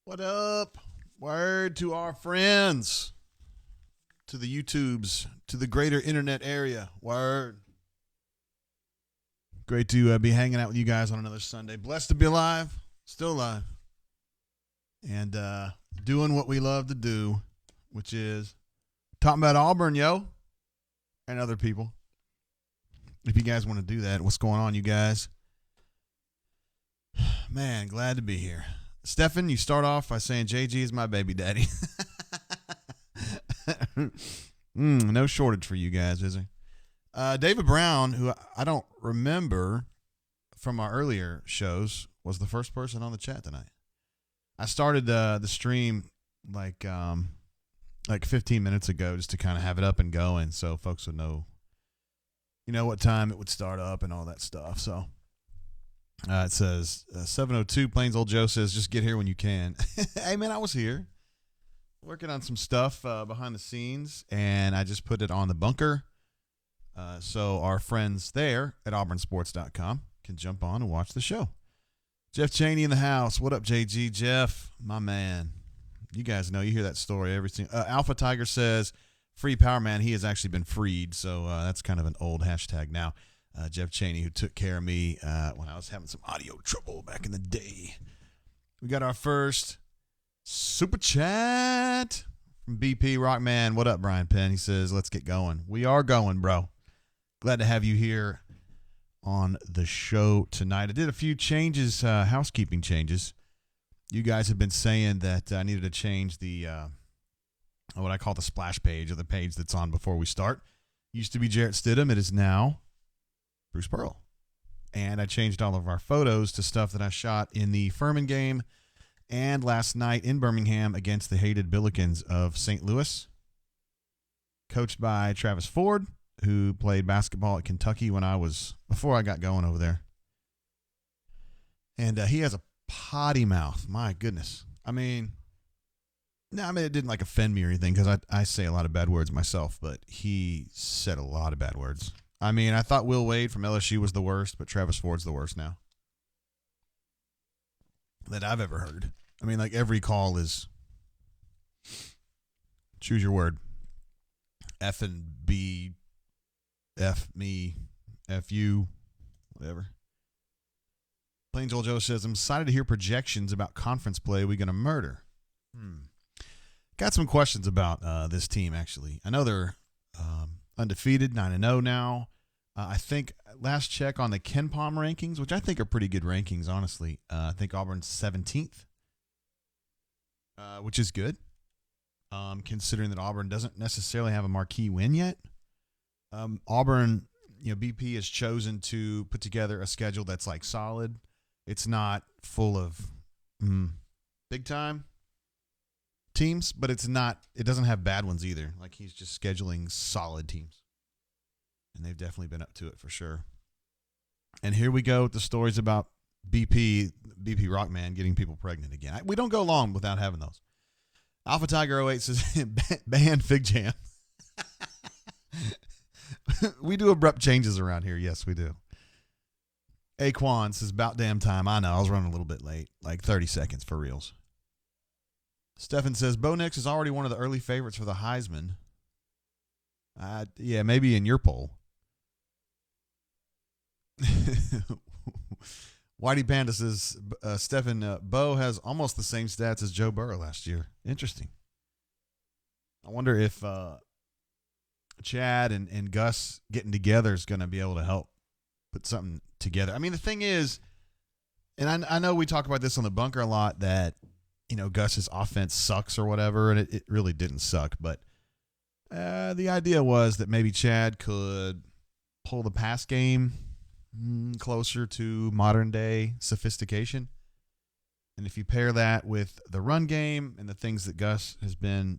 What up? Word to our friends, to the YouTubes, to the greater internet area. Word. Great to be hanging out with you guys on another Sunday. Blessed to be alive, still alive, and doing what we love to do, which is talking about Auburn, yo, and other people. If you guys want to do that, what's going on, you guys? Man, glad to be here. Stefan, you start off by saying JG is my baby daddy. No shortage for you guys, is there? David Brown, who I don't remember from our earlier shows, was the first person on the chat tonight. I started the stream like 15 minutes ago just to kind of have it up and going so folks would know, what time it would start up and all that stuff. So it says 7:02. Plains Old Joe says, just get here when you can. Hey, man, I was here working on some stuff behind the scenes, and I just put it on the bunker. So our friends there at auburnsports.com can jump on and watch the show. Jeff Cheney in the house. What up, JG? Jeff, my man. You guys know, you hear that story every single. Alpha Tiger says, free Power Man. He has actually been freed, so that's kind of an old hashtag now. Jeff Cheney, who took care of me when I was having some audio trouble back in the day. We got our first super chat from BP Rockman. What up, Brian Penn? He says, let's get going. We are going, bro. Glad to have you here on the show tonight. I did a few changes, housekeeping changes. You guys have been saying that I needed to change the what I call the splash page, or the page that's on before we start. Used to be Jarrett Stidham. It is now Bruce Pearl. And I changed all of our photos to stuff that I shot in the Furman game and last night in Birmingham against the hated Billikens of St. Louis, coached by Travis Ford, who played basketball at Kentucky before I got going over there. And he has a potty mouth. My goodness. I mean, it didn't offend me or anything, because I say a lot of bad words myself, but he said a lot of bad words. I mean, I thought Will Wade from LSU was the worst, but Travis Ford's the worst now that I've ever heard. I mean, every call is, choose your word, F and B, F me, F you, whatever. Plains Old Joe says, I'm excited to hear projections about conference play. We going to murder? Got some questions about this team, actually. I know they're undefeated, 9-0 now. I think last check on the Ken Palm rankings, which I think are pretty good rankings, honestly. I think Auburn's 17th, which is good, considering that Auburn doesn't necessarily have a marquee win yet. Auburn, BP has chosen to put together a schedule that's solid. It's not full of big time teams, but it doesn't have bad ones either. He's just scheduling solid teams. And they've definitely been up to it for sure. And here we go with the stories about BP Rockman getting people pregnant again. We don't go long without having those. Alpha Tiger 08 says, ban Fig Jam. We do abrupt changes around here. Yes, we do. Aquan says, about damn time. I know, I was running a little bit late. 30 seconds for reals. Stefan says, Bo Nix is already one of the early favorites for the Heisman. Yeah, maybe in your poll. Whitey Panda says, Stefan, Bo has almost the same stats as Joe Burrow last year. Interesting. I wonder if Chad and Gus getting together is going to be able to help put something together. I mean, the thing is, and I know we talk about this on the bunker a lot, that, Gus's offense sucks or whatever, and it really didn't suck, but the idea was that maybe Chad could pull the pass game closer to modern day sophistication. And if you pair that with the run game and the things that Gus has been,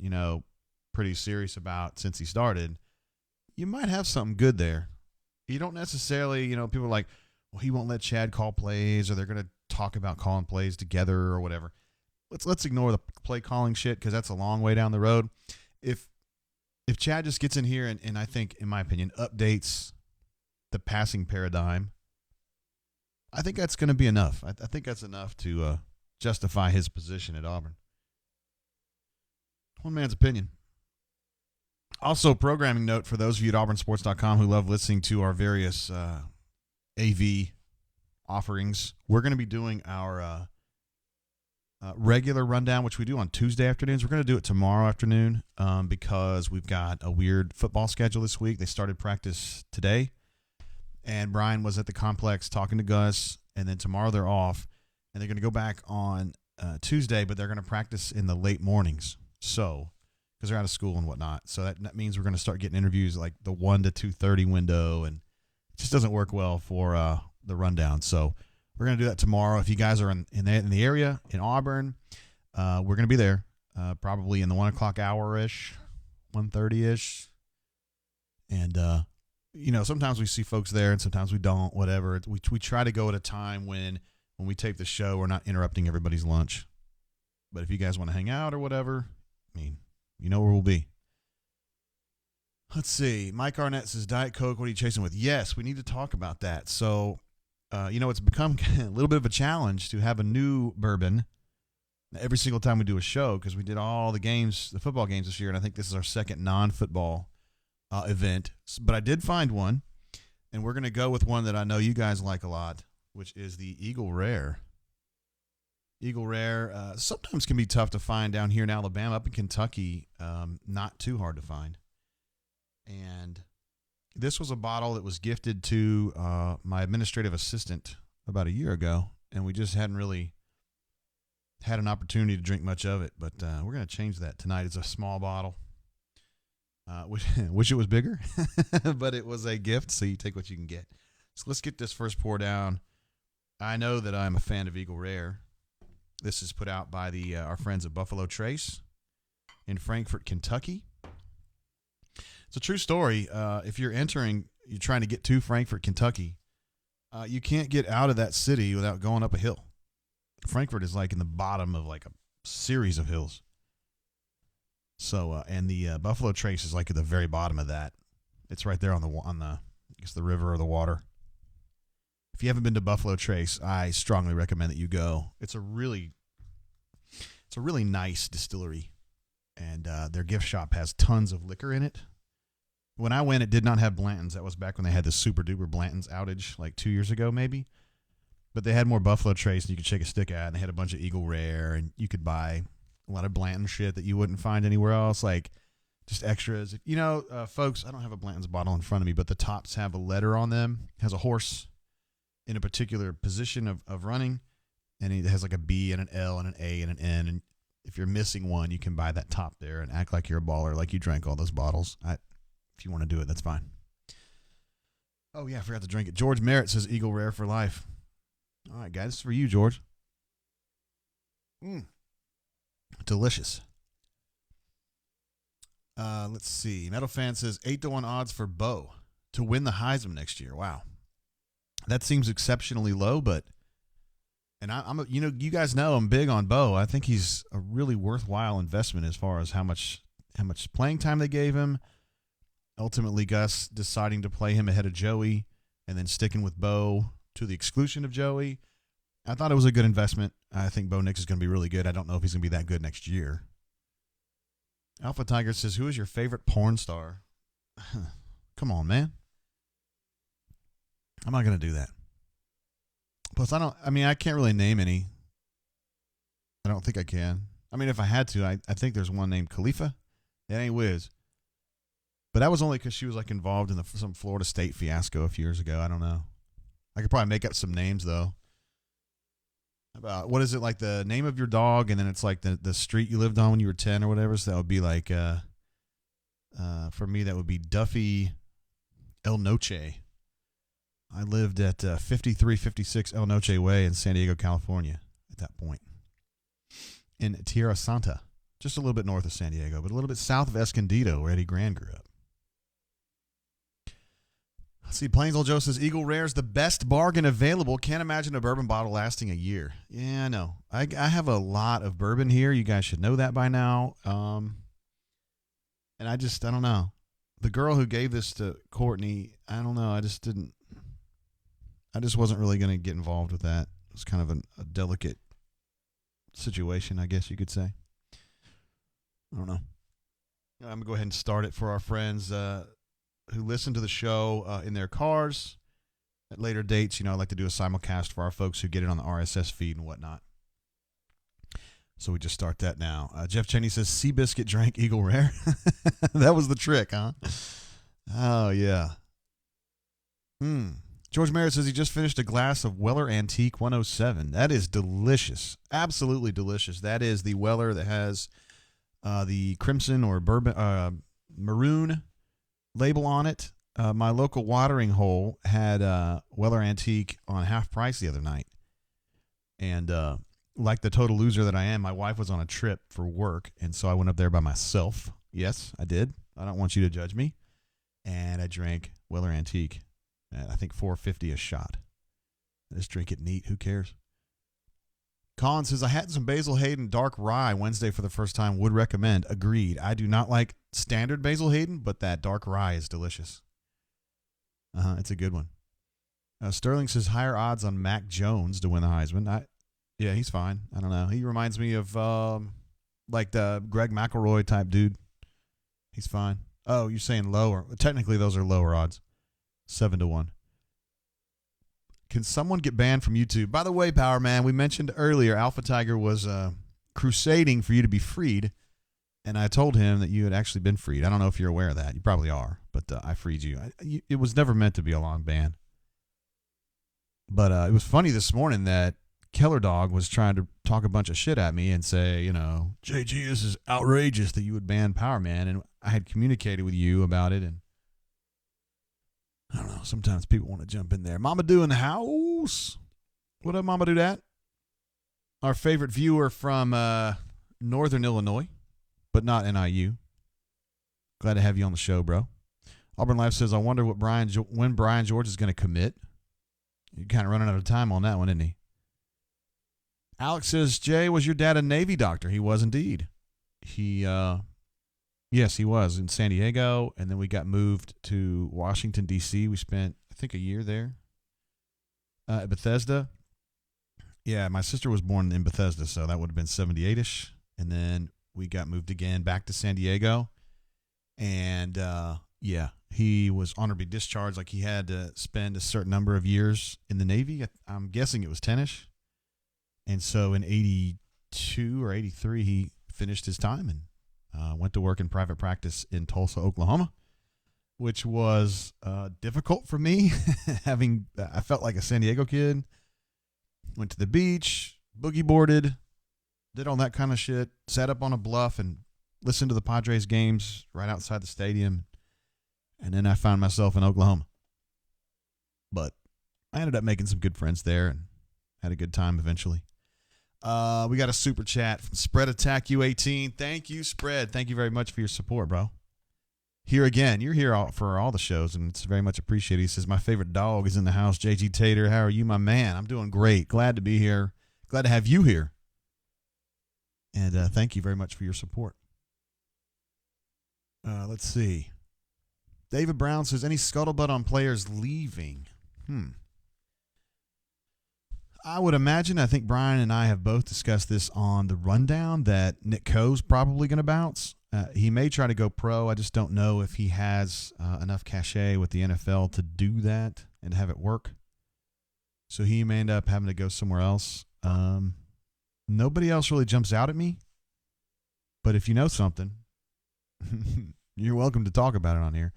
pretty serious about since he started, you might have something good there. You don't necessarily, people are like, well, he won't let Chad call plays, or they're going to talk about calling plays together or whatever. Let's ignore the play calling shit, because that's a long way down the road. If Chad just gets in here and I think, in my opinion, updates the passing paradigm, I think that's going to be enough. I think that's enough to justify his position at Auburn. One man's opinion. Also, programming note for those of you at auburnsports.com who love listening to our various AV offerings. We're going to be doing our regular rundown, which we do on Tuesday afternoons. We're going to do it tomorrow afternoon because we've got a weird football schedule this week. They started practice today, and Brian was at the complex talking to Gus, and then tomorrow they're off, and they're going to go back on Tuesday, but they're going to practice in the late mornings. So, because they're out of school and whatnot. So that means we're going to start getting interviews like the 1 to 2:30 window, and it just doesn't work well for the rundown. So we're going to do that tomorrow. If you guys are in the area, in Auburn, we're going to be there probably in the 1 o'clock hour-ish, 1:30-ish. And, sometimes we see folks there and sometimes we don't, whatever. We try to go at a time when we tape the show, we're not interrupting everybody's lunch. But if you guys want to hang out or whatever, you know where we'll be. Let's see. Mike Arnett says, Diet Coke, what are you chasing with? Yes, we need to talk about that. So, it's become a little bit of a challenge to have a new bourbon every single time we do a show because we did all the games, the football games this year, and I think this is our second non-football event. But I did find one, and we're going to go with one that I know you guys like a lot, which is the Eagle Rare. Eagle Rare sometimes can be tough to find down here in Alabama. Up in Kentucky, not too hard to find. And this was a bottle that was gifted to my administrative assistant about a year ago, and we just hadn't really had an opportunity to drink much of it. But we're going to change that tonight. It's a small bottle. Wish it was bigger, but it was a gift, so you take what you can get. So let's get this first pour down. I know that I'm a fan of Eagle Rare. This is put out by our friends at Buffalo Trace in Frankfort, Kentucky. It's a true story. If you're trying to get to Frankfort, Kentucky, you can't get out of that city without going up a hill. Frankfort is like in the bottom of like a series of hills. So, and the Buffalo Trace is like at the very bottom of that. It's right there on the river or the water. If you haven't been to Buffalo Trace, I strongly recommend that you go. It's a really nice distillery, and their gift shop has tons of liquor in it. When I went, it did not have Blanton's. That was back when they had the super duper Blanton's outage, like 2 years ago maybe. But they had more Buffalo Trace, and you could shake a stick at, and they had a bunch of Eagle Rare, and you could buy a lot of Blanton shit that you wouldn't find anywhere else, like just extras. Folks, I don't have a Blanton's bottle in front of me, but the tops have a letter on them. It has a horse in a particular position of running, and it has like a B and an L and an A and an N, and if you're missing one, you can buy that top there and act like you're a baller, like you drank all those bottles. If you want to do it, that's fine. Oh, yeah, I forgot to drink it. George Merritt says Eagle Rare for life. All right, guys, this is for you, George. Delicious. Let's see. Metal Fan says 8-1 odds for Bo to win the Heisman next year. Wow. That seems exceptionally low, I'm you guys know I'm big on Bo. I think he's a really worthwhile investment as far as how much playing time they gave him. Ultimately, Gus deciding to play him ahead of Joey and then sticking with Bo to the exclusion of Joey. I thought it was a good investment. I think Bo Nix is going to be really good. I don't know if he's going to be that good next year. Alpha Tiger says, who is your favorite porn star? Come on, man. I'm not going to do that. Plus, I can't really name any. I don't think I can. I mean, if I had to, I think there's one named Khalifa. That ain't Wiz. But that was only because she was like involved in some Florida State fiasco a few years ago. I don't know. I could probably make up some names, though. About, what is it, like the name of your dog, and then it's like the street you lived on when you were 10 or whatever. So that would be like, for me, that would be Duffy El Noche. I lived at 5356 El Noche Way in San Diego, California at that point. In Tierra Santa, just a little bit north of San Diego, but a little bit south of Escondido, where Eddie Grand grew up. Let's see, Plains Old Joe says, Eagle Rare is the best bargain available. Can't imagine a bourbon bottle lasting a year. Yeah, I know. I have a lot of bourbon here. You guys should know that by now. And I don't know. The girl who gave this to Courtney, I don't know. I just wasn't really going to get involved with that. It was kind of a delicate situation, I guess you could say. I don't know. I'm going to go ahead and start it for our friends who listen to the show in their cars. At later dates, I'd like to do a simulcast for our folks who get it on the RSS feed and whatnot. So we just start that now. Jeff Cheney says, Seabiscuit drank Eagle Rare. That was the trick, huh? Oh, yeah. George Merritt says he just finished a glass of Weller Antique 107. That is delicious. Absolutely delicious. That is the Weller that has the crimson or bourbon, maroon label on it. My local watering hole had Weller Antique on half price the other night. And like the total loser that I am, my wife was on a trip for work, and so I went up there by myself. Yes, I did. I don't want you to judge me. And I drank Weller Antique at, I think, $4.50 a shot. I just drink it neat. Who cares? Colin says, I had some Basil Hayden dark rye Wednesday for the first time. Would recommend. Agreed. I do not like standard Basil Hayden, but that dark rye is delicious. It's a good one. Sterling says, higher odds on Mac Jones to win the Heisman. Yeah, he's fine. I don't know. He reminds me of like the Greg McElroy type dude. He's fine. Oh, you're saying lower. Technically, those are lower odds. 7-1. Can someone get banned from YouTube? By the way, Power Man, we mentioned earlier Alpha Tiger was crusading for you to be freed, and I told him that you had actually been freed. I don't know if you're aware of that. You probably are, but I freed you. It was never meant to be a long ban. But it was funny this morning that Keller Dog was trying to talk a bunch of shit at me and say, JG, this is outrageous that you would ban Power Man, and I had communicated with you about it, and I don't know. Sometimes people want to jump in there. Mama Do in the house. What up, Mama Do that? Our favorite viewer from Northern Illinois, but not NIU. Glad to have you on the show, bro. Auburn Life says, I wonder when Brian George is going to commit. You're kind of running out of time on that one, isn't he? Alex says, Jay, was your dad a Navy doctor? He was indeed. Yes, he was in San Diego, and then we got moved to Washington, D.C. We spent, I think, a year there at Bethesda. Yeah, my sister was born in Bethesda, so that would have been 78-ish. And then we got moved again back to San Diego. And, yeah, he was honorably discharged. Like, he had to spend a certain number of years in the Navy. I'm guessing it was 10-ish. And so in 82 or 83, he finished his time and went to work in private practice in Tulsa, Oklahoma, which was difficult for me. I felt like a San Diego kid. Went to the beach, boogie boarded, did all that kind of shit, sat up on a bluff and listened to the Padres games right outside the stadium. And then I found myself in Oklahoma. But I ended up making some good friends there and had a good time eventually. We got a super chat from Spread Attack U18. Thank you, Spread. Thank you very much for your support, bro. Here again. You're here for all the shows, and it's very much appreciated. He says, my favorite dog is in the house. JG Tater, how are you, my man? I'm doing great. Glad to be here. Glad to have you here. And thank you very much for your support. Let's see. David Brown says, any scuttlebutt on players leaving? I would imagine, I think Brian and I have both discussed this on the rundown, that Nick Coe's probably going to bounce. He may try to go pro. I just don't know if he has enough cachet with the NFL to do that and have it work. So he may end up having to go somewhere else. Nobody else really jumps out at me. But if you know something, you're welcome to talk about it on here.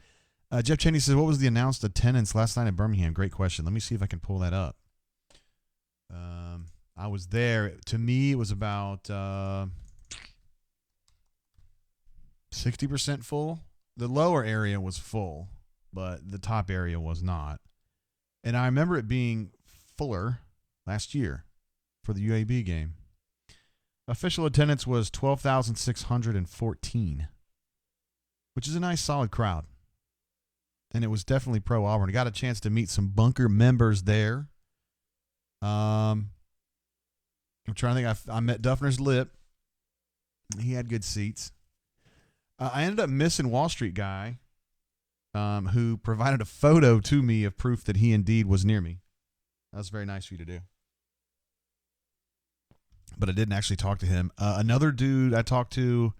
Jeff Cheney says, what was the announced attendance last night in Birmingham? Great question. Let me see if I can pull that up. I was there. To me, it was about 60% full. The lower area was full, but the top area was not. And I remember it being fuller last year for the UAB game. Official attendance was 12,614, which is a nice, solid crowd. And it was definitely pro-Auburn. I got a chance to meet some bunker members there. I'm trying to think. I met Duffner's Lip. He had good seats. I ended up missing Wall Street Guy, who provided a photo to me of proof that he indeed was near me. That was very nice of you to do. but I didn't actually talk to him. Another dude I talked to,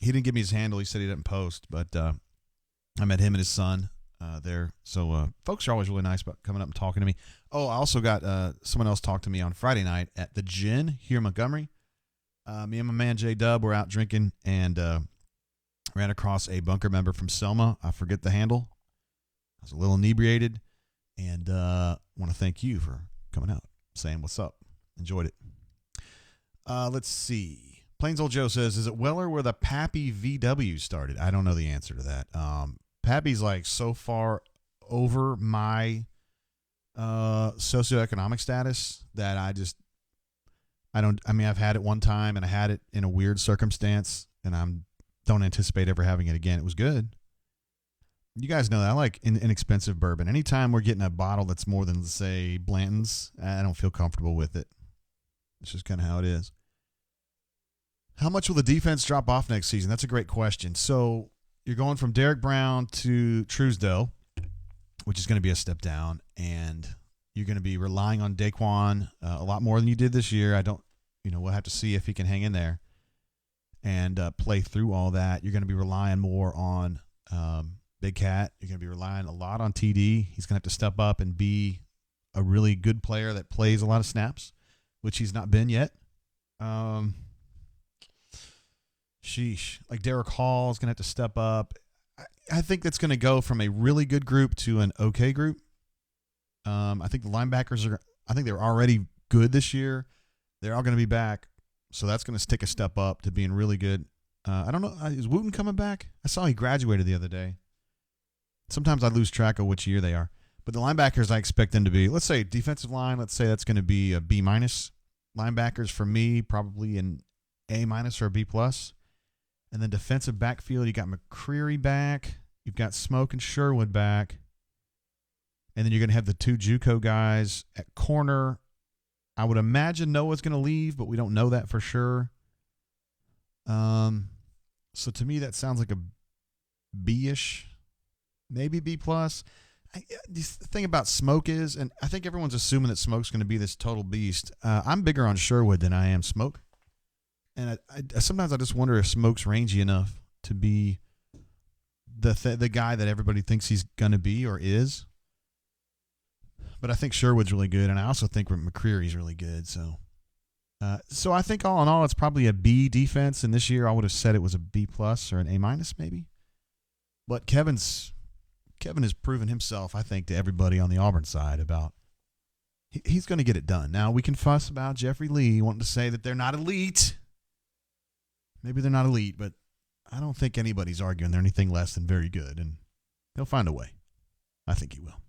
he didn't give me his handle. He said he didn't post, but I met him and his son there. So folks are always really nice about coming up and talking to me. Oh, I also got someone else talk to me on Friday night at the Gin here in Montgomery. Me and my man J-Dub were out drinking and ran across a bunker member from Selma. I forget the handle. I was a little inebriated, and want to thank you for coming out, saying what's up. Enjoyed it. Let's see. Plains Old Joe says, is it Weller where the Pappy VW started? I don't know the answer to that. Pappy's like so far over my socioeconomic status that I've had it one time and I had it in a weird circumstance and don't anticipate ever having it again. It was good. You guys know that I like inexpensive bourbon. Anytime we're getting a bottle that's more than, say, Blanton's, I don't feel comfortable with it. It's just kind of how it is. How much will the defense drop off next season? That's a great question. So you're going from Derek Brown to Truesdell, which is going to be a step down, and you're going to be relying on Daquan a lot more than you did this year. We'll have to see if he can hang in there and play through all that. You're going to be relying more on Big Cat. You're going to be relying a lot on TD. He's going to have to step up and be a really good player that plays a lot of snaps, which he's not been yet. Sheesh. Like Derek Hall is going to have to step up. I think that's going to go from a really good group to an okay group. I think the linebackers they're already good this year. They're all going to be back. So that's going to take a step up to being really good. I don't know. Is Wooten coming back? I saw he graduated the other day. Sometimes I lose track of which year they are. But the linebackers, I expect them to be, let's say defensive line, let's say that's going to be a B-. Linebackers for me, probably an A- or a B+. And then defensive backfield, you got McCreary back. You've got Smoke and Sherwood back. And then you're going to have the two JUCO guys at corner. I would imagine Noah's going to leave, but we don't know that for sure. So to me, that sounds like a B-ish, maybe B+. The thing about Smoke is, and I think everyone's assuming that Smoke's going to be this total beast. I'm bigger on Sherwood than I am Smoke. And I sometimes I just wonder if Smoke's rangy enough to be the guy that everybody thinks he's going to be or is. But I think Sherwood's really good, and I also think McCreary's really good. So I think all in all, it's probably a B defense. And this year, I would have said it was a B+ or an A- maybe. But Kevin has proven himself, I think, to everybody on the Auburn side about he's going to get it done. Now, we can fuss about Jeffrey Lee wanting to say that they're not elite. Maybe they're not elite, but I don't think anybody's arguing they're anything less than very good, and he'll find a way. I think he will.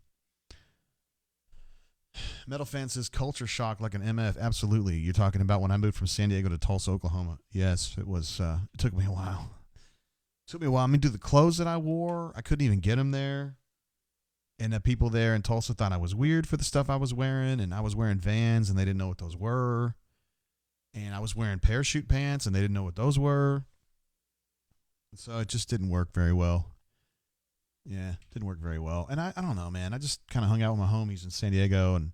Metal Fan says culture shock like an MF. Absolutely. You're talking about when I moved from San Diego to Tulsa, Oklahoma. Yes, it was. It took me a while. I mean, the clothes that I wore, I couldn't even get them there. And the people there in Tulsa thought I was weird for the stuff I was wearing. And I was wearing Vans, and they didn't know what those were. And I was wearing parachute pants, and they didn't know what those were. So it just didn't work very well. Yeah, didn't work very well. And I don't know, man. I just kind of hung out with my homies in San Diego, and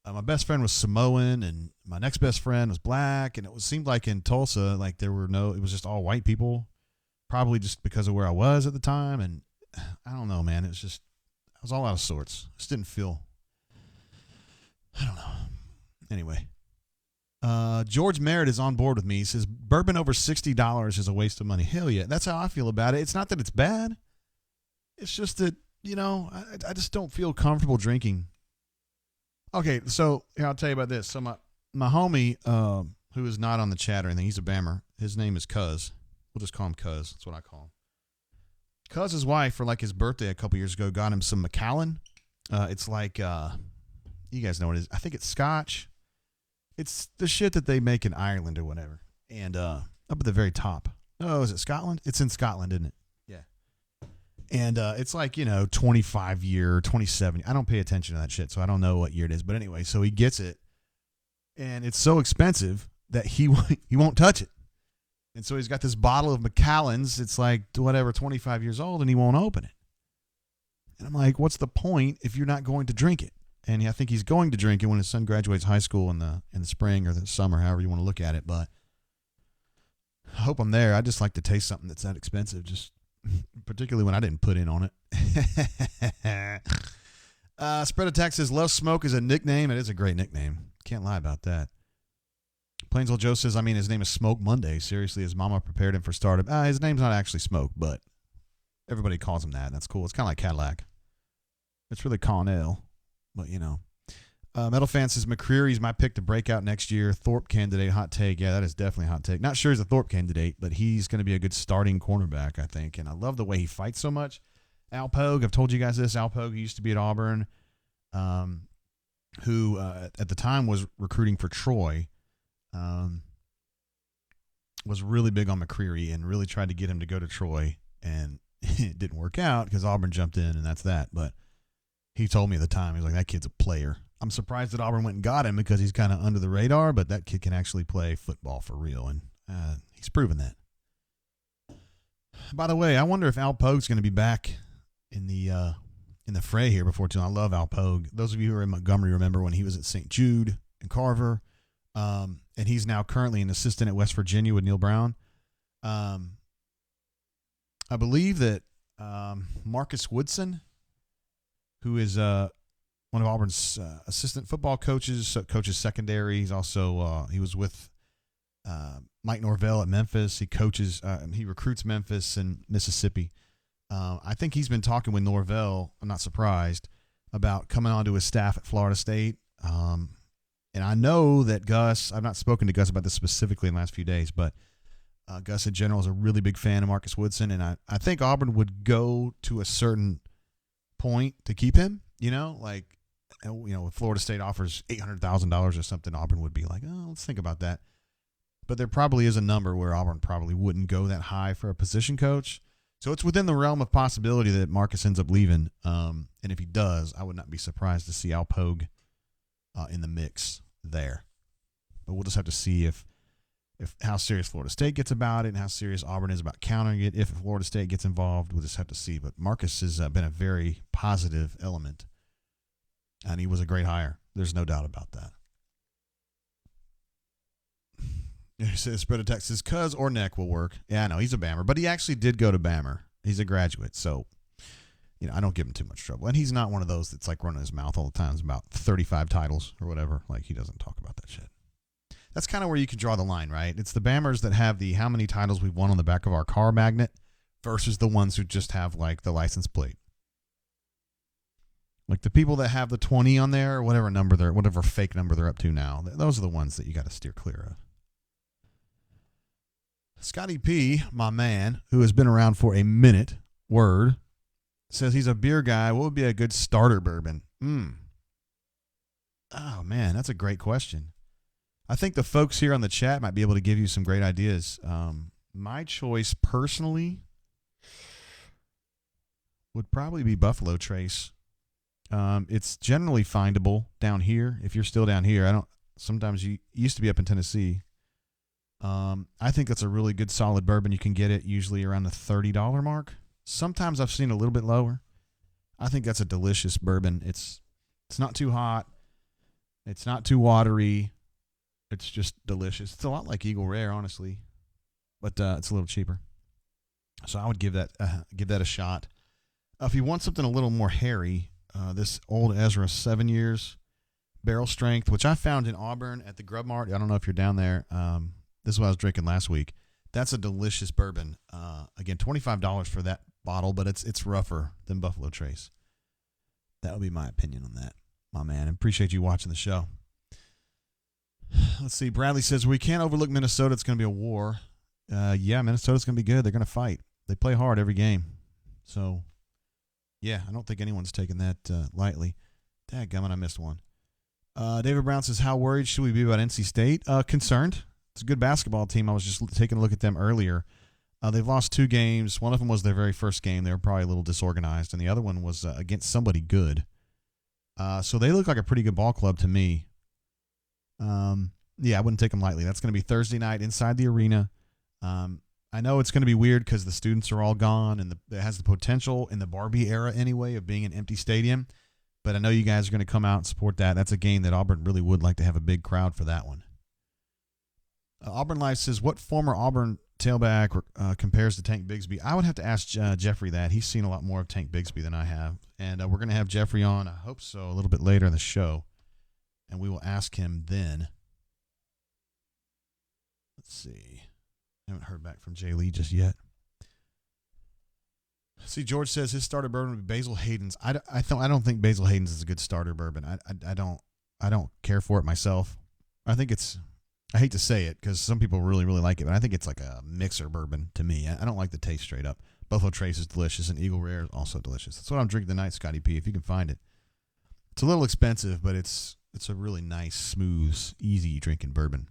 my best friend was Samoan, and my next best friend was black. And seemed like in Tulsa, like it was just all white people. Probably just because of where I was at the time. And I don't know, man. I was all out of sorts. Just didn't feel, I don't know. Anyway, George Merritt is on board with me. He says, bourbon over $60 is a waste of money. Hell yeah. That's how I feel about it. It's not that it's bad. It's just that, I just don't feel comfortable drinking. Okay, so here, I'll tell you about this. So my homie, who is not on the chat or anything, he's a Bammer. His name is Cuz. We'll just call him Cuz. That's what I call him. Cuz's wife, for like his birthday a couple years ago, got him some Macallan. It's like, you guys know what it is. I think it's Scotch. It's the shit that they make in Ireland or whatever. And up at the very top. Oh, is it Scotland? It's in Scotland, isn't it? Yeah. And it's like, 25-year, 27. I don't pay attention to that shit, so I don't know what year it is. But anyway, so he gets it. And it's so expensive that he won't touch it. And so he's got this bottle of Macallan's. It's like, 25 years old, and he won't open it. And I'm like, what's the point if you're not going to drink it? and I think he's going to drink it when his son graduates high school in the spring or the summer, however you want to look at it. But I hope I'm there. I just like to taste something that's that expensive, just particularly when I didn't put in on it. Spread Attack says, Love Smoke is a nickname. It is a great nickname. Can't lie about that. Plainsville Joe says, his name is Smoke Monday. Seriously, his mama prepared him for startup. His name's not actually Smoke, but everybody calls him that. And that's cool. It's kind of like Cadillac. It's really Connell, but Metal Fan says, McCreary's my pick to break out next year. Thorpe candidate, hot take. Yeah, that is definitely a hot take. Not sure he's a Thorpe candidate, but he's going to be a good starting cornerback, I think. And I love the way he fights so much. Al Pogue, I've told you guys this. Al Pogue used to be at Auburn, who at the time was recruiting for Troy, was really big on McCreary and really tried to get him to go to Troy. And it didn't work out because Auburn jumped in, and that's that. But he told me at the time, he was like, that kid's a player. I'm surprised that Auburn went and got him because he's kind of under the radar, but that kid can actually play football for real, and he's proven that. By the way, I wonder if Al Pogue's going to be back in the fray here before too long. I love Al Pogue. Those of you who are in Montgomery remember when he was at St. Jude and Carver, and he's now currently an assistant at West Virginia with Neil Brown. I believe that Marcus Woodson, who is one of Auburn's assistant football coaches, coaches secondary. He's also he was with Mike Norvell at Memphis. He recruits Memphis and Mississippi. I think he's been talking with Norvell. I'm not surprised about coming onto his staff at Florida State. And I know that Gus. I've not spoken to Gus about this specifically in the last few days, but Gus in general is a really big fan of Marcus Woodson, and I think Auburn would go to a certain point to keep him. If Florida State offers $800,000 or something, Auburn would be like, oh, let's think about that. But there probably is a number where Auburn probably wouldn't go that high for a position coach. So it's within the realm of possibility that Marcus ends up leaving. And if he does, I would not be surprised to see Al Pogue in the mix there. But we'll just have to see if how serious Florida State gets about it and how serious Auburn is about countering it. If Florida State gets involved, we'll just have to see. But Marcus has been a very positive element, and he was a great hire. There's no doubt about that. He says, Spread a text says, Cuz or Neck will work. Yeah, I know. He's a Bammer, but he actually did go to Bammer. He's a graduate, so I don't give him too much trouble. And he's not one of those that's like running his mouth all the time about 35 titles or whatever. Like, he doesn't talk about that shit. That's kind of where you can draw the line, right? It's the Bammers that have the how many titles we've won on the back of our car magnet versus the ones who just have, like, the license plate. Like, the people that have the 20 on there or whatever fake number they're up to now, those are the ones that you got to steer clear of. Scotty P, my man, who has been around for a minute, says he's a beer guy. What would be a good starter bourbon? Oh, man, that's a great question. I think the folks here on the chat might be able to give you some great ideas. My choice personally would probably be Buffalo Trace. It's generally findable down here. If you're still down here, sometimes you used to be up in Tennessee. I think that's a really good solid bourbon. You can get it usually around the $30 mark. Sometimes I've seen a little bit lower. I think that's a delicious bourbon. It's not too hot. It's not too watery. It's just delicious. It's a lot like Eagle Rare, honestly, but it's a little cheaper. So I would give that a shot. If you want something a little more hairy, this Old Ezra 7 years barrel strength, which I found in Auburn at the Grub Mart. I don't know if you're down there. This is what I was drinking last week. That's a delicious bourbon. Again, $25 for that bottle, but it's rougher than Buffalo Trace. That would be my opinion on that, my man. Appreciate you watching the show. Let's see. Bradley says, we can't overlook Minnesota. It's going to be a war. Yeah, Minnesota's going to be good. They're going to fight. They play hard every game. So, yeah, I don't think anyone's taking that lightly. Dadgummit, I missed one. David Brown says, how worried should we be about NC State? Concerned. It's a good basketball team. I was just taking a look at them earlier. They've lost 2 games. One of them was their very first game. They were probably a little disorganized. And the other one was against somebody good. So they look like a pretty good ball club to me. Yeah, I wouldn't take them lightly. That's going to be Thursday night inside the arena. I know it's going to be weird because the students are all gone, and it has the potential in the Barbie era anyway of being an empty stadium. But I know you guys are going to come out and support that. That's a game that Auburn really would like to have a big crowd for that one. Auburn Life says, what former Auburn tailback compares to Tank Bigsby? I would have to ask Jeffrey that. He's seen a lot more of Tank Bigsby than I have. And we're going to have Jeffrey on, I hope so, a little bit later in the show. And we will ask him then. Let's see. I haven't heard back from Jay Lee just yet. See, George says his starter bourbon would be Basil Hayden's. I don't think Basil Hayden's is a good starter bourbon. I don't care for it myself. I think it's, I hate to say it because some people really, really like it, but I think it's like a mixer bourbon to me. I don't like the taste straight up. Buffalo Trace is delicious, and Eagle Rare is also delicious. That's what I'm drinking tonight, Scotty P, if you can find it. It's a little expensive, but it's a really nice, smooth, easy drinking bourbon.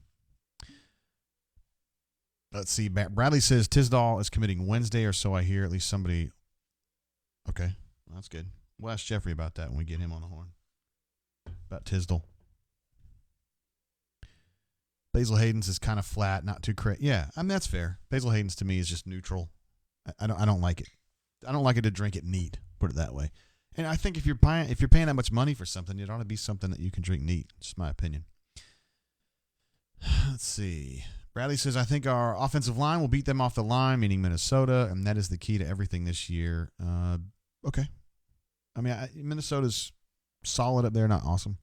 Let's see. Bradley says Tisdall is committing Wednesday or so I hear. At least somebody. Okay, well, that's good. We'll ask Jeffrey about that when we get him on the horn. About Tisdall. Basil Hayden's is kind of flat, not too crazy. Yeah, I mean that's fair. Basil Hayden's to me is just neutral. I don't like it. I don't like it to drink it neat. Put it that way. And I think if you're paying that much money for something, it ought to be something that you can drink neat. Just my opinion. Let's see. Bradley says, I think our offensive line will beat them off the line, meaning Minnesota, and that is the key to everything this year. Okay. I mean, Minnesota's solid up there, not awesome.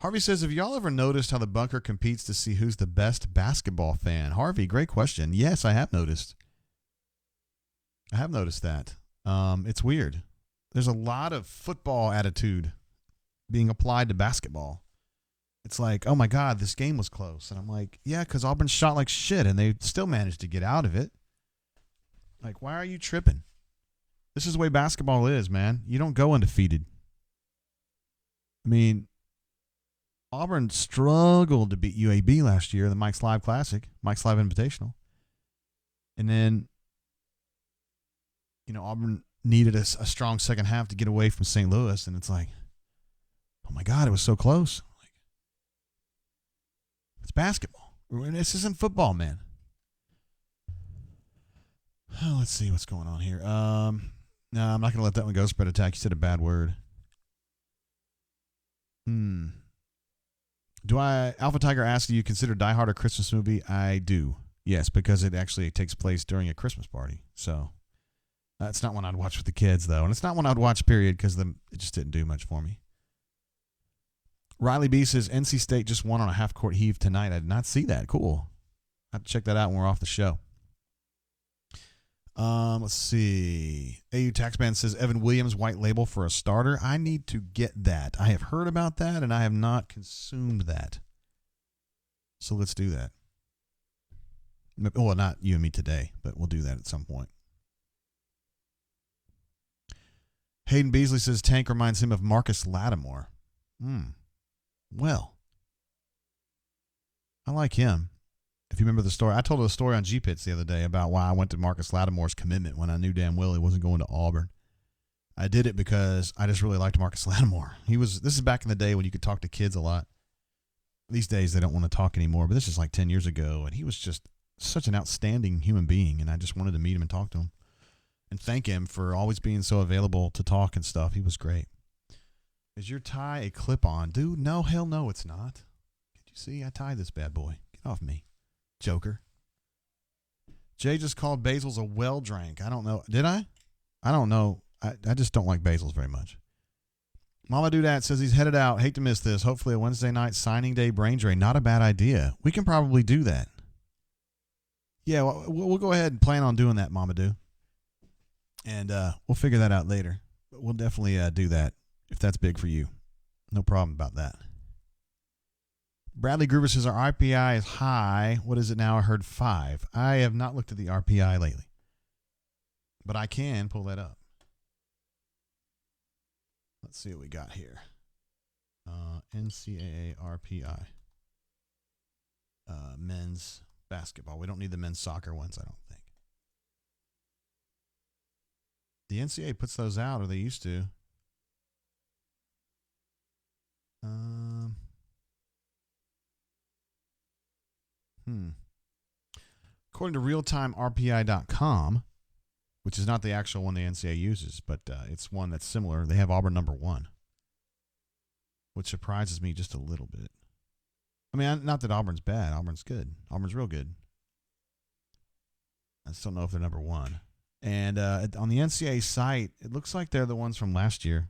Harvey says, have y'all ever noticed how the bunker competes to see who's the best basketball fan? Harvey, great question. Yes, I have noticed. I have noticed that. It's weird. There's a lot of football attitude being applied to basketball. It's like, oh, my God, this game was close. And I'm like, yeah, because Auburn shot like shit, and they still managed to get out of it. Like, why are you tripping? This is the way basketball is, man. You don't go undefeated. I mean, Auburn struggled to beat UAB last year in the Mike's Live Classic, Mike's Live Invitational. And then, Auburn needed a strong second half to get away from St. Louis, and it's like, oh, my God, it was so close. It's basketball. This isn't football, man. Oh, let's see what's going on here. No, I'm not going to let that one go. Spread attack. You said a bad word. Alpha Tiger asks, do you consider Die Hard a Christmas movie? I do. Yes, because it actually takes place during a Christmas party. So it's not one I'd watch with the kids, though. And it's not one I'd watch, period, because it just didn't do much for me. Riley B says, NC State just won on a half-court heave tonight. I did not see that. Cool. I have to check that out when we're off the show. Let's see. AU Taxman says, Evan Williams, white label for a starter. I need to get that. I have heard about that, and I have not consumed that. So let's do that. Well, not you and me today, but we'll do that at some point. Hayden Beasley says, Tank reminds him of Marcus Lattimore. Well, I like him. If you remember the story, I told a story on G-Pits the other day about why I went to Marcus Lattimore's commitment when I knew damn well he wasn't going to Auburn. I did it because I just really liked Marcus Lattimore. This is back in the day when you could talk to kids a lot. These days they don't want to talk anymore, but this is like 10 years ago, and he was just such an outstanding human being, and I just wanted to meet him and talk to him and thank him for always being so available to talk and stuff. He was great. Is your tie a clip-on? Dude, no, hell no, it's not. Can't you see? I tied this bad boy. Get off me, joker. Jay just called Basil's a well-drank. I don't know. Did I? I don't know. I just don't like Basil's very much. Mama Doodat says he's headed out. Hate to miss this. Hopefully a Wednesday night signing day brain drain. Not a bad idea. We can probably do that. Yeah, we'll go ahead and plan on doing that, Mama Doo. And we'll figure that out later. But we'll definitely do that. If that's big for you. No problem about that. Bradley Gruber says our RPI is high. What is it now? I heard 5. I have not looked at the RPI lately. But I can pull that up. Let's see what we got here. NCAA RPI. Men's basketball. We don't need the men's soccer ones, I don't think. The NCAA puts those out, or they used to. According to realtimerpi.com, which is not the actual one the NCAA uses, but it's one that's similar, they have Auburn number 1. which surprises me just a little bit. I mean, not that Auburn's bad. Auburn's good. Auburn's real good. I just don't know if they're number one. And on the NCAA site, it looks like they're the ones from last year.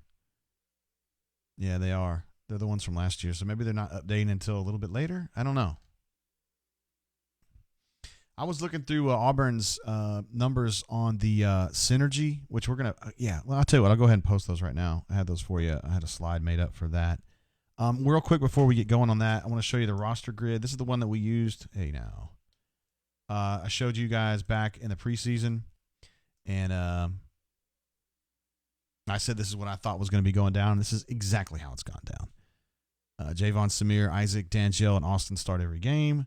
Yeah, they are. They're the ones from last year. So maybe they're not updating until a little bit later. I don't know. I was looking through Auburn's numbers on the Synergy, which we're going to, well, I'll tell you what, I'll go ahead and post those right now. I had those for you. I had a slide made up for that. Real quick before we get going on that, I want to show you the roster grid. This is the one that we used. Hey, now. I showed you guys back in the preseason, and I said this is what I thought was going to be going down. This is exactly how it's gone down. Javon, Samir, Isaac, Danjel, and Austin start every game.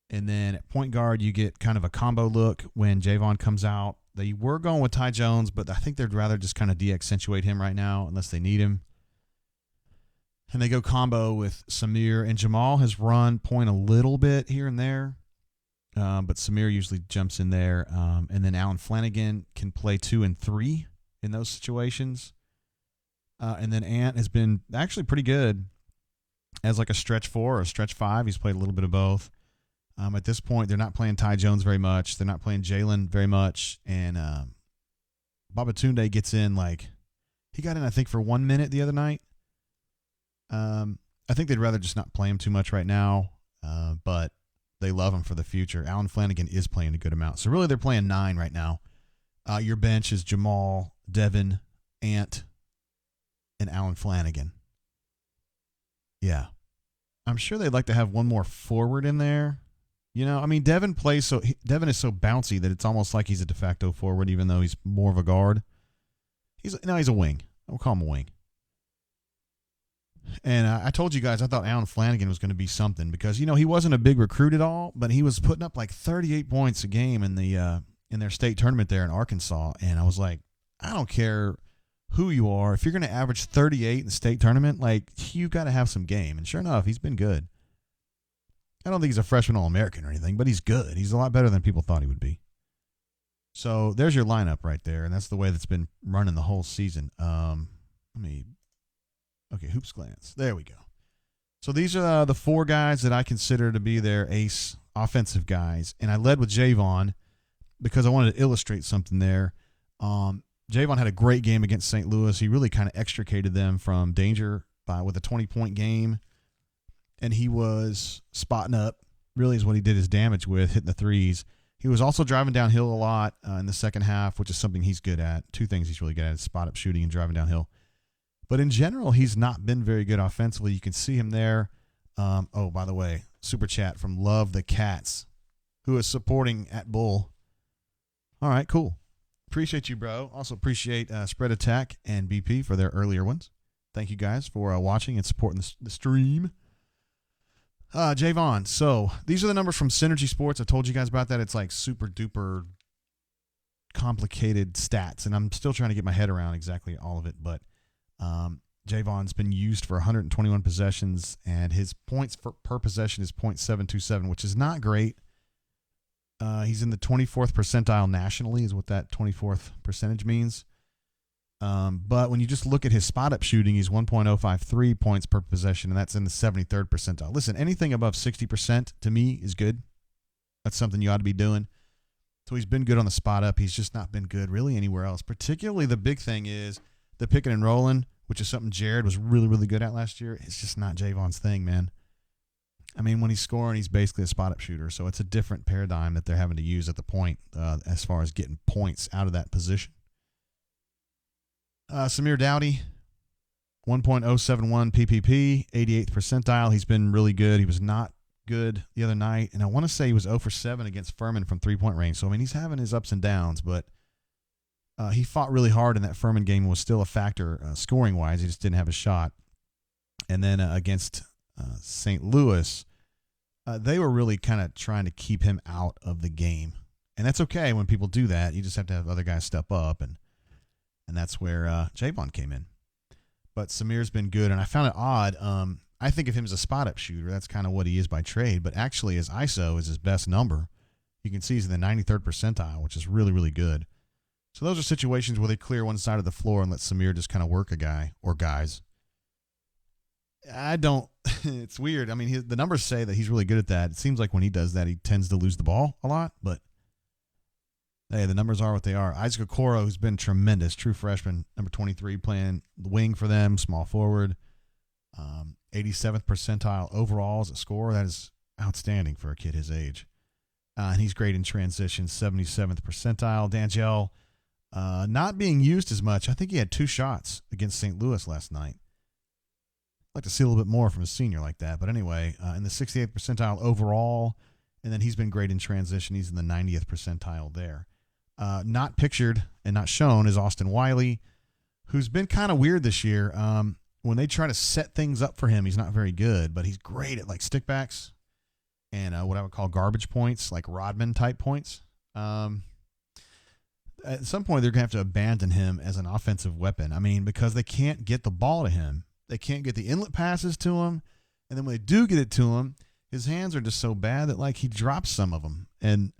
And then at point guard, you get kind of a combo look when Javon comes out. They were going with Ty Jones, but I think they'd rather just kind of de-accentuate him right now unless they need him. And they go combo with Samir. And Jamal has run point a little bit here and there, but Samir usually jumps in there. And then Alan Flanagan can play 2 and 3 in those situations. And then Ant has been actually pretty good as like a stretch 4 or a stretch 5. He's played a little bit of both. At this point, they're not playing Ty Jones very much. They're not playing Jalen very much. And Babatunde gets in he got in, I think, for 1 minute the other night. I think they'd rather just not play him too much right now, but they love him for the future. Alan Flanagan is playing a good amount. So really they're playing 9 right now. Your bench is Jamal, Devin, Ant, and Alan Flanagan. Yeah. I'm sure they'd like to have one more forward in there. You know, I mean, Devin is so bouncy that it's almost like he's a de facto forward, even though he's more of a guard. He's a wing. I'll call him a wing. And I told you guys I thought Alan Flanagan was going to be something because, you know, he wasn't a big recruit at all, but he was putting up like 38 points a game in their state tournament there in Arkansas. And I was like, I don't care who you are. If you're going to average 38 in the state tournament, you got to have some game. And sure enough, he's been good. I don't think he's a freshman All-American or anything, but he's good. He's a lot better than people thought he would be. So there's your lineup right there, and that's the way that's been running the whole season. Hoops glance. There we go. So these are the 4 guys that I consider to be their ace offensive guys, and I led with Javon because I wanted to illustrate something there. Javon had a great game against St. Louis. He really kind of extricated them from danger with a 20-point game. And he was spotting up, really is what he did his damage with, hitting the threes. He was also driving downhill a lot in the second half, which is something he's good at. 2 things he's really good at is spot-up shooting and driving downhill. But in general, he's not been very good offensively. You can see him there. By the way, super chat from Love the Cats, who is supporting at Bull. All right, cool. Appreciate you, bro. Also appreciate Spread Attack and BP for their earlier ones. Thank you guys for watching and supporting the stream. Javon, so these are the numbers from Synergy Sports. I told you guys about that. It's like super duper complicated stats, and I'm still trying to get my head around exactly all of it. But Javon's been used for 121 possessions, and his points per possession is .727, which is not great. He's in the 24th percentile nationally, is what that 24th percentage means. But when you just look at his spot-up shooting, he's 1.053 points per possession, and that's in the 73rd percentile. Listen, anything above 60% to me is good. That's something you ought to be doing. So he's been good on the spot-up. He's just not been good really anywhere else. Particularly the big thing is the picking and rolling, which is something Jared was really, really good at last year. It's just not Javon's thing, man. I mean, when he's scoring, he's basically a spot-up shooter, so it's a different paradigm that they're having to use at the point as far as getting points out of that position. Samir Dowdy, 1.071 PPP, 88th percentile. He's been really good. He was not good the other night, and I want to say he was 0 for 7 against Furman from three-point range. So, I mean, he's having his ups and downs, but he fought really hard in that Furman game and was still a factor scoring-wise. He just didn't have a shot. And then against St. Louis, they were really kind of trying to keep him out of the game. And that's okay when people do that. You just have to have other guys step up, and that's where Javon came in. But Samir's been good, and I found it odd. I think of him as a spot-up shooter. That's kind of what he is by trade. But actually, his ISO is his best number. You can see he's in the 93rd percentile, which is really, really good. So those are situations where they clear one side of the floor and let Samir just kind of work a guy or guys. I don't. It's weird. I mean, the numbers say that he's really good at that. It seems like when he does that, he tends to lose the ball a lot. But hey, the numbers are what they are. Isaac Okoro, who's been tremendous, true freshman, number 23, playing the wing for them, small forward, 87th percentile overall as a scorer. That is outstanding for a kid his age. And he's great in transition, 77th percentile. D'Angelo, not being used as much. I think he had 2 shots against St. Louis last night. I'd like to see a little bit more from a senior like that. But anyway, in the 68th percentile overall, and then he's been great in transition. He's in the 90th percentile there. Not pictured and not shown is Austin Wiley, who's been kind of weird this year. When they try to set things up for him, he's not very good, but he's great at like stickbacks and what I would call garbage points, like Rodman type points. At some point, they're going to have to abandon him as an offensive weapon. I mean, because they can't get the ball to him. They can't get the inlet passes to him. And then when they do get it to him, his hands are just so bad that like he drops some of them. And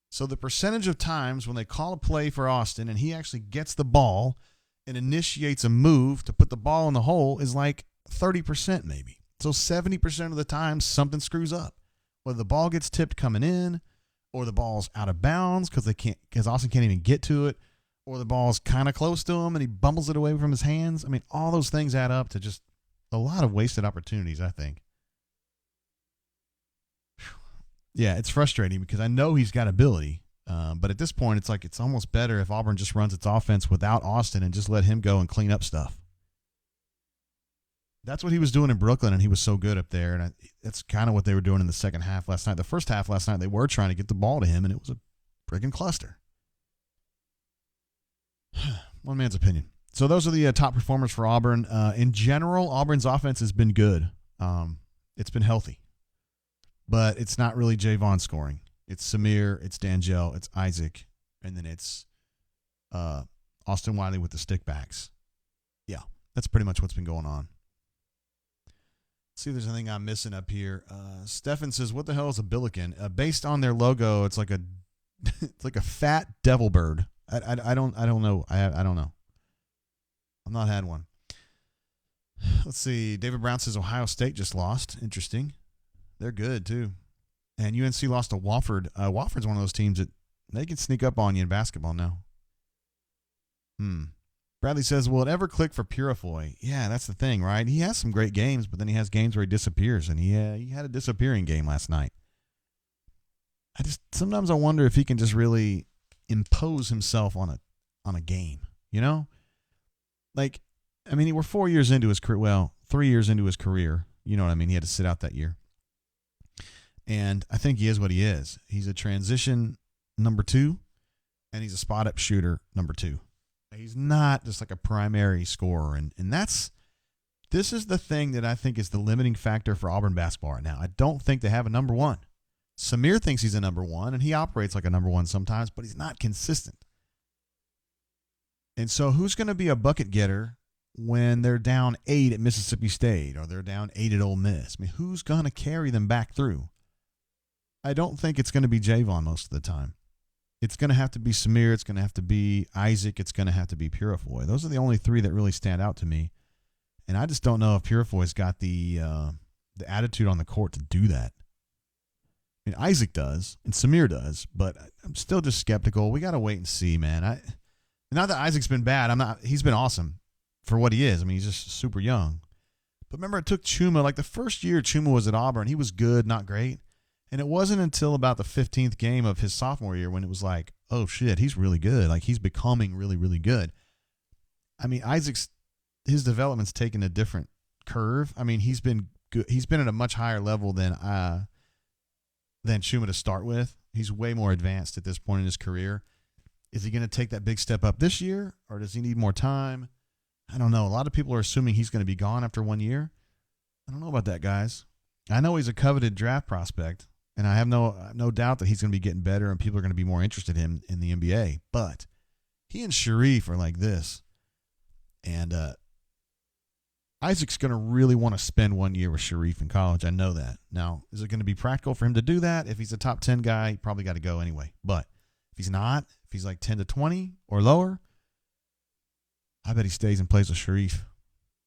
so the percentage of times when they call a play for Austin and he actually gets the ball and initiates a move to put the ball in the hole is like 30% maybe. So 70% of the time something screws up. Whether the ball gets tipped coming in or the ball's out of bounds because Austin can't even get to it, or the ball's kind of close to him and he bumbles it away from his hands. I mean, all those things add up to just a lot of wasted opportunities, I think. Yeah, it's frustrating because I know he's got ability, but at this point, it's like it's almost better if Auburn just runs its offense without Austin and just let him go and clean up stuff. That's what he was doing in Brooklyn, and he was so good up there, and that's kind of what they were doing in the second half last night. The first half last night, they were trying to get the ball to him, and it was a friggin' cluster. One man's opinion. So those are the top performers for Auburn. In general, Auburn's offense has been good. It's been healthy. But it's not really Javon scoring. It's Samir, it's D'Angelo, it's Isaac, and then it's Austin Wiley with the stickbacks. Yeah, that's pretty much what's been going on. Let's see if there's anything I'm missing up here. Stefan says, "What the hell is a Billiken?" Based on their logo, it's like a fat devil bird. I don't know. I don't know. I've not had one. Let's see. David Brown says Ohio State just lost. Interesting. They're good, too. And UNC lost to Wofford. Wofford's one of those teams that they can sneak up on you in basketball now. Bradley says, will it ever click for Purifoy? Yeah, that's the thing, right? He has some great games, but then he has games where he disappears, and he had a disappearing game last night. Sometimes I wonder if he can just really impose himself on a game, you know? Like, I mean, we're 4 years into his career. Well, 3 years into his career. You know what I mean? He had to sit out that year. And I think he is what he is. He's a transition number 2, and he's a spot-up shooter number 2. He's not just like a primary scorer. And this is the thing that I think is the limiting factor for Auburn basketball right now. I don't think they have a number 1. Samir thinks he's a number 1, and he operates like a number 1 sometimes, but he's not consistent. And so who's going to be a bucket getter when they're down 8 at Mississippi State or they're down 8 at Ole Miss? I mean, who's going to carry them back through? I don't think it's going to be Javon most of the time. It's going to have to be Samir. It's going to have to be Isaac. It's going to have to be Purifoy. Those are the only 3 that really stand out to me. And I just don't know if Purifoy's got the attitude on the court to do that. I mean, Isaac does and Samir does, but I'm still just skeptical. We got to wait and see, man. Not that Isaac's been bad. He's been awesome for what he is. I mean, he's just super young. But remember, it took Chuma, like the first year Chuma was at Auburn, he was good, not great. And it wasn't until about the 15th game of his sophomore year when it was like, oh, shit, he's really good. Like, he's becoming really, really good. I mean, his development's taken a different curve. I mean, he's been good. He's been at a much higher level than Chuma to start with. He's way more advanced at this point in his career. Is he going to take that big step up this year, or does he need more time? I don't know. A lot of people are assuming he's going to be gone after 1 year. I don't know about that, guys. I know he's a coveted draft prospect. And I have no doubt that he's going to be getting better and people are going to be more interested in him in the NBA. But he and Sharif are like this. And Isaac's going to really want to spend 1 year with Sharif in college. I know that. Now, is it going to be practical for him to do that? If he's a top 10 guy, he probably got to go anyway. But if he's not, if he's like 10 to 20 or lower, I bet he stays and plays with Sharif.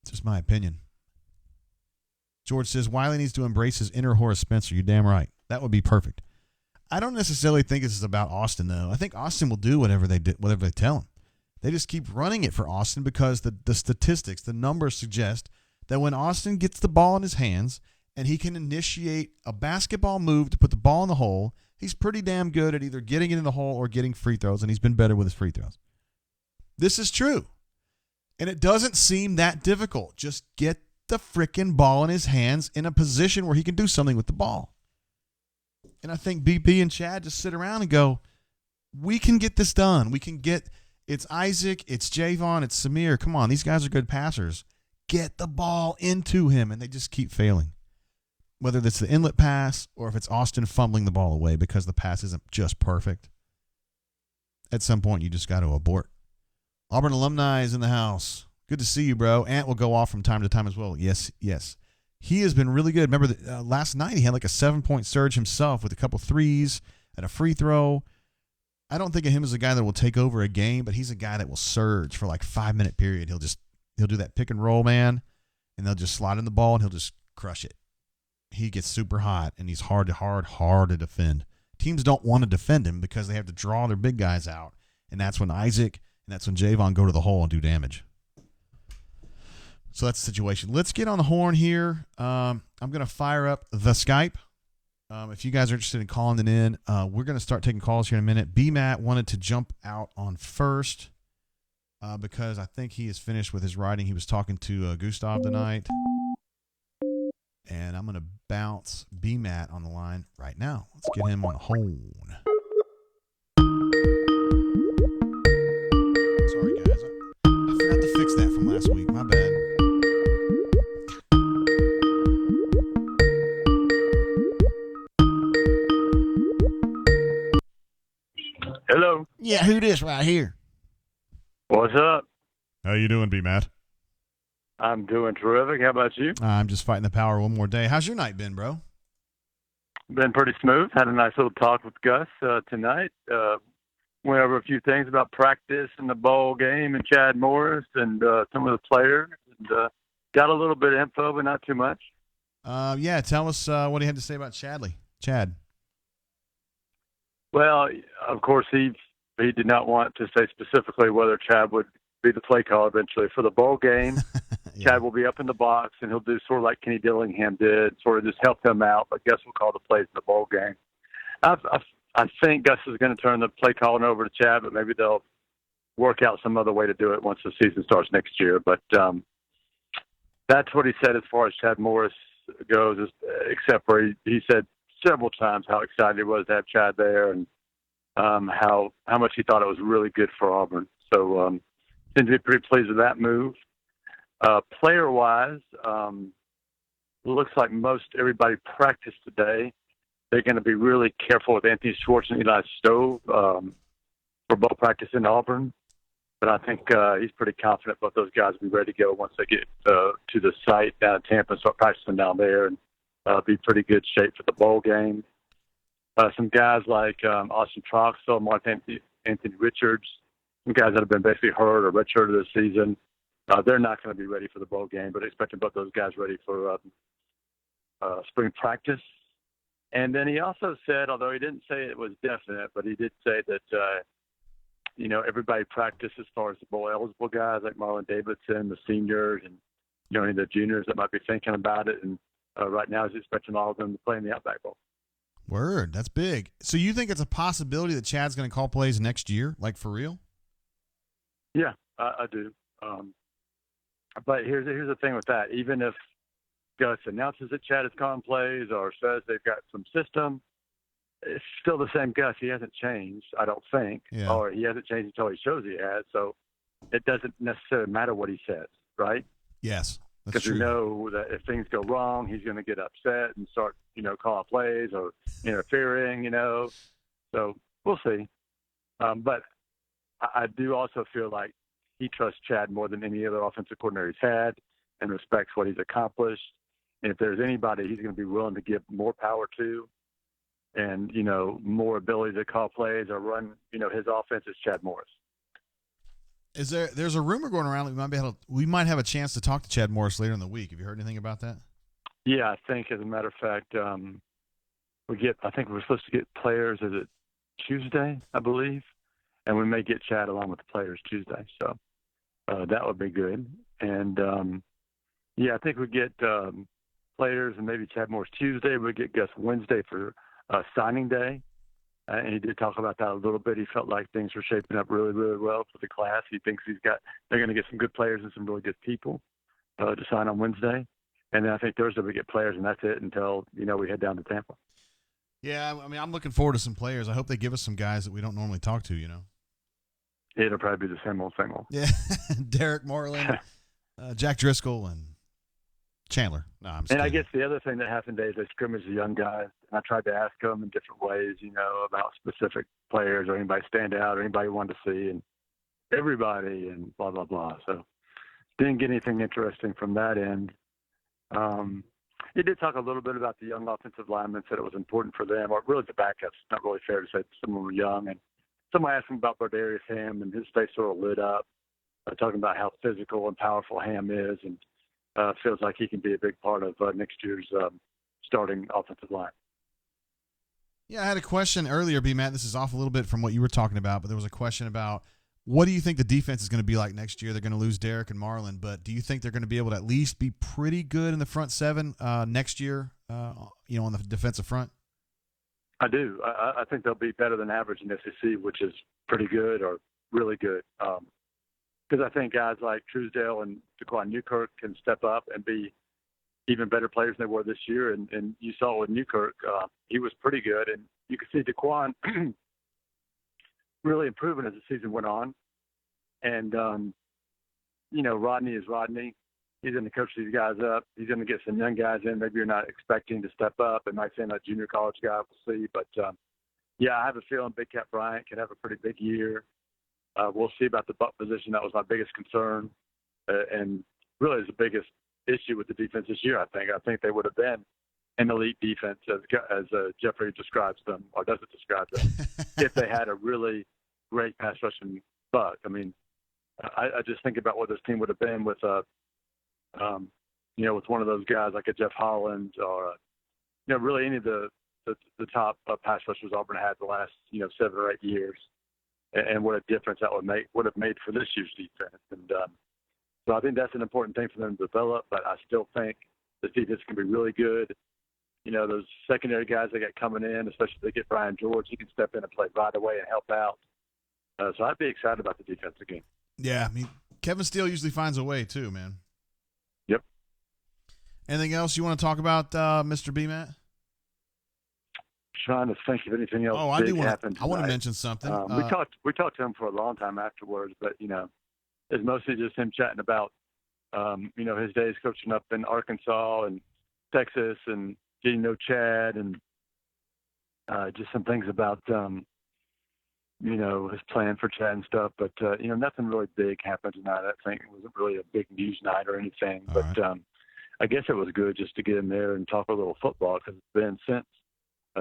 It's just my opinion. George says Wiley needs to embrace his inner Horace Spencer. You're damn right. That would be perfect. I don't necessarily think this is about Austin, though. I think Austin will do whatever they tell him. They just keep running it for Austin because the statistics, the numbers suggest that when Austin gets the ball in his hands and he can initiate a basketball move to put the ball in the hole, he's pretty damn good at either getting it in the hole or getting free throws, and he's been better with his free throws. This is true. And it doesn't seem that difficult. Just get the frickin' ball in his hands in a position where he can do something with the ball. And I think BP and Chad just sit around and go, we can get this done. We can get – it's Isaac, it's Javon, it's Samir. Come on, these guys are good passers. Get the ball into him, and they just keep failing. Whether it's the inlet pass or if it's Austin fumbling the ball away because the pass isn't just perfect. At some point, you just got to abort. Auburn alumni is in the house. Good to see you, bro. Ant will go off from time to time as well. Yes. He has been really good. Remember, last night he had like a 7-point surge himself with a couple threes and a free throw. I don't think of him as a guy that will take over a game, but he's a guy that will surge for like 5-minute period. He'll do that pick and roll, man, and they'll just slide in the ball and he'll just crush it. He gets super hot and he's hard to defend. Teams don't want to defend him because they have to draw their big guys out, and that's when Isaac and that's when Javon go to the hole and do damage. So that's the situation. Let's get on the horn here. I'm going to fire up the Skype. If you guys are interested in calling it in, we're going to start taking calls here in a minute. B-Matt wanted to jump out on first because I think he is finished with his writing. He was talking to Gustav tonight. And I'm going to bounce B-Matt on the line right now. Let's get him on the horn. Sorry, guys. I forgot to fix that from last week. My bad. Hello. Yeah, who this right here? What's up? How you doing, B-Matt? I'm doing terrific. How about you? I'm just fighting the power one more day. How's your night been, bro? Been pretty smooth. Had a nice little talk with Gus tonight. Went over a few things about practice and the bowl game and Chad Morris and some of the players. And, got a little bit of info, but not too much. Yeah, tell us what he had to say about Chad. Well, of course, he did not want to say specifically whether Chad would be the play caller eventually for the bowl game. Yeah. Chad will be up in the box, and he'll do sort of like Kenny Dillingham did, sort of just help them out, but Gus will call the plays in the bowl game. I think Gus is going to turn the play calling over to Chad, but maybe they'll work out some other way to do it once the season starts next year. But that's what he said as far as Chad Morris goes, except for he said several times how excited he was to have Chad there and how much he thought it was really good for Auburn. So seems to be pretty pleased with that move. Player-wise, looks like most everybody practiced today. They're going to be really careful with Anthony Schwartz and Eli Stove for both practice in Auburn. But I think he's pretty confident both those guys will be ready to go once they get to the site down in Tampa and start practicing down there and be pretty good shape for the bowl game. Some guys like Austin Troxell, Mark Anthony Richards, some guys that have been basically hurt or redshirted this season, they're not going to be ready for the bowl game, but expecting both those guys ready for spring practice. And then he also said, although he didn't say it was definite, but he did say that, everybody practiced as far as the bowl eligible guys like Marlon Davidson, the seniors, and, any of the juniors that might be thinking about it. And right now he's expecting all of them to play in the Outback Bowl. Word, that's big. So you think it's a possibility that Chad's going to call plays next year, like for real? Yeah, I do. But here's the thing with that. Even if Gus announces that Chad is calling plays or says they've got some system, it's still the same Gus. He hasn't changed, I don't think, or he hasn't changed until he shows he has. So it doesn't necessarily matter what he says, right? Yes, that's because true. We know that if things go wrong, he's going to get upset and start, calling plays or interfering, So we'll see. But I do also feel like he trusts Chad more than any other offensive coordinator he's had and respects what he's accomplished. And if there's anybody he's going to be willing to give more power to and, more ability to call plays or run, his offense is Chad Morris. There's a rumor going around that we might have a chance to talk to Chad Morris later in the week. Have you heard anything about that? Yeah, I think as a matter of fact, I think we're supposed to get players. Is it Tuesday, I believe, and we may get Chad along with the players Tuesday. So that would be good. And yeah, I think we get players and maybe Chad Morris Tuesday. We get Gus Wednesday for signing day. And he did talk about that a little bit. He felt like things were shaping up really, really well for the class. He thinks they're going to get some good players and some really good people to sign on Wednesday. And then I think Thursday we get players, and that's it until, we head down to Tampa. Yeah, I mean, I'm looking forward to some players. I hope they give us some guys that we don't normally talk to, It'll probably be the same old. Yeah, Derek Moreland, Jack Driscoll, and Chandler. No, I'm just And kidding. I guess the other thing that happened today is they scrimmaged the young guys. And I tried to ask them in different ways, about specific players or anybody stand out or anybody wanted to see, and everybody and blah, blah, blah. So didn't get anything interesting from that end. He did talk a little bit about the young offensive linemen, said it was important for them, or really the backups. Not really fair to say some of them were young. And someone asked him about Bardarius Ham, and his face sort of lit up, talking about how physical and powerful Ham is, and feels like he can be a big part of next year's starting offensive line. Yeah, I had a question earlier, B-Matt. This is off a little bit from what you were talking about, but there was a question about what do you think the defense is going to be like next year? They're going to lose Derek and Marlon, but do you think they're going to be able to at least be pretty good in the front seven next year, on the defensive front? I do. I think they'll be better than average in the SEC, which is pretty good or really good. Because I think guys like Truesdale and Daquan Newkirk can step up and be even better players than they were this year. And you saw with Newkirk, he was pretty good. And you could see Daquan really improving as the season went on. And, Rodney is Rodney. He's going to coach these guys up. He's going to get some young guys in. Maybe you're not expecting to step up. It might seem like junior college guy. We'll see. But, I have a feeling Big Cat Bryant could have a pretty big year. We'll see about the butt position. That was my biggest concern. And really is the biggest issue with the defense this year, I think. I think they would have been an elite defense as Jeffrey describes them, or doesn't describe them, if they had a really great pass rushing buck. I mean, I just think about what this team would have been with with one of those guys like a Jeff Holland or, really any of the top pass rushers Auburn had the last, 7 or 8 years, and what a difference that would have made for this year's defense. And so I think that's an important thing for them to develop, but I still think the defense can be really good. Those secondary guys they got coming in, especially if they get Brian George, he can step in and play right away and help out. So I'd be excited about the defense again. Yeah, I mean, Kevin Steele usually finds a way too, man. Yep. Anything else you want to talk about, Mr. B-Matt? Trying to think of anything else. I do want to mention something. We talked to him for a long time afterwards, but it's mostly just him chatting about his days coaching up in Arkansas and Texas and getting to know Chad and just some things about his plan for Chad and stuff. But nothing really big happened tonight. I think it wasn't really a big news night or anything. All but right. I guess it was good just to get in there and talk a little football, because it's been since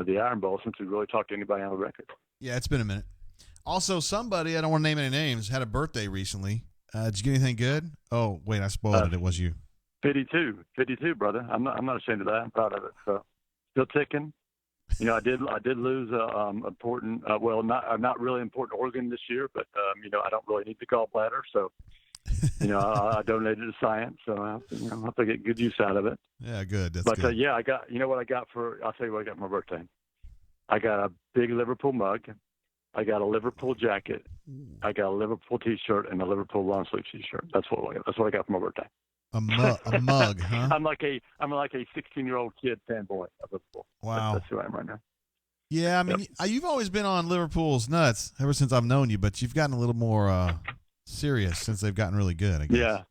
the Iron Bowl since we really talked to anybody on the record. Yeah, it's been a minute. Also, somebody, I don't want to name any names, had a birthday recently. Did you get anything good? Oh, wait, I spoiled it. It was you. 52, brother. I'm not ashamed of that. I'm proud of it. So still ticking. I did lose important. Not really important organ this year, but I don't really need the gallbladder. So I donated to science. So I have to get good use out of it. Yeah, good. That's but good. I got. What I got I'll tell you what I got for my birthday. I got a big Liverpool mug. I got a Liverpool jacket. I got a Liverpool T-shirt and a Liverpool long sleeve T-shirt. That's what I got for my birthday. A mug, huh? I'm like a 16-year-old kid fanboy of Liverpool. Wow. That's who I am right now. Yeah, I mean, you've always been on Liverpool's nuts ever since I've known you, but you've gotten a little more serious since they've gotten really good, I guess. Yeah.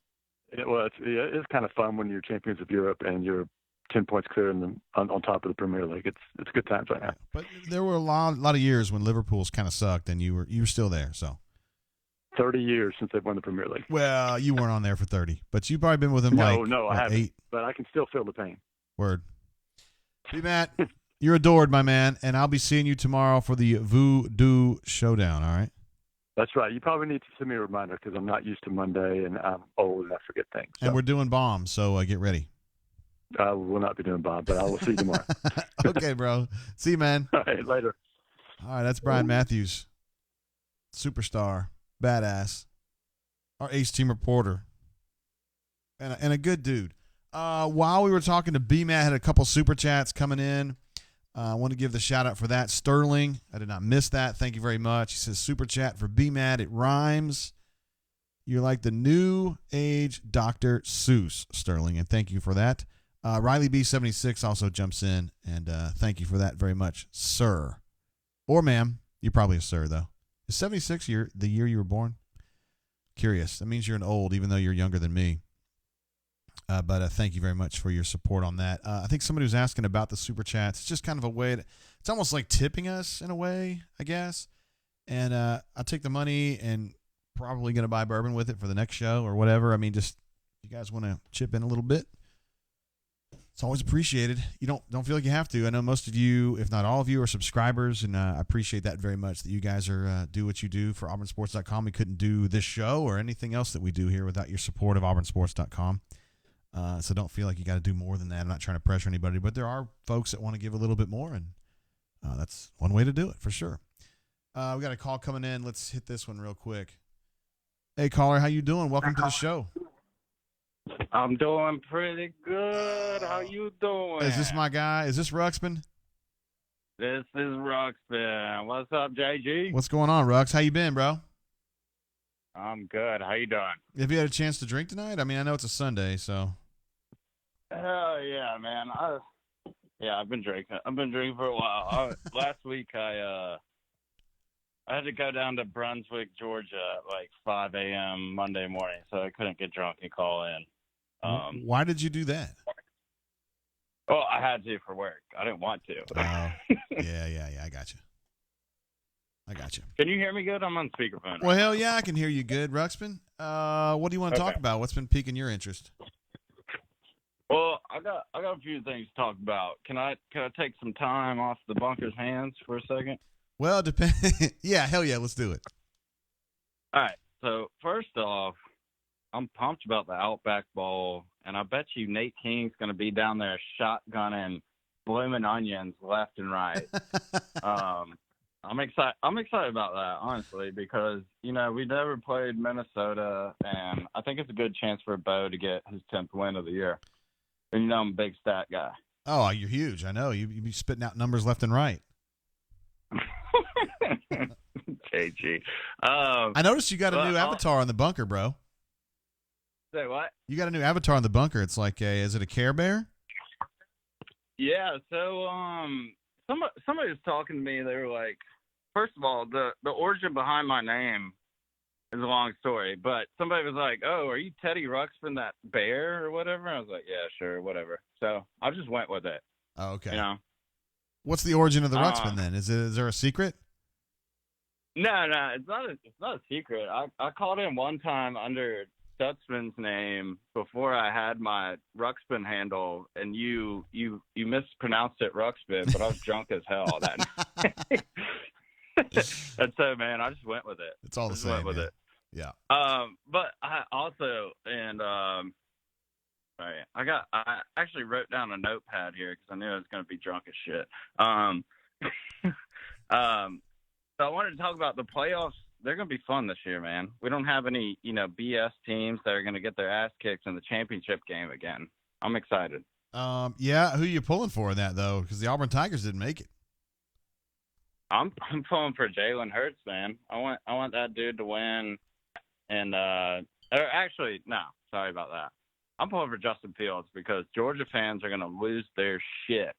It's kind of fun when you're champions of Europe and you're 10 points clear on top of the Premier League. It's good times right now. But there were a lot of years when Liverpool's kind of sucked, and you were still there. So 30 years since they've won the Premier League. Well, you weren't on there for 30, but you've probably been with them I haven't. 8. But I can still feel the pain. Word. Hey, Matt, you're adored, my man, and I'll be seeing you tomorrow for the Voodoo Showdown. All right. That's right. You probably need to send me a reminder because I'm not used to Monday and I'm old and I forget things. So. And we're doing bombs, so get ready. I will not be doing Bob, but I will see you tomorrow. Okay, bro. See you, man. All right, later. All right, that's Brian Matthews, superstar, badass, our H-Team reporter, and a good dude. While we were talking to B-Matt, had a couple super chats coming in. I want to give the shout out for that. Sterling, I did not miss that. Thank you very much. He says, super chat for B-Matt. It rhymes. You're like the new age Dr. Seuss, Sterling, and thank you for that. Riley B76 also jumps in, and thank you for that very much, sir. Or ma'am. You're probably a sir, though. Is 76 the year you were born? Curious. That means you're an old, even though you're younger than me. But thank you very much for your support on that. I think somebody was asking about the super chats. It's just kind of a way it's almost like tipping us in a way, I guess. And I'll take the money and probably going to buy bourbon with it for the next show or whatever. I mean, just if you guys want to chip in a little bit, it's always appreciated. You don't feel like you have to. I know most of you, if not all of you, are subscribers, and I appreciate that very much, that you guys are do what you do for auburnsports.com. We couldn't do this show or anything else that we do here without your support of auburnsports.com. So don't feel like you got to do more than that. I'm not trying to pressure anybody, but there are folks that want to give a little bit more, and that's one way to do it for sure. We got a call coming in. Let's hit this one real quick. Hey, caller, how you doing? Welcome to the show. I'm doing pretty good. How you doing? Is this my guy? Is this Ruxpin? This is Ruxpin. What's up, JG? What's going on, Rux? How you been, bro? I'm good. How you doing? Have you had a chance to drink tonight? I mean, I know it's a Sunday, so. Hell yeah, man. I've been drinking. I've been drinking for a while. Last week, I had to go down to Brunswick, Georgia at like 5 a.m. Monday morning, so I couldn't get drunk and call in. Why did you do that? Well, I had to for work. I didn't want to. Yeah. I got you. Can you hear me good? I'm on speakerphone. Well, hell yeah, I can hear you good, Ruxpin. What do you want to talk about? What's been piquing your interest? Well, I got a few things to talk about. Can I take some time off the bunker's hands for a second? Well, depend. Yeah, hell yeah, let's do it. All right. So first off, I'm pumped about the Outback Bowl, and I bet you Nate King's going to be down there shotgunning blooming onions left and right. I'm excited about that, honestly, because, you know, we never played Minnesota, and I think it's a good chance for Bo to get his 10th win of the year. And, you know, I'm a big stat guy. Oh, you're huge. I know. You be spitting out numbers left and right. KG. I noticed you got a new avatar on the bunker, bro. Say what? You got a new avatar on the bunker. It's like is it a Care Bear? Yeah, so somebody was talking to me. They were like, first of all, the origin behind my name is a long story, but somebody was like, "Oh, are you Teddy Ruxpin, that bear or whatever?" I was like, "Yeah, sure, whatever." So I just went with it. Oh, okay. You know, what's the origin of the Ruxpin then? Is there a secret? No, it's not a secret. I called in one time under Stutzman's name before I had my Ruxpin handle, and you mispronounced it Ruxpin, but I was drunk as hell that night. And so, man, I just went with it. It's all the same. Went with it. Yeah. But I also I actually wrote down a notepad here because I knew I was going to be drunk as shit. So I wanted to talk about the playoffs. They're going to be fun this year, man. We don't have any, BS teams that are going to get their ass kicked in the championship game again. I'm excited. Yeah. Who are you pulling for in that though? Because the Auburn Tigers didn't make it. I'm pulling for Jalen Hurts, man. I want that dude to win. And or actually, no, sorry about that. I'm pulling for Justin Fields because Georgia fans are going to lose their shit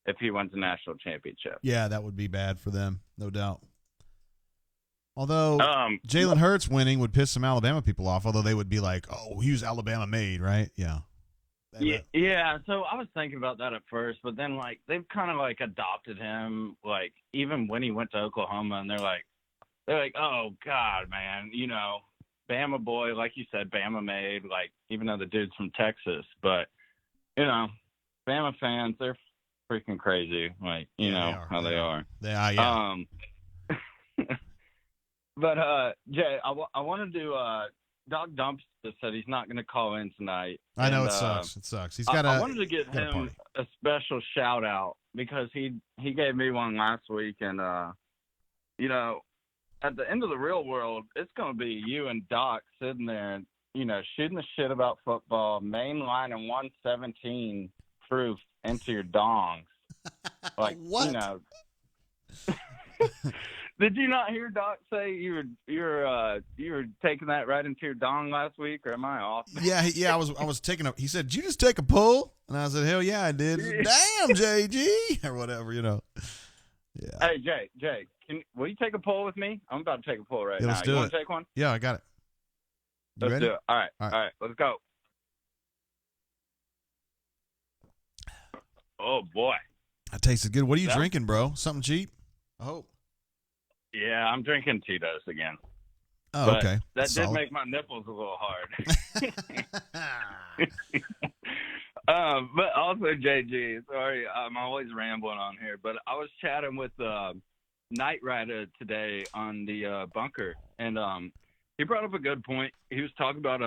if he wins the national championship. Yeah, that would be bad for them, no doubt. Although Jalen Hurts winning would piss some Alabama people off, although they would be like, "Oh, he was Alabama made," right? Yeah. Yeah. So I was thinking about that at first, but then they've kind of adopted him, even when he went to Oklahoma, and they're like, "Oh God, man, Bama boy, like you said, Bama made." Even though the dude's from Texas, but Bama fans, they're freaking crazy. How they are. They are. Yeah. But Jay, I wanted to Doc Dumpster said he's not going to call in tonight. I know it sucks. It sucks. He's got I wanted to give him party. a special shout out because he gave me one last week, and you know, at the end of the real world, it's going to be you and Doc sitting there and shooting the shit about football, mainlining 117 proof into your dongs. Like what? Did you not hear Doc say you were taking that right into your dong last week, or am I off? Yeah. I was taking he said, "Did you just take a pull?" And I said, "Hell yeah, I did." Said, damn, JG, or whatever, Yeah. Hey, Jay, will you take a pull with me? I'm about to take a pull right now. Let's do you it. Want to take one? Yeah, I got it. You Let's ready? do it. All right. Let's go. Oh boy, that tasted good. What are you drinking, bro? Something cheap? I hope. Yeah, I'm drinking Tito's again. Oh, but okay. That Solid. did make my nipples a little hard. But also, JG, sorry, I'm always rambling on here, but I was chatting with Knight Rider today on the bunker, and he brought up a good point. He was talking about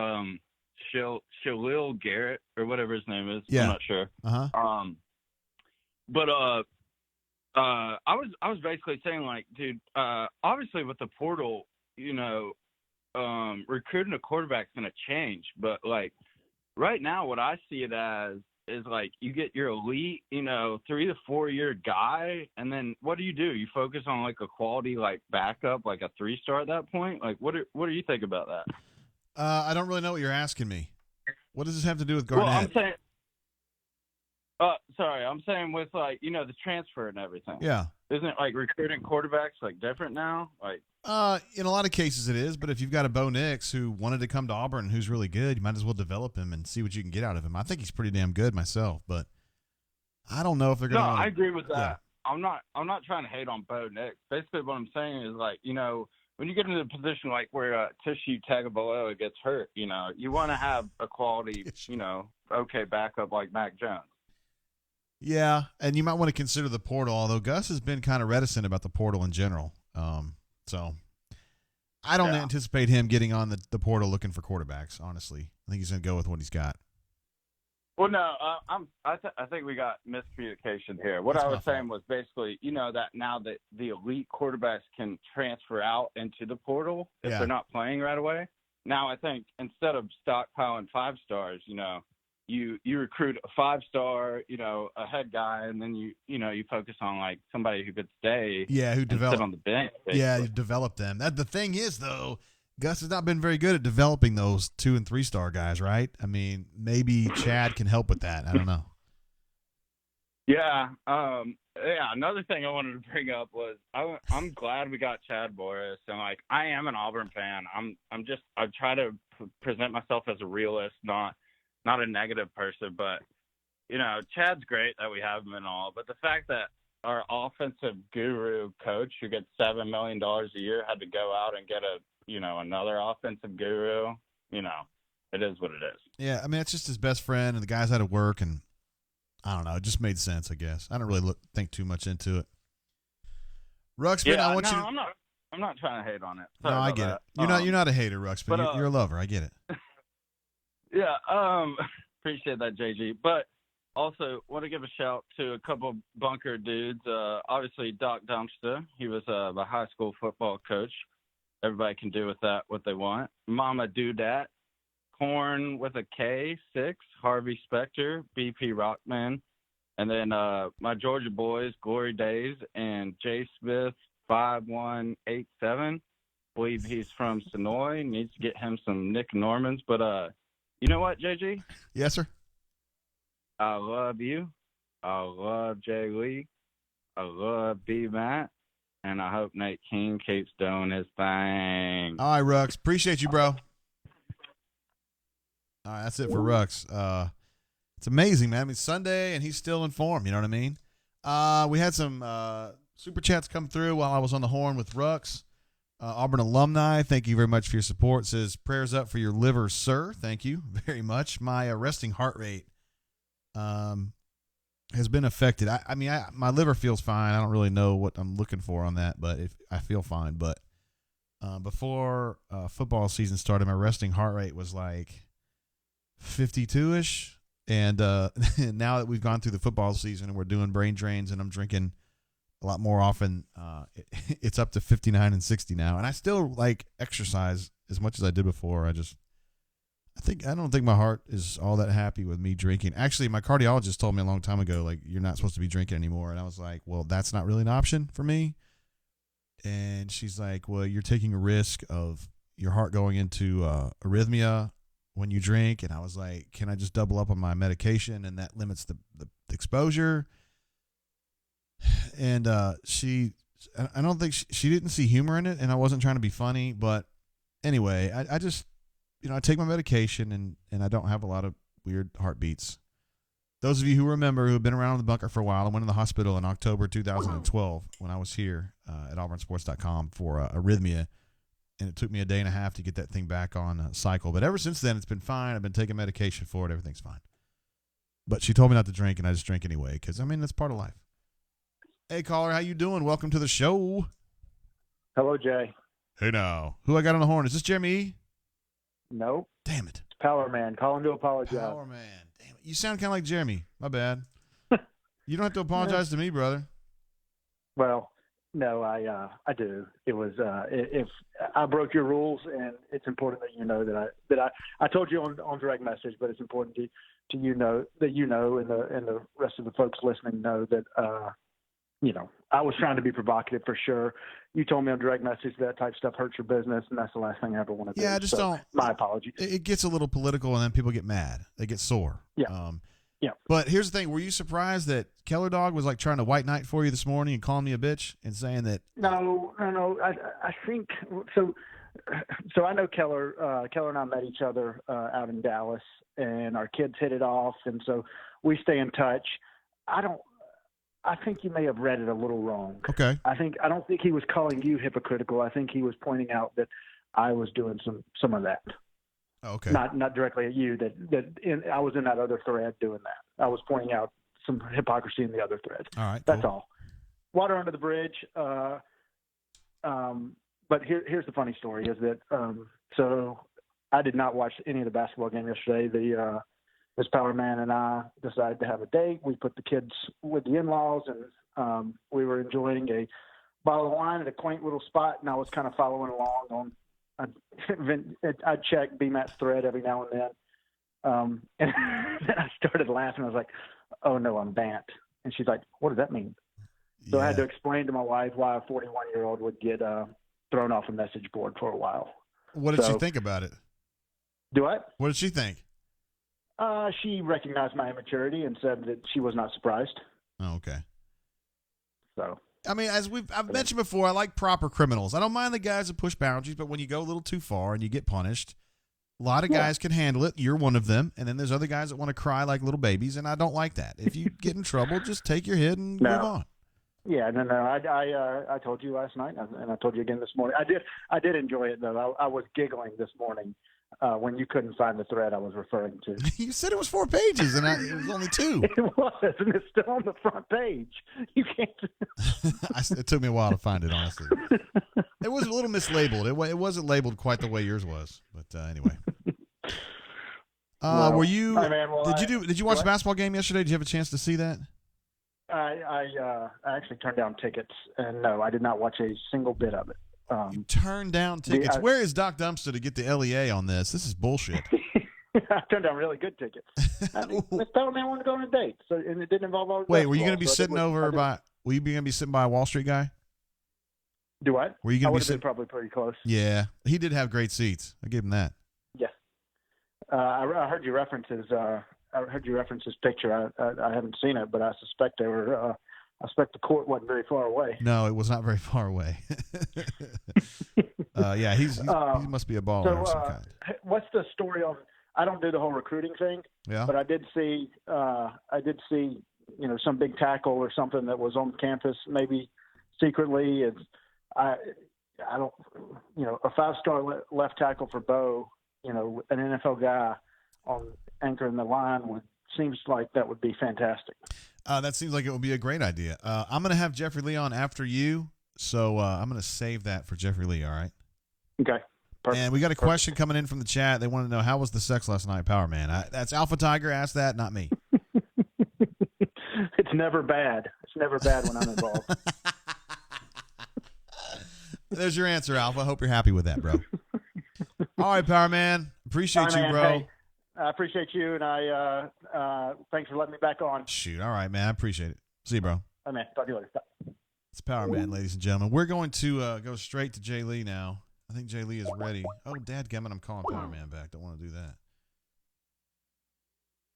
Shalil Garrett, or whatever his name is. Yeah. I'm not sure. Uh-huh. But I was basically saying, like, dude, obviously with the portal, recruiting a quarterback's going to change. But, like, right now what I see it as is, like, you get your elite, 3 to 4 year guy, and then what do? You focus on, like, a quality, like, backup, like a 3-star at that point? Like, what do you think about that? I don't really know what you're asking me. What does this have to do with Garnett? Well, I'm saying with, like, the transfer and everything. Yeah. Isn't it, like, recruiting quarterbacks, like, different now? Like, in a lot of cases it is, but if you've got a Bo Nix who wanted to come to Auburn, who's really good, you might as well develop him and see what you can get out of him. I think he's pretty damn good myself, but I don't know if they're going to. No, I agree with that. Yeah. I'm not trying to hate on Bo Nix. Basically, what I'm saying is, like, when you get into a position like where Tishu Tagovailoa gets hurt, you want to have a quality, okay backup like Mac Jones. Yeah, and you might want to consider the portal, although Gus has been kind of reticent about the portal in general. So I don't anticipate him getting on the portal looking for quarterbacks, honestly. I think he's going to go with what he's got. Well, no, I think we got miscommunication here. What I was saying was basically, that now that the elite quarterbacks can transfer out into the portal if they're not playing right away. Now I think instead of stockpiling 5-stars, you recruit a 5-star, a head guy, and then you focus on, like, somebody who could stay. Yeah, who develop sit on the bench. Basically. Yeah, you develop them. The thing is, though, Gus has not been very good at developing those 2- and 3-star guys, right? I mean, maybe Chad can help with that. I don't know. Yeah. Another thing I wanted to bring up was I'm glad we got Chad Boris, and, like, I am an Auburn fan. I try to present myself as a realist, not a negative person, but Chad's great that we have him and all. But the fact that our offensive guru coach, who gets $7 million a year, had to go out and get another offensive guru, it is what it is. Yeah, I mean, it's just his best friend, and the guy's out of work, and I don't know. It just made sense, I guess. I don't really think too much into it. Ruxpin, I want you to. I'm not trying to hate on it. Sorry, no, I get it. You're not a hater, Ruxpin. But, you're a lover. I get it. Yeah, appreciate that, JG. But also want to give a shout to a couple bunker dudes. Obviously, Doc Dumpster. He was the high school football coach. Everybody can do with that what they want. Mama Do Dat. Corn with a K, 6. Harvey Specter, BP Rockman. And then my Georgia boys, Glory Days, and J. Smith, 5187. Believe he's from Sonoy. Needs to get him some Nick Normans. But you know what, JG? Yes, sir. I love you. I love Jay Lee. I love B. Matt. And I hope Nate King keeps doing his thing. All right, Rux. Appreciate you, bro. All right, that's it for Rux. It's amazing, man. I mean, Sunday, and he's still in form. You know what I mean? We had some super chats come through while I was on the horn with Rux. Auburn alumni, thank you very much for your support. Says, prayers up for your liver, sir. Thank you very much. My resting heart rate has been affected. I mean, my liver feels fine. I don't really know what I'm looking for on that, but I feel fine. But before football season started, my resting heart rate was like 52-ish. And now that we've gone through the football season and we're doing brain drains and I'm drinking a lot more often, it's up to 59 and 60 now. And I still like exercise as much as I did before. I don't think my heart is all that happy with me drinking. Actually, my cardiologist told me a long time ago, like, you're not supposed to be drinking anymore. And I was like, well, that's not really an option for me. And she's like, well, you're taking a risk of your heart going into arrhythmia when you drink. And I was like, can I just double up on my medication? And that limits the exposure. And I don't think she didn't see humor in it. And I wasn't trying to be funny. But anyway, I just, I take my medication and I don't have a lot of weird heartbeats. Those of you who remember, who have been around the bunker for a while, I went in the hospital in October 2012 when I was here at auburnsports.com for arrhythmia, and it took me a day and a half to get that thing back on cycle. But ever since then, it's been fine. I've been taking medication for it. Everything's fine. But she told me not to drink, and I just drink anyway because, that's part of life. Hey, caller, how you doing? Welcome to the show. Hello, Jay. Hey, now. Who I got on the horn? Is this Jeremy E? Nope. Damn it. It's Power Man. Calling to apologize. Power Man. Damn it. You sound kind of like Jeremy. My bad. You don't have to apologize to me, brother. Well, no, I do. It was if I broke your rules, and it's important that you know that I told you on direct message, but it's important to know, and the rest of the folks listening know that I was trying to be provocative for sure. You told me on direct message that type of stuff hurts your business, and that's the last thing I ever want to do. Yeah, I just don't. My apologies. It gets a little political, and then people get mad. They get sore. Yeah. Yeah. But here's the thing. Were you surprised that Keller Dog was like trying to white knight for you this morning and calling me a bitch and saying that? No. I think so. So I know Keller. Keller and I met each other out in Dallas, and our kids hit it off, and so we stay in touch. I think you may have read it a little wrong. Okay. I don't think he was calling you hypocritical. I think he was pointing out that I was doing some of that. Okay. Not directly at you. I was in that other thread doing that. I was pointing out some hypocrisy in the other thread. All right. That's cool. all. Water under the bridge. But here's the funny story: is that so I did not watch any of the basketball game yesterday. This Power Man and I decided to have a date. We put the kids with the in-laws, and we were enjoying a bottle of wine at a quaint little spot. And I was kind of following along on. I'd check BMAT's thread every now and then. And then I started laughing. I was like, oh, no, I'm banned. And she's like, what does that mean? So I had to explain to my wife why a 41-year-old would get thrown off a message board for a while. What did she think about it? Do what? What did she think? She recognized my immaturity and said that she was not surprised. Oh, okay. So. As I've mentioned before, I like proper criminals. I don't mind the guys that push boundaries, but when you go a little too far and you get punished, a lot of guys can handle it. You're one of them. And then there's other guys that want to cry like little babies, and I don't like that. If you get in trouble, just take your hit and move on. Yeah, no. I told you last night, and I told you again this morning. I did enjoy it, though. I was giggling this morning when you couldn't find the thread I was referring to. You said it was 4 pages, and it was only 2. It was, and it's still on the front page. You can't. It took me a while to find it, honestly. It was a little mislabeled. It wasn't labeled quite the way yours was. But anyway. Were you? Right, man, did you watch the basketball game yesterday? Did you have a chance to see that? I actually turned down tickets, and no, I did not watch a single bit of it. You turned down tickets. Where is Doc Dumpster to get the LEA on this? This is bullshit. I turned down really good tickets. Miss Pellman wanted to go on a date, and it didn't involve all. Wait, were you going to be sitting over by? Were you going to be sitting by a Wall Street guy? Do what? Were you going to be sitting? Probably pretty close. Yeah, he did have great seats. I give him that. Yeah, I heard you reference his. I heard you reference his picture. I haven't seen it, but I suspect they were. I suspect the court wasn't very far away. No, it was not very far away. Yeah, he must be a baller of some kind. What's the story on? I don't do the whole recruiting thing. Yeah. But I did see some big tackle or something that was on campus, maybe secretly. I don't, a 5-star left tackle for Bo, an NFL guy on anchoring the line seems like that would be fantastic. That seems like it would be a great idea. I'm going to have Jeffrey Lee on after you, so I'm going to save that for Jeffrey Lee, all right? Okay. Perfect. And we got a question coming in from the chat. They want to know, how was the sex last night, Power Man? That's Alpha Tiger asked that, not me. It's never bad. It's never bad when I'm involved. There's your answer, Alpha. Hope you're happy with that, bro. All right, Power Man. Appreciate All right, you, man. bro. Hey, I appreciate you, and thanks for letting me back on. Shoot. All right, man. I appreciate it. See you, bro. All right, man. Talk to you later. Bye. It's Power Man, ladies and gentlemen. We're going to go straight to Jay Lee now. I think Jay Lee is ready. Oh, dadgummit, I'm calling Power Man back. Don't want to do that.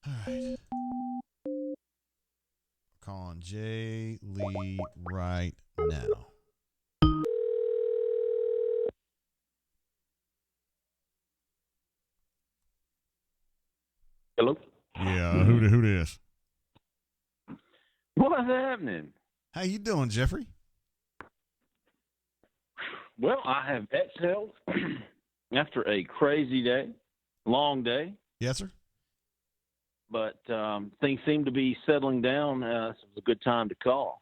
All right. Calling Jay Lee right now. Hello? Yeah, who this? What's happening? How you doing, Jeffrey? Well, I have exhaled after a crazy day, long day, Yes, sir. but things seem to be settling down. This was a good time to call.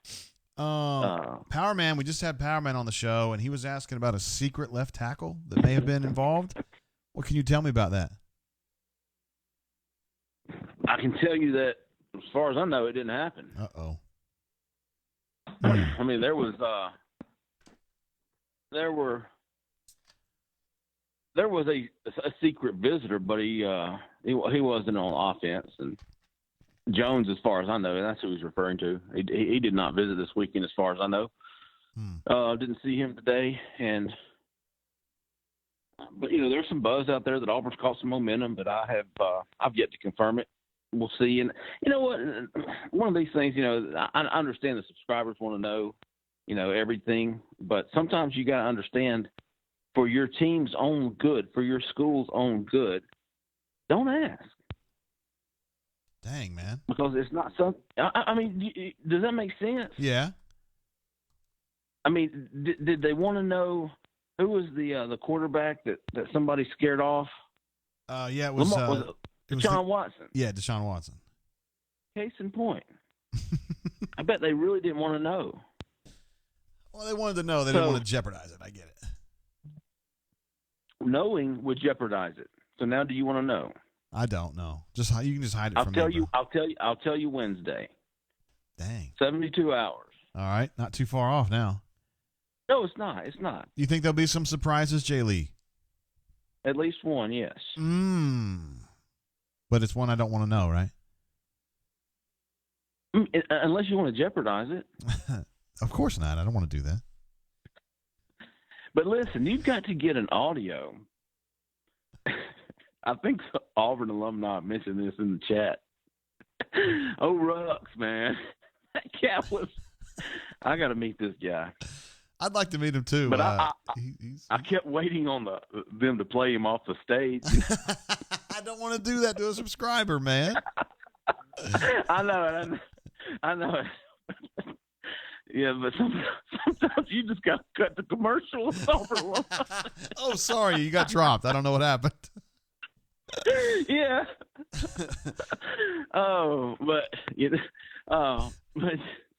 Power Man, we just had Power Man on the show, and he was asking about a secret left tackle that may have been involved. What can you tell me about that? I can tell you that, as far as I know, it didn't happen. Uh-oh. I mean, there was a secret visitor, but he wasn't on offense. And Jones, as far as I know, that's who he's referring to. He did not visit this weekend, as far as I know. Didn't see him today, but there's some buzz out there that Auburn's caught some momentum, but I've yet to confirm it. We'll see. And you know what? One of these things, I understand the subscribers want to know, everything, but sometimes you got to understand, for your team's own good, for your school's own good, don't ask. Dang, man. Because it's not something. I mean, does that make sense? Yeah. I mean, did they want to know who was the quarterback that somebody scared off? Yeah, it was Deshaun Watson. Yeah, Deshaun Watson. Case in point. I bet they really didn't want to know. Well, they wanted to know. They didn't want to jeopardize it. I get it. Knowing would jeopardize it. So now, do you want to know? I don't know. You can just hide it from me. I'll tell you Wednesday. Dang. 72 hours. All right, not too far off now. No, it's not. It's not. You think there'll be some surprises, Jay Lee? At least one, yes. But it's one I don't want to know, right? Unless you want to jeopardize it. Of course not. I don't want to do that. But listen, you've got to get an audio. I think the Auburn alumni mentioned this in the chat. Oh, Rux, man. That cat was – I got to meet this guy. I'd like to meet him too. But I kept waiting on them to play him off the stage. I don't want to do that to a subscriber, man. I know. Yeah, but sometimes you just got to cut the commercial. Oh, sorry, you got dropped. I don't know what happened. Yeah.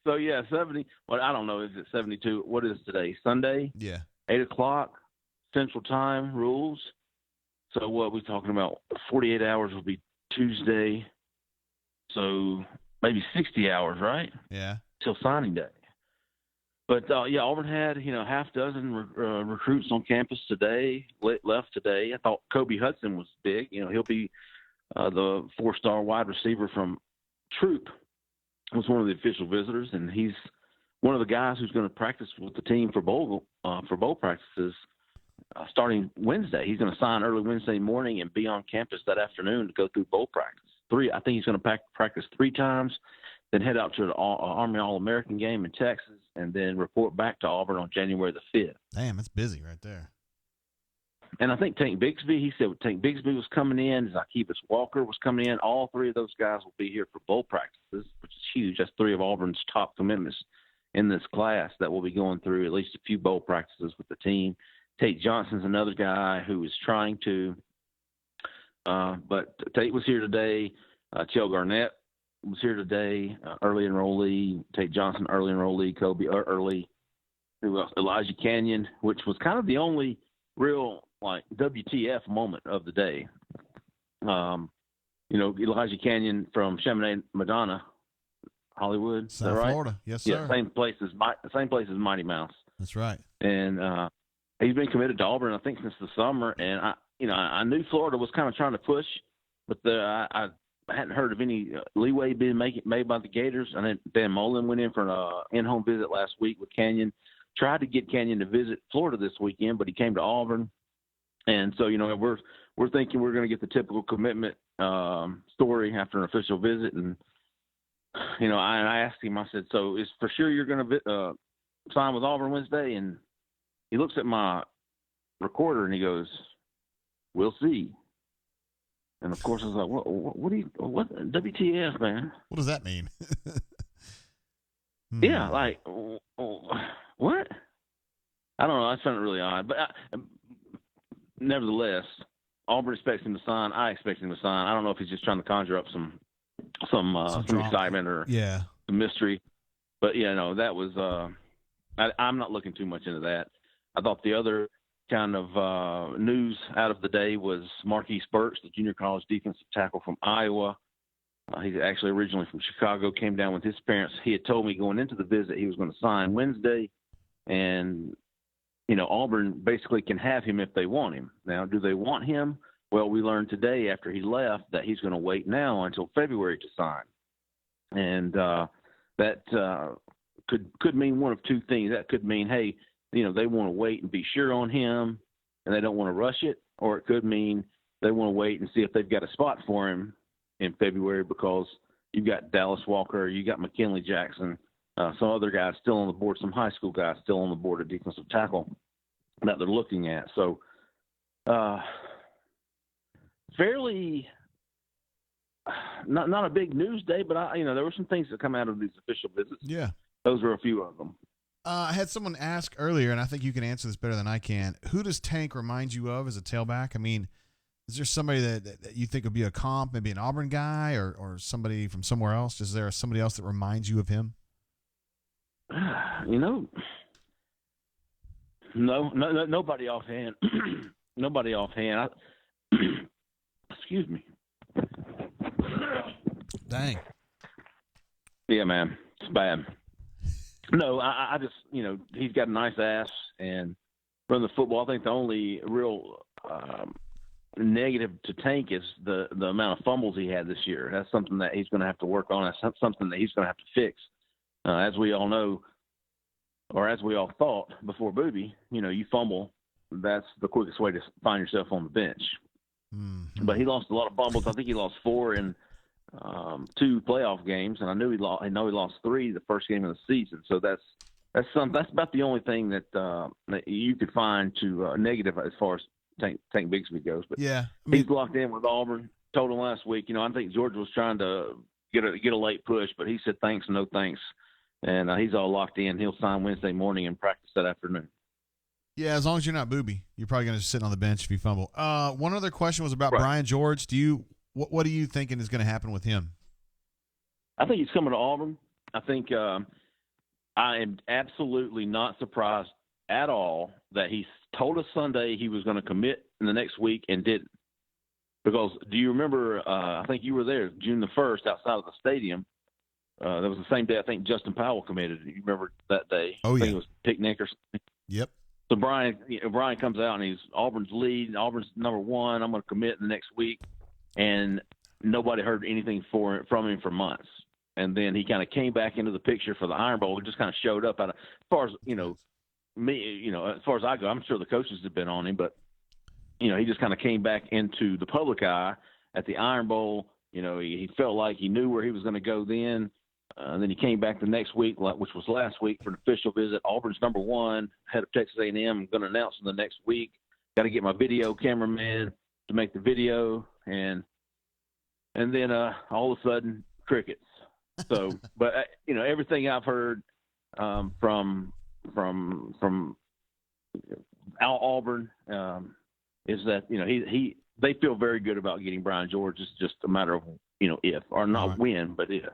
So yeah, 70. Well, I don't know. Is it 72? What is today? Sunday? Yeah. 8:00 Central Time rules. So what we talking about? 48 hours will be Tuesday. So maybe 60 hours, right? Yeah. Till signing day. But Auburn had half dozen recruits on campus today. Left today. I thought Kobe Hudson was big. He'll be the 4-star wide receiver from Troop. Was one of the official visitors, and he's one of the guys who's going to practice with the team for bowl practices starting Wednesday. He's going to sign early Wednesday morning and be on campus that afternoon to go through bowl practice. I think he's going to practice 3 times, then head out to the Army All-American game in Texas, and then report back to Auburn on January the 5th. Damn, that's busy right there. And I think Tank Bigsby, he said Tank Bigsby was coming in, Zacchaeus Walker was coming in. All 3 of those guys will be here for bowl practices, which is huge. That's 3 of Auburn's top commitments in this class that will be going through at least a few bowl practices with the team. Tate Johnson's another guy who is trying to, but Tate was here today. Chell Garnett was here today, early enrollee. Tate Johnson, early enrollee. Kobe early. Elijah Canyon, which was kind of the only real like WTF moment of the day. Elijah Canyon from Chaminade, Madonna, Hollywood, South is that right? Florida, yes, sir. Yeah, same place as Mighty Mouse. That's right. And he's been committed to Auburn, I think, since the summer. And I knew Florida was kind of trying to push, but I hadn't heard of any leeway being made by the Gators. And then Dan Mullen went in for an in-home visit last week with Canyon. Tried to get Canyon to visit Florida this weekend, but he came to Auburn. And so, we're thinking we're going to get the typical commitment story after an official visit. And, I asked him, I said, so is for sure you're going to sign with Auburn Wednesday? And he looks at my recorder and he goes, we'll see. And of course I was like, what WTF, man? What does that mean? Yeah. Like, what? I don't know. I found it really odd, but nevertheless, Auburn expects him to sign. I expect him to sign. I don't know if he's just trying to conjure up some excitement or some mystery, but that was, I'm not looking too much into that. I thought the other kind of news out of the day was Marquise Burks, the junior college defensive tackle from Iowa. He's actually originally from Chicago, came down with his parents. He had told me going into the visit he was going to sign Wednesday, and Auburn basically can have him if they want him. Now, do they want him? Well, we learned today after he left that he's going to wait now until February to sign. And that could mean one of two things. That could mean, hey, they want to wait and be sure on him and they don't want to rush it. Or it could mean they want to wait and see if they've got a spot for him in February because you've got Dallas Walker, you got McKinley Jackson, some other guys still on the board, some high school guys still on the board of defensive tackle that they're looking at. So fairly not a big news day, but there were some things that come out of these official visits. Yeah. Those were a few of them. I had someone ask earlier, and I think you can answer this better than I can. Who does Tank remind you of as a tailback? I mean, is there somebody that you think would be a comp, maybe an Auburn guy or somebody from somewhere else? Is there somebody else that reminds you of him? No, nobody offhand. Nobody offhand. Excuse me. Dang. Yeah, man, it's bad. No, I just, he's got a nice ass, and from the football, I think the only real negative to Tank is the amount of fumbles he had this year. That's something that he's going to have to work on. That's something that he's going to have to fix. As we all know, or as we all thought before Booby, you fumble, that's the quickest way to find yourself on the bench. Mm-hmm. But he lost a lot of fumbles. I think he lost 4 in 2 playoff games, and I know he lost 3 the first game of the season. So that's about the only thing that you could find to negative as far as Tank Bigsby goes. But yeah, he's locked in with Auburn. Told him last week. I think Georgia was trying to get a late push, but he said thanks, no thanks, and he's all locked in. He'll sign Wednesday morning and practice that afternoon. Yeah, as long as you're not Booby, you're probably going to sit on the bench if you fumble. One other question was about right. Brian George. What are you thinking is going to happen with him? I think he's coming to Auburn. I think I am absolutely not surprised at all that he told us Sunday he was going to commit in the next week and didn't. Because do you remember, I think you were there, June the 1st outside of the stadium. That was the same day I think Justin Powell committed. You remember that day? Oh, yeah. I think it was picnic or something. Yep. So Brian comes out and he's Auburn's lead. Auburn's number 1. I'm going to commit in the next week. And nobody heard anything from him for months. And then he kind of came back into the picture for the Iron Bowl. He just kind of showed up. As far as, me, as far as I go, I'm sure the coaches have been on him, but, he just kind of came back into the public eye at the Iron Bowl. He felt like he knew where he was going to go then. Then he came back the next week, which was last week, for an official visit. Auburn's number 1, head of Texas A&M. I'm going to announce him the next week. Got to get my video cameraman to make the video, and then all of a sudden, crickets. So, but everything I've heard from Auburn is that they feel very good about getting Brian George. It's just a matter of if, or not right. When, but if.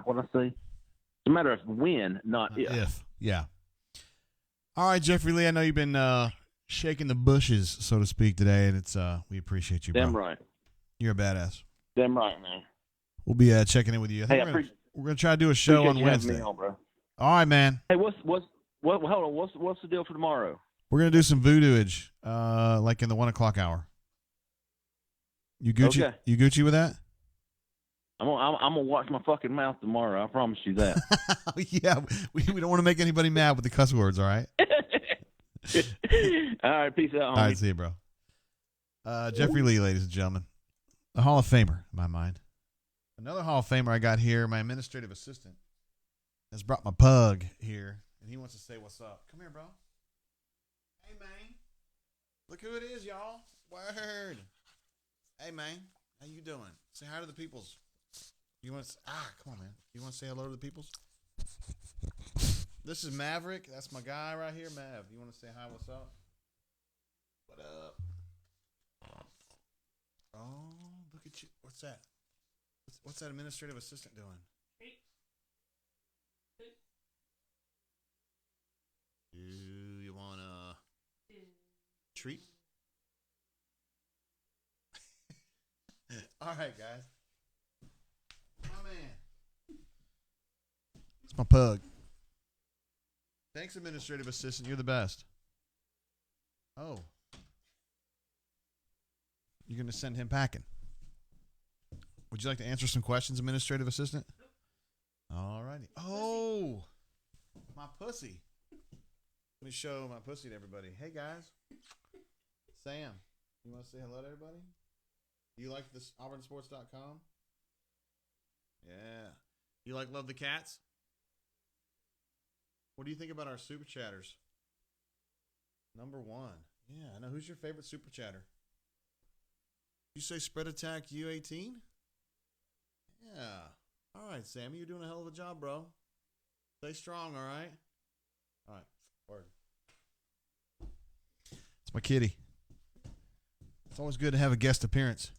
What I say? It's a matter of when, not if. If, yeah. All right, Jeffrey Lee. I know you've been shaking the bushes, so to speak, today, and it's we appreciate you, bro. Damn right. You're a badass. Damn right, man. We'll be checking in with you. I think we're gonna try to do a show on Wednesday. Me on, bro. All right, man. Hey, hold on. What's the deal for tomorrow? We're gonna do some voodooage, like in the 1 o'clock hour. You Gucci? Okay. You Gucci with that? I'm gonna watch my fucking mouth tomorrow. I promise you that. Yeah, we don't want to make anybody mad with the cuss words. All right. All right, peace out, homie. All right, see you, bro. Jeffrey Lee, ladies and gentlemen, a Hall of Famer in my mind. Another Hall of Famer I got here. My administrative assistant has brought my pug here, and he wants to say what's up. Come here, bro. Hey, man. Look who it is, y'all. Word. Hey, man. How you doing? Say hi to the peoples. You want to? Come on, man. You want to say hello to the peoples? This is Maverick. That's my guy right here, Mav. You want to say hi? What's up? What up? Oh, look at you. What's that? What's that administrative assistant doing? Do you want a treat? All right, guys. My man. It's my pug. Thanks, administrative assistant. You're the best. Oh. You're going to send him packing. Would you like to answer some questions, administrative assistant? All righty. Oh, my pussy. Let me show my pussy to everybody. Hey, guys. Sam, you want to say hello to everybody? You like this auburnsports.com? Yeah. You love the cats? What do you think about our super chatters? Number 1. Yeah, I know. Who's your favorite super chatter? You say Spread Attack U18? Yeah. All right, Sammy, you're doing a hell of a job, bro. Stay strong, all right? All right. Word. It's my kitty. It's always good to have a guest appearance.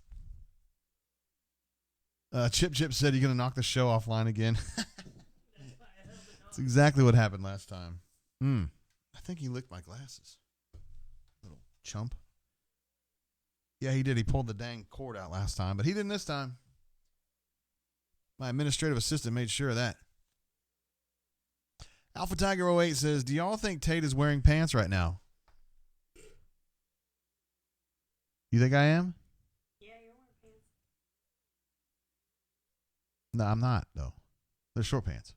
Chip said you're going to knock the show offline again. That's exactly what happened last time. I think he licked my glasses. Little chump. Yeah, he did. He pulled the dang cord out last time, but he didn't this time. My administrative assistant made sure of that. Alpha Tiger 08 says, do y'all think Tate is wearing pants right now? You think I am? Yeah, you're wearing pants. No, I'm not, though. They're short pants.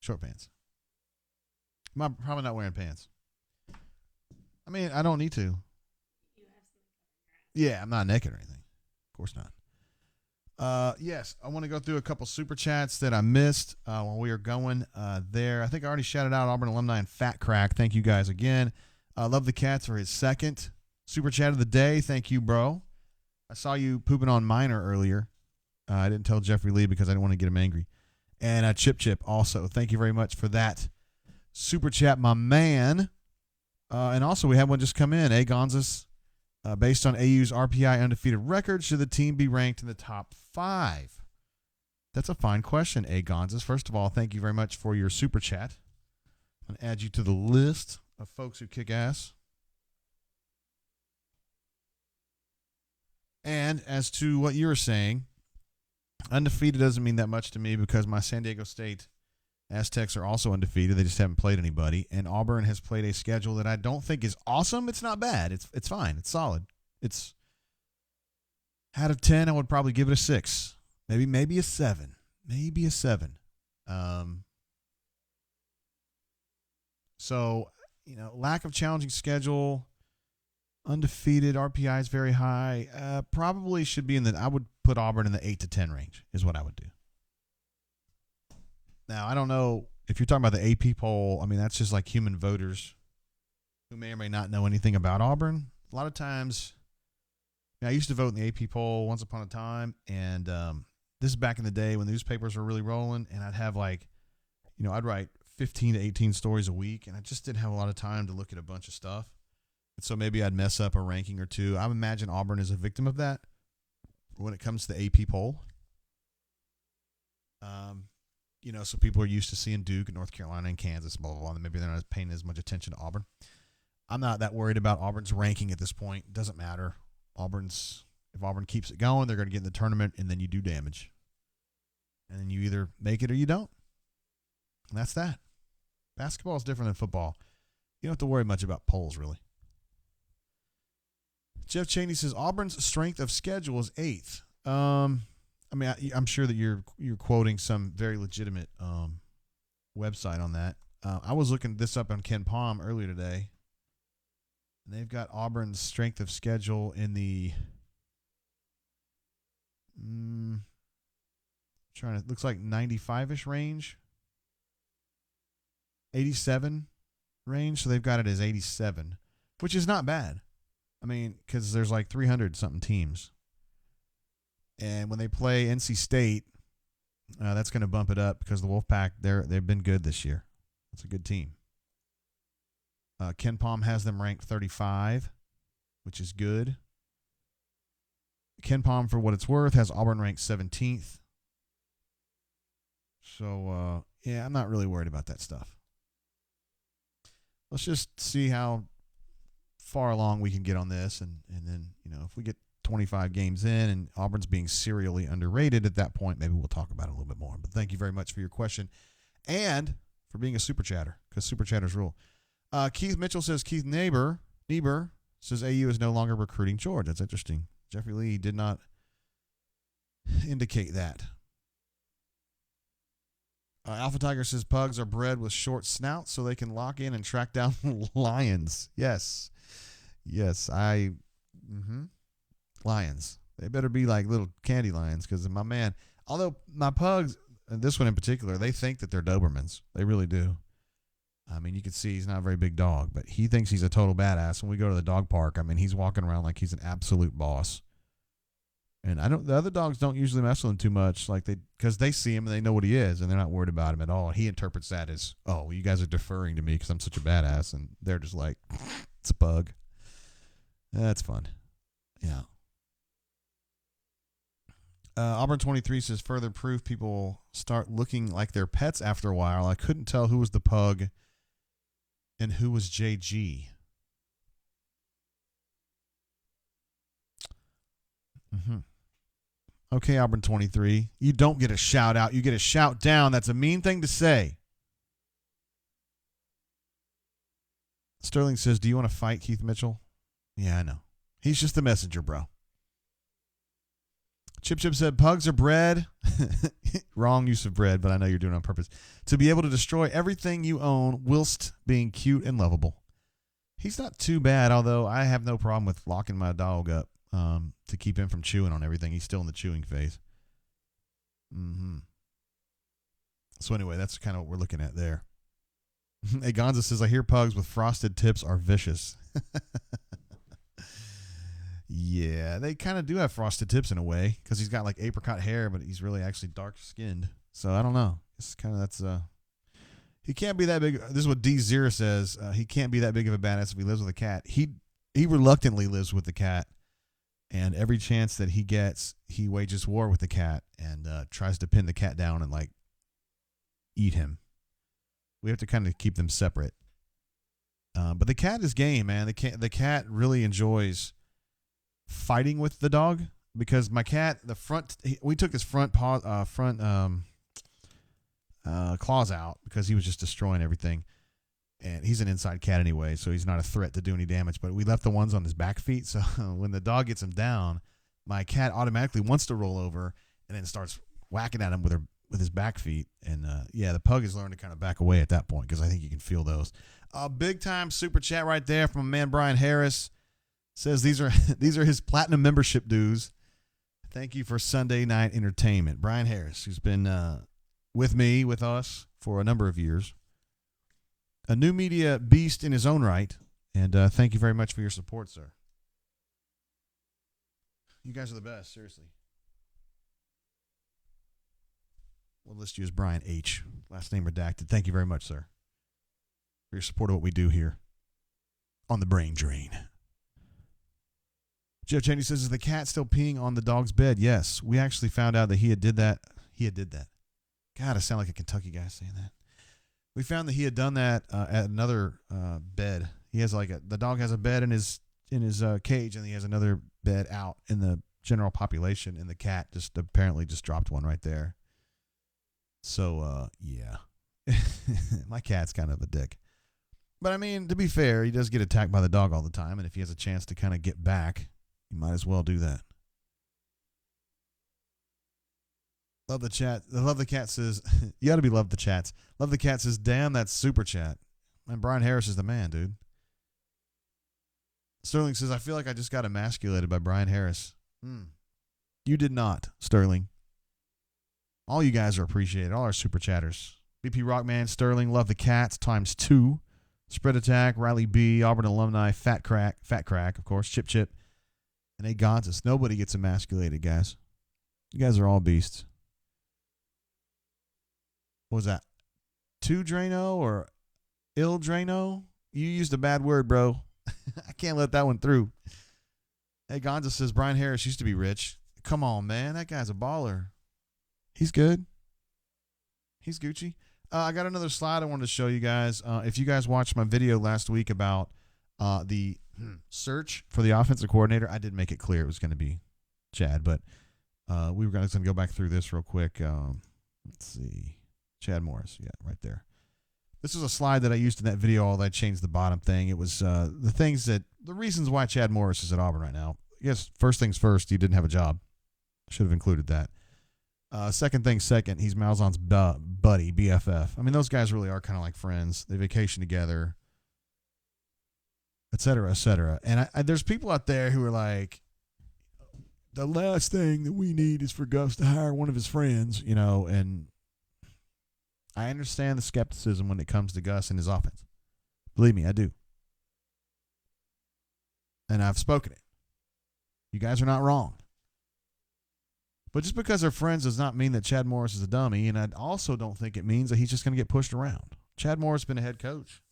Short pants. I'm probably not wearing pants. I mean, I don't need to. Yeah, I'm not naked or anything. Of course not. Yes, I want to go through a couple super chats that I missed while we were going there. I think I already shouted out Auburn alumni and Fat Crack. Thank you guys again. Love the Cats for his second super chat of the day. Thank you, bro. I saw you pooping on Minor earlier. I didn't tell Jeffrey Lee because I didn't want to get him angry. And Chip also. Thank you very much for that super chat, my man. And also we had one just come in. A. Gonzalez. Based on AU's RPI undefeated record, should the team be ranked in the top 5? That's a fine question, A. Gonzalez. First of all, thank you very much for your super chat. I'm going to add you to the list of folks who kick ass. And as to what you were saying, undefeated doesn't mean that much to me because my San Diego State Aztecs are also undefeated. They just haven't played anybody. And Auburn has played a schedule that I don't think is awesome. It's not bad. It's fine. It's solid. It's out of 10, I would probably give it a 6. Maybe a 7. Maybe a 7. So, lack of challenging schedule, undefeated, RPI is very high. Probably should be I would put Auburn in the 8 to 10 range is what I would do. Now, I don't know if you're talking about the AP poll. I mean, that's just like human voters who may or may not know anything about Auburn. A lot of times, I used to vote in the AP poll once upon a time, and this is back in the day when newspapers were really rolling, and I'd have I'd write 15 to 18 stories a week, and I just didn't have a lot of time to look at a bunch of stuff. And so maybe I'd mess up a ranking or two. I imagine Auburn is a victim of that when it comes to the AP poll. So people are used to seeing Duke and North Carolina and Kansas, blah, blah, blah, and maybe they're not paying as much attention to Auburn. I'm not that worried about Auburn's ranking at this point. It doesn't matter. If Auburn keeps it going, they're going to get in the tournament, and then you do damage. And then you either make it or you don't. And that's that. Basketball is different than football. You don't have to worry much about polls, really. Jeff Cheney says Auburn's strength of schedule is 8th. I'm sure that you're quoting some very legitimate website on that. I was looking this up on Ken Palm earlier today, and they've got Auburn's strength of schedule in the looks like 95-ish range, 87 range. So they've got it as 87, which is not bad. I mean, because there's like 300-something teams. And when they play NC State, that's going to bump it up because the Wolfpack, they've been good this year. It's a good team. Ken Palm has them ranked 35, which is good. Ken Palm, for what it's worth, has Auburn ranked 17th. So, I'm not really worried about that stuff. Let's just see how far along we can get on this. And then, if we get 25 games in and Auburn's being serially underrated at that point, maybe we'll talk about it a little bit more. But thank you very much for your question and for being a super chatter, because super chatters rule. Keith Mitchell says Keith Niebuhr says AU is no longer recruiting George. That's interesting. Jeffrey Lee did not indicate that. Alpha Tiger says pugs are bred with short snouts so they can lock in and track down lions. Yes. Lions. They better be like little candy lions, because my man, although my pugs, and this one in particular, they think that they're Dobermans. They really do. I mean, you can see he's not a very big dog, but he thinks he's a total badass. When we go to the dog park, I mean, he's walking around like he's an absolute boss. And the other dogs don't usually mess with him too much, because they see him and they know what he is, and they're not worried about him at all. He interprets that as, oh, well, you guys are deferring to me because I'm such a badass, and they're just like, it's a bug. That's fun. Yeah. Auburn 23 says further proof people start looking like their pets after a while. I couldn't tell who was the pug and who was JG. Okay, Auburn 23. You don't get a shout out. You get a shout down. That's a mean thing to say. Sterling says, do you want to fight Keith Mitchell? Yeah, I know. He's just the messenger, bro. Chip said, pugs are bred. Wrong use of bred, but I know you're doing it on purpose. To be able to destroy everything you own whilst being cute and lovable. He's not too bad, although I have no problem with locking my dog up to keep him from chewing on everything. He's still in the chewing phase. So anyway, that's kind of what we're looking at there. Hey, Gonza says, I hear pugs with frosted tips are vicious. Yeah, they kind of do have frosted tips in a way, because he's got like apricot hair, but he's really actually dark skinned. So I don't know. It's kind of he can't be that big. This is what D Zero says. He can't be that big of a badass if he lives with a cat. He reluctantly lives with the cat, and every chance that he gets, he wages war with the cat and tries to pin the cat down and like eat him. We have to kind of keep them separate. But the cat is game, man. The cat really enjoys fighting with the dog, because my cat, we took his front claws out because he was just destroying everything, and he's an inside cat anyway, so he's not a threat to do any damage, but we left the ones on his back feet, so when the dog gets him down, my cat automatically wants to roll over and then starts whacking at him with his back feet, and the pug has learned to kind of back away at that point, because I think you can feel those. Big time super chat right there from my man Brian Harris. Says these are his platinum membership dues. Thank you for Sunday night entertainment. Brian Harris, who's been with us for a number of years. A new media beast in his own right. And thank you very much for your support, sir. You guys are the best, seriously. We'll list you as Brian H. Last name redacted. Thank you very much, sir, for your support of what we do here on the Brain Drain. Jeff Cheney says, is the cat still peeing on the dog's bed? Yes. We actually found out that he did that. God, I sound like a Kentucky guy saying that. We found that he had done that at another bed. He has the dog has a bed in his cage, and he has another bed out in the general population, and the cat just apparently just dropped one right there. So yeah, my cat's kind of a dick. But I mean, to be fair, he does get attacked by the dog all the time, and if he has a chance to kind of get back, he might as well do that. Love the chat. Love the cat says, you got to be love the chats. Love the cat says, damn, that's super chat. Man, Brian Harris is the man, dude. Sterling says, I feel like I just got emasculated by Brian Harris. You did not, Sterling. All you guys are appreciated. All our super chatters. BP Rockman, Sterling, love the cats, ×2. Spread Attack, Riley B, Auburn alumni, Fat Crack, of course, Chip, and A. Gonzis. Nobody gets emasculated, guys. You guys are all beasts. What was that? To Drano or Il Drano? You used a bad word, bro. I can't let that one through. Hey, Gonza says Brian Harris used to be rich. Come on, man. That guy's a baller. He's good. He's Gucci. I got another slide I wanted to show you guys. If you guys watched my video last week about the search for the offensive coordinator, I did make it clear it was going to be Chad, but we were going to go back through this real quick. Let's see. Chad Morris. Yeah, right there. This was a slide that I used in that video, although I changed the bottom thing. It was the reasons why Chad Morris is at Auburn right now. I guess first things first, he didn't have a job. Should have included that. Second thing second, he's Malzahn's buddy, BFF. I mean, those guys really are kind of like friends. They vacation together, et cetera, et cetera. And there's people out there who are like, the last thing that we need is for Gus to hire one of his friends, and I understand the skepticism when it comes to Gus and his offense. Believe me, I do. And I've spoken it. You guys are not wrong. But just because they're friends does not mean that Chad Morris is a dummy, and I also don't think it means that he's just going to get pushed around. Chad Morris has been a head coach.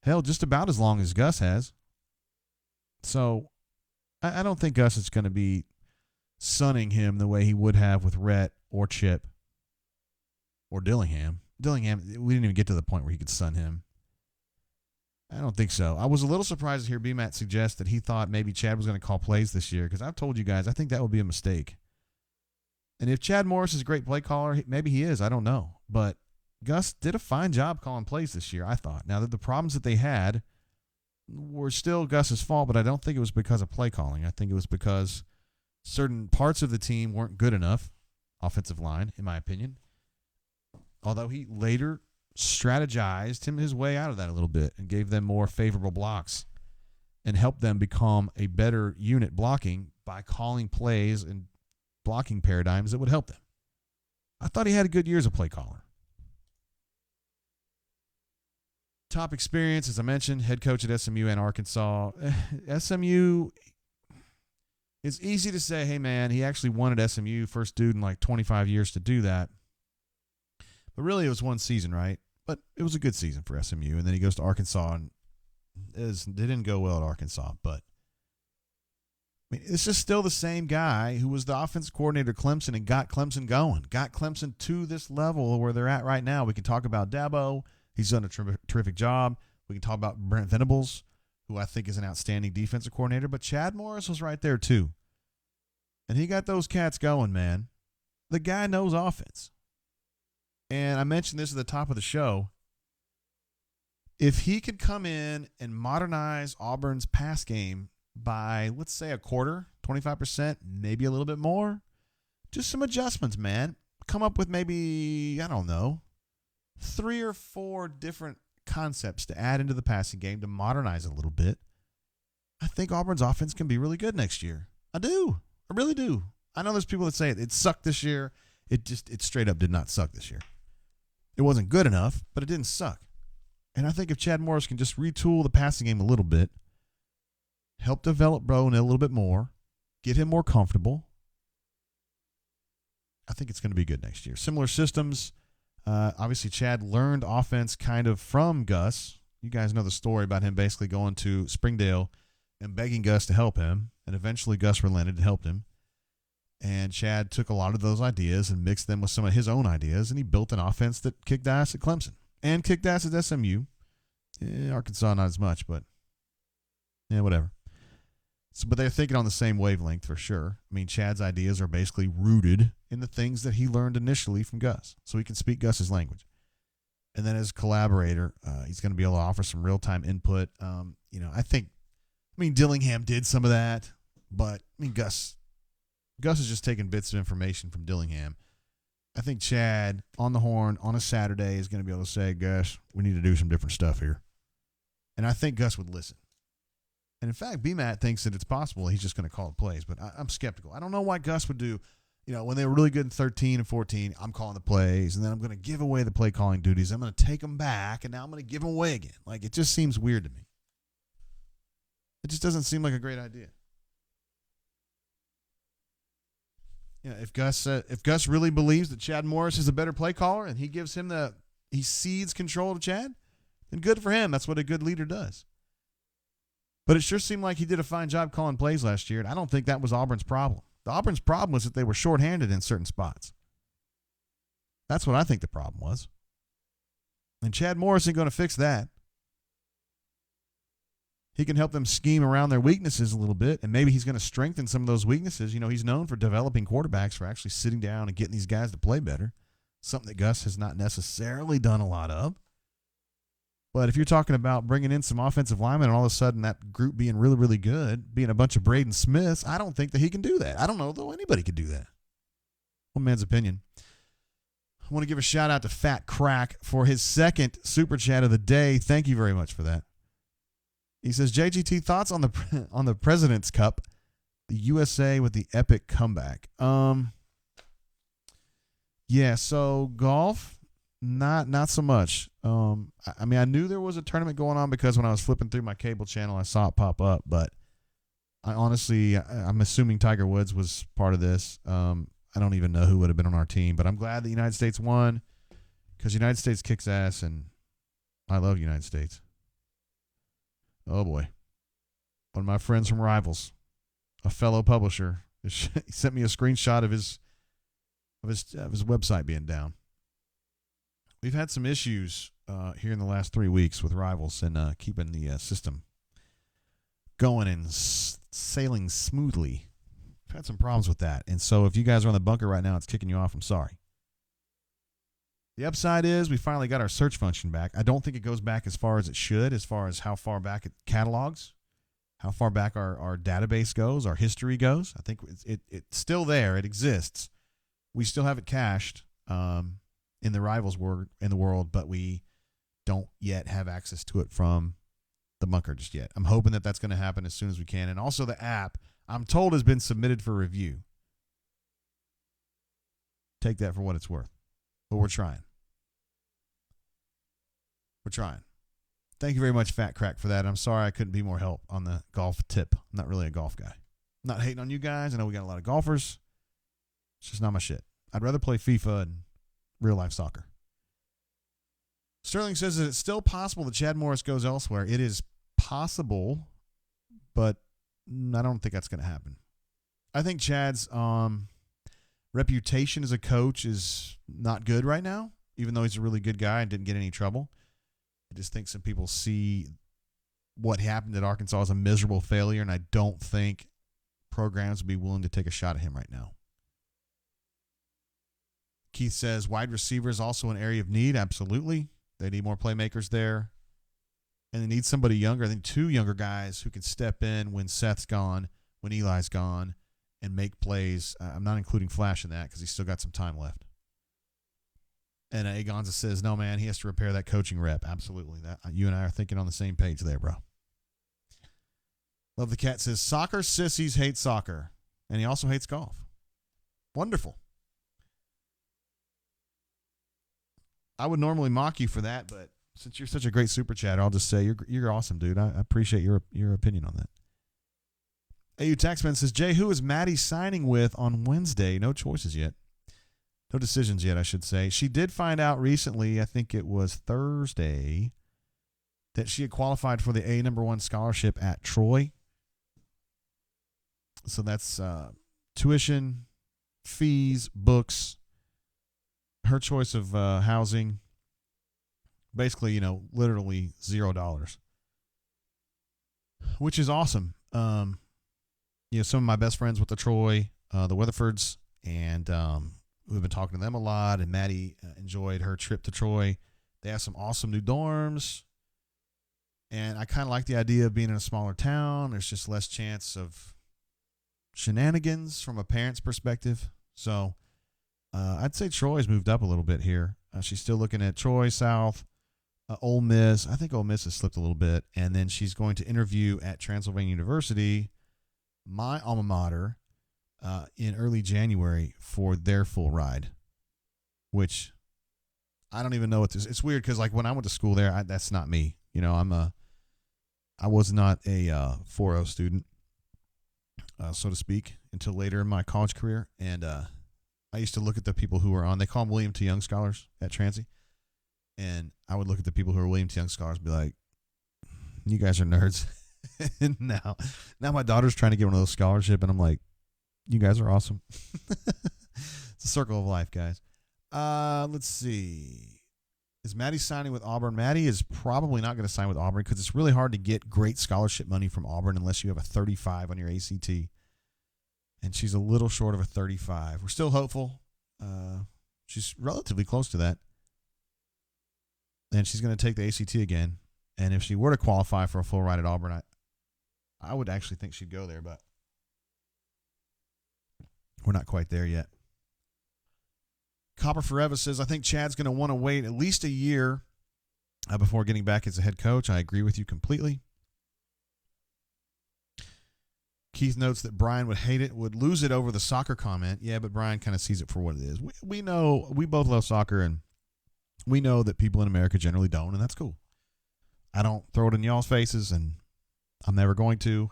Hell, just about as long as Gus has. So I don't think Gus is going to be sunning him the way he would have with Rhett or Chip or Dillingham. Dillingham, we didn't even get to the point where he could sun him. I don't think so. I was a little surprised to hear BMAT suggest that he thought maybe Chad was going to call plays this year, because I've told you guys I think that would be a mistake. And if Chad Morris is a great play caller, maybe he is. I don't know. But Gus did a fine job calling plays this year, I thought. Now, the problems that they had were still Gus's fault, but I don't think it was because of play calling. I think it was because certain parts of the team weren't good enough, offensive line, in my opinion. Although he later strategized his way out of that a little bit and gave them more favorable blocks and helped them become a better unit blocking by calling plays and blocking paradigms that would help them. I thought he had a good year as a play caller. Top experience, as I mentioned, head coach at SMU and Arkansas. SMU, it's easy to say, hey, man, he actually won at SMU, first dude in like 25 years to do that. But really, it was one season, right? But it was a good season for SMU. And then he goes to Arkansas, and it didn't go well at Arkansas. But I mean, it's just still the same guy who was the offensive coordinator at Clemson and got Clemson going, got Clemson to this level where they're at right now. We can talk about Dabo. He's done a terrific job. We can talk about Brent Venables, who I think is an outstanding defensive coordinator. But Chad Morris was right there, too. And he got those cats going, man. The guy knows offense. And I mentioned this at the top of the show. If he could come in and modernize Auburn's pass game by, let's say, a quarter, 25%, maybe a little bit more, just some adjustments, man. Come up with maybe, I don't know, 3 or 4 different concepts to add into the passing game to modernize it a little bit. I think Auburn's offense can be really good next year. I do. I really do. I know there's people that say it sucked this year. It straight up did not suck this year. It wasn't good enough, but it didn't suck. And I think if Chad Morris can just retool the passing game a little bit, help develop Bro a little bit more, get him more comfortable, I think it's going to be good next year. Similar systems. Obviously, Chad learned offense kind of from Gus. You guys know the story about him basically going to Springdale and begging Gus to help him, and eventually Gus relented and helped him. And Chad took a lot of those ideas and mixed them with some of his own ideas, and he built an offense that kicked ass at Clemson and kicked ass at SMU Arkansas not as much, but yeah, whatever. So, but they're thinking on the same wavelength for sure. I mean, Chad's ideas are basically rooted in the things that he learned initially from Gus, so he can speak Gus's language. And then as a collaborator, he's going to be able to offer some real-time input. Dillingham did some of that, but Gus is just taking bits of information from Dillingham. I think Chad on the horn on a Saturday is going to be able to say, Gus, we need to do some different stuff here. And I think Gus would listen. And in fact, BMAT thinks that it's possible he's just going to call it plays, but I'm skeptical. I don't know why Gus would do, when they were really good in 13 and 14, I'm calling the plays, and then I'm going to give away the play calling duties. I'm going to take them back, and now I'm going to give them away again. Like, it just seems weird to me. It just doesn't seem like a great idea. If Gus really believes that Chad Morris is a better play caller and he gives him he cedes control to Chad, then good for him. That's what a good leader does. But it sure seemed like he did a fine job calling plays last year, and I don't think that was Auburn's problem. The Auburn's problem was that they were shorthanded in certain spots. That's what I think the problem was. And Chad Morris isn't going to fix that. He can help them scheme around their weaknesses a little bit, and maybe he's going to strengthen some of those weaknesses. He's known for developing quarterbacks, for actually sitting down and getting these guys to play better, something that Gus has not necessarily done a lot of. But if you're talking about bringing in some offensive linemen and all of a sudden that group being really, really good, being a bunch of Braden Smiths, I don't think that he can do that. I don't know, though, anybody could do that. One man's opinion. I want to give a shout-out to Fat Crack for his second Super Chat of the day. Thank you very much for that. He says, JGT, thoughts on the President's Cup, the USA with the epic comeback. Yeah, so golf, not so much. I knew there was a tournament going on because when I was flipping through my cable channel, I saw it pop up, but I'm assuming Tiger Woods was part of this. I don't even know who would have been on our team, but I'm glad the United States won because the United States kicks ass, and I love the United States. Oh, boy. One of my friends from Rivals, a fellow publisher, he sent me a screenshot of his website being down. We've had some issues here in the last 3 weeks with Rivals and keeping the system going and sailing smoothly. We've had some problems with that. And so if you guys are on the bunker right now, it's kicking you off. I'm sorry. The upside is we finally got our search function back. I don't think it goes back as far as it should, as far as how far back it catalogs, how far back our database goes, our history goes. I think it's still there. It exists. We still have it cached in the Rivals world, but we don't yet have access to it from the bunker just yet. I'm hoping that that's going to happen as soon as we can. And also the app, I'm told, has been submitted for review. Take that for what it's worth. But we're trying. Thank you very much, Fat Crack, for that. I'm sorry I couldn't be more help on the golf tip. I'm not really a golf guy. I'm not hating on you guys. I know we got a lot of golfers. It's just not my shit. I'd rather play FIFA and real-life soccer. Sterling says that it's still possible that Chad Morris goes elsewhere. It is possible, but I don't think that's going to happen. I think Chad's reputation as a coach is not good right now, even though he's a really good guy and didn't get any trouble. I just think some people see what happened at Arkansas as a miserable failure, and I don't think programs would be willing to take a shot at him right now. Keith says wide receiver is also an area of need. Absolutely. They need more playmakers there. And they need somebody younger. I think 2 younger guys who can step in when Seth's gone, when Eli's gone, and make plays. I'm not including Flash in that because he's still got some time left. And Agonza says, no, man, he has to repair that coaching rep. Absolutely. That you and I are thinking on the same page there, bro. Love the Cat says, soccer sissies hate soccer. And he also hates golf. Wonderful. I would normally mock you for that, but since you're such a great super chatter, I'll just say you're awesome, dude. I appreciate your opinion on that. AU Taxman says, Jay, who is Maddie signing with on Wednesday? No choices yet. No decisions yet, I should say. She did find out recently, I think it was Thursday, that she had qualified for the A#1 scholarship at Troy. So that's tuition, fees, books, her choice of housing, Basically, literally $0, which is awesome. Some of my best friends with the Troy, the Weatherfords, and we've been talking to them a lot. And Maddie enjoyed her trip to Troy. They have some awesome new dorms. And I kind of like the idea of being in a smaller town. There's just less chance of shenanigans from a parent's perspective. So I'd say Troy's moved up a little bit here. She's still looking at Troy, South, Ole Miss. I think Ole Miss has slipped a little bit. And then she's going to interview at Transylvania University, my alma mater, in early January for their full ride, which I don't even know what this. It's weird because like when I went to school there, that's not me. I was not a 4.0 student, so to speak, until later in my college career. And I used to look at the people who were on. They call them William T. Young Scholars at Transy. And I would look at the people who are William T. Young Scholars and be like, you guys are nerds. And now my daughter's trying to get one of those scholarships, and I'm like, you guys are awesome. It's a circle of life, guys. Let's see. Is Maddie signing with Auburn? Maddie is probably not going to sign with Auburn because it's really hard to get great scholarship money from Auburn unless you have a 35 on your ACT. And she's a little short of a 35. We're still hopeful. She's relatively close to that. And she's going to take the ACT again. And if she were to qualify for a full ride at Auburn, I would actually think she'd go there, but we're not quite there yet. Copper Forever says, I think Chad's going to want to wait at least a year before getting back as a head coach. I agree with you completely. Keith notes that Brian would hate it, would lose it over the soccer comment. Yeah, but Brian kind of sees it for what it is. We know, we both love soccer, and we know that people in America generally don't, and that's cool. I don't throw it in y'all's faces, and I'm never going to.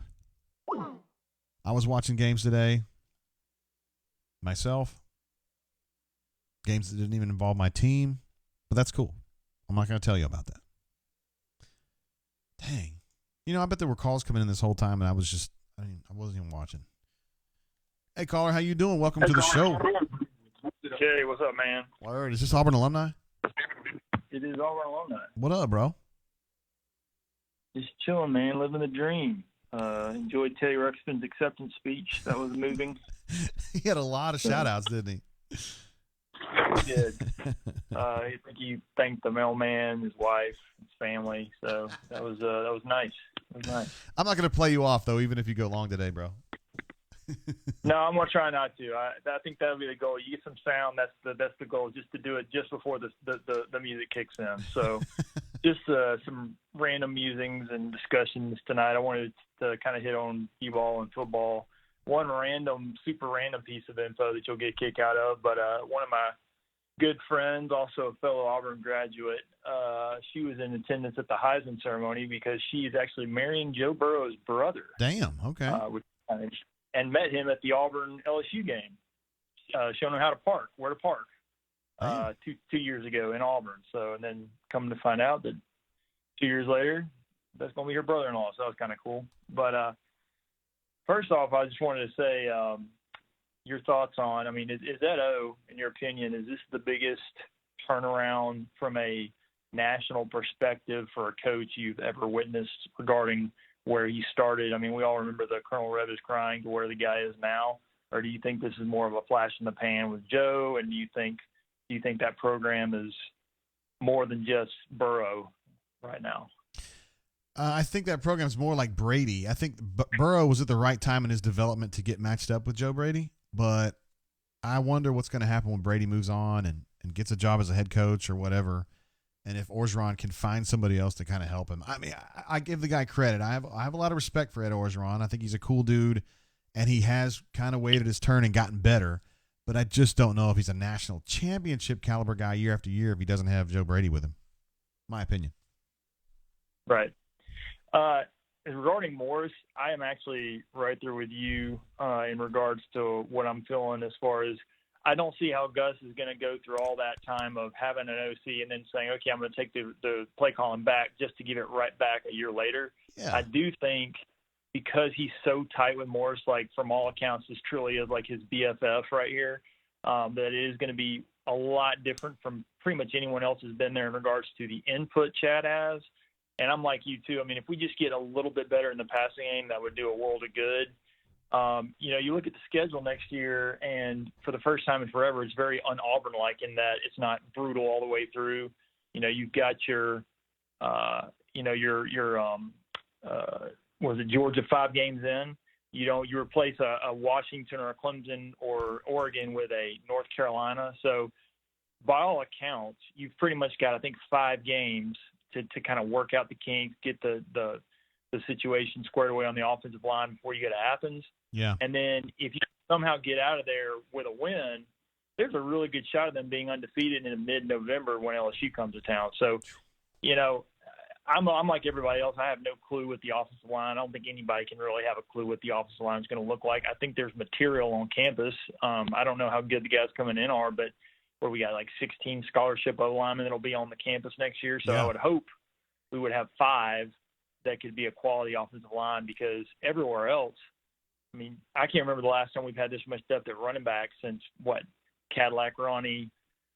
I was watching games today myself. Games that didn't even involve my team, but that's cool. I'm not going to tell you about that. Dang. I bet there were calls coming in this whole time, and I wasn't even watching. Hey, caller, how you doing? Welcome to the show. Hey, what's up, man? Word. Is this Auburn alumni? It is Auburn alumni. What up, bro? Just chilling, man. Living the dream. Enjoyed Teddy Ruxpin's acceptance speech. That was moving. He had a lot of shout-outs, didn't he? He did. I think he thanked the mailman, his wife, his family. So that was nice. It was nice. I'm not going to play you off, though, even if you go long today, bro. No, I'm gonna try not to. I think that'll be the goal. You get some sound. That's the goal. Just to do it just before the music kicks in. So, just some random musings and discussions tonight. I wanted to kind of hit on t-ball and football. One super random piece of info that you'll get a kick out of. But one of my good friends, also a fellow Auburn graduate, she was in attendance at the Heisman ceremony because she is actually marrying Joe Burrow's brother. Damn. Okay. And met him at the Auburn LSU game, showing him where to park, 2 years ago in Auburn. So, and then coming to find out that 2 years later, that's going to be her brother-in-law. So that was kind of cool. But first off, I just wanted to say your thoughts on, is that in your opinion, is this the biggest turnaround from a national perspective for a coach you've ever witnessed regarding where he started? We all remember the Colonel Rev is crying to where the guy is now. Or do you think this is more of a flash in the pan with Joe? And do you think that program is more than just Burrow right now? I think that program's more like Brady. I think Burrow was at the right time in his development to get matched up with Joe Brady. But I wonder what's going to happen when Brady moves on and gets a job as a head coach or whatever. And if Orgeron can find somebody else to kind of help him. I give the guy credit. I have a lot of respect for Ed Orgeron. I think he's a cool dude, and he has kind of waited his turn and gotten better. But I just don't know if he's a national championship caliber guy year after year if he doesn't have Joe Brady with him. My opinion. Right. Regarding Morris, I am actually right there with you in regards to what I'm feeling as far as I don't see how Gus is going to go through all that time of having an OC and then saying, okay, I'm going to take the play calling back just to give it right back a year later. Yeah. I do think because he's so tight with Morris, like from all accounts, this truly is like his BFF right here, that it is going to be a lot different from pretty much anyone else has been there in regards to the input Chad has. And I'm like you too. I mean, if we just get a little bit better in the passing game, that would do a world of good. You look at the schedule next year, and for the first time in forever, it's very un-Auburn-like in that it's not brutal all the way through. You've got your was it Georgia 5 games in? You replace a Washington or a Clemson or Oregon with a North Carolina. So by all accounts, you've pretty much got, I think, 5 games to kind of work out the kinks, get the situation squared away on the offensive line before you go to Athens. Yeah. And then if you somehow get out of there with a win, there's a really good shot of them being undefeated in mid-November when LSU comes to town. So, I'm like everybody else. I have no clue what the offensive line. I don't think anybody can really have a clue what the offensive line is going to look like. I think there's material on campus. I don't know how good the guys coming in are, but where we got like 16 scholarship O-linemen that'll be on the campus next year. So I would hope we would have 5 that could be a quality offensive line, because everywhere else, I mean, I can't remember the last time we've had this much depth at running back since Cadillac Ronnie,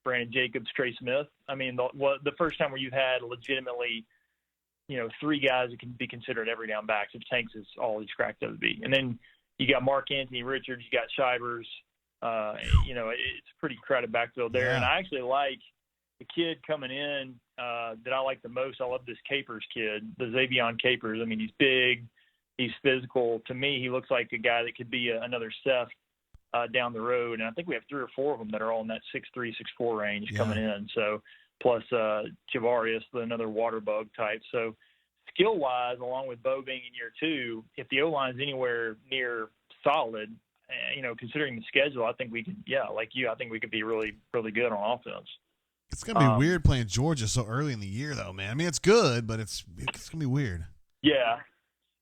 Brandon Jacobs, Trey Smith. I mean, the first time where you've had legitimately, 3 guys that can be considered every down backs if Tanks is all he's cracked up to be. And then you got Mark Anthony Richards, you got Shivers. It's a pretty crowded backfield there. Yeah. And I actually like the kid coming in that I like the most. I love this Capers kid, the Xavion Capers. I mean, he's big, he's physical. To me, he looks like a guy that could be another Seth down the road. And I think we have 3 or 4 of them that are all in that 6'3", 6'4" range coming in. So plus Javarius, another water bug type. So skill-wise, along with Bo being in year 2, if the O-line is anywhere near solid, considering the schedule, I think we could, I think we could be really, really good on offense. It's going to be weird playing Georgia so early in the year, though, man. I mean, it's good, but it's going to be weird. Yeah.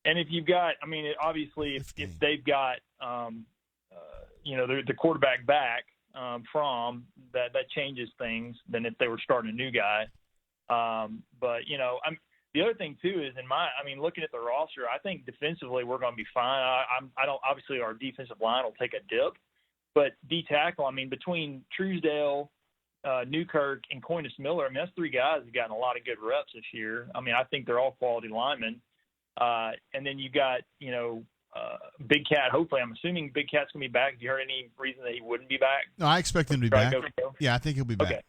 And if you've got, I mean, obviously if they've got, the quarterback back from that changes things than if they were starting a new guy. But, the other thing, too, is looking at the roster, I think defensively we're going to be fine. Obviously our defensive line will take a dip, but D-tackle, I mean, between Truesdale, Newkirk, and Coinus Miller, that's 3 guys who've gotten a lot of good reps this year. I mean, I think they're all quality linemen. And then you got, Big Cat. Hopefully, I'm assuming Big Cat's going to be back. Have you heard any reason that he wouldn't be back? No, I expect him to be back. Yeah, I think he'll be back. Okay.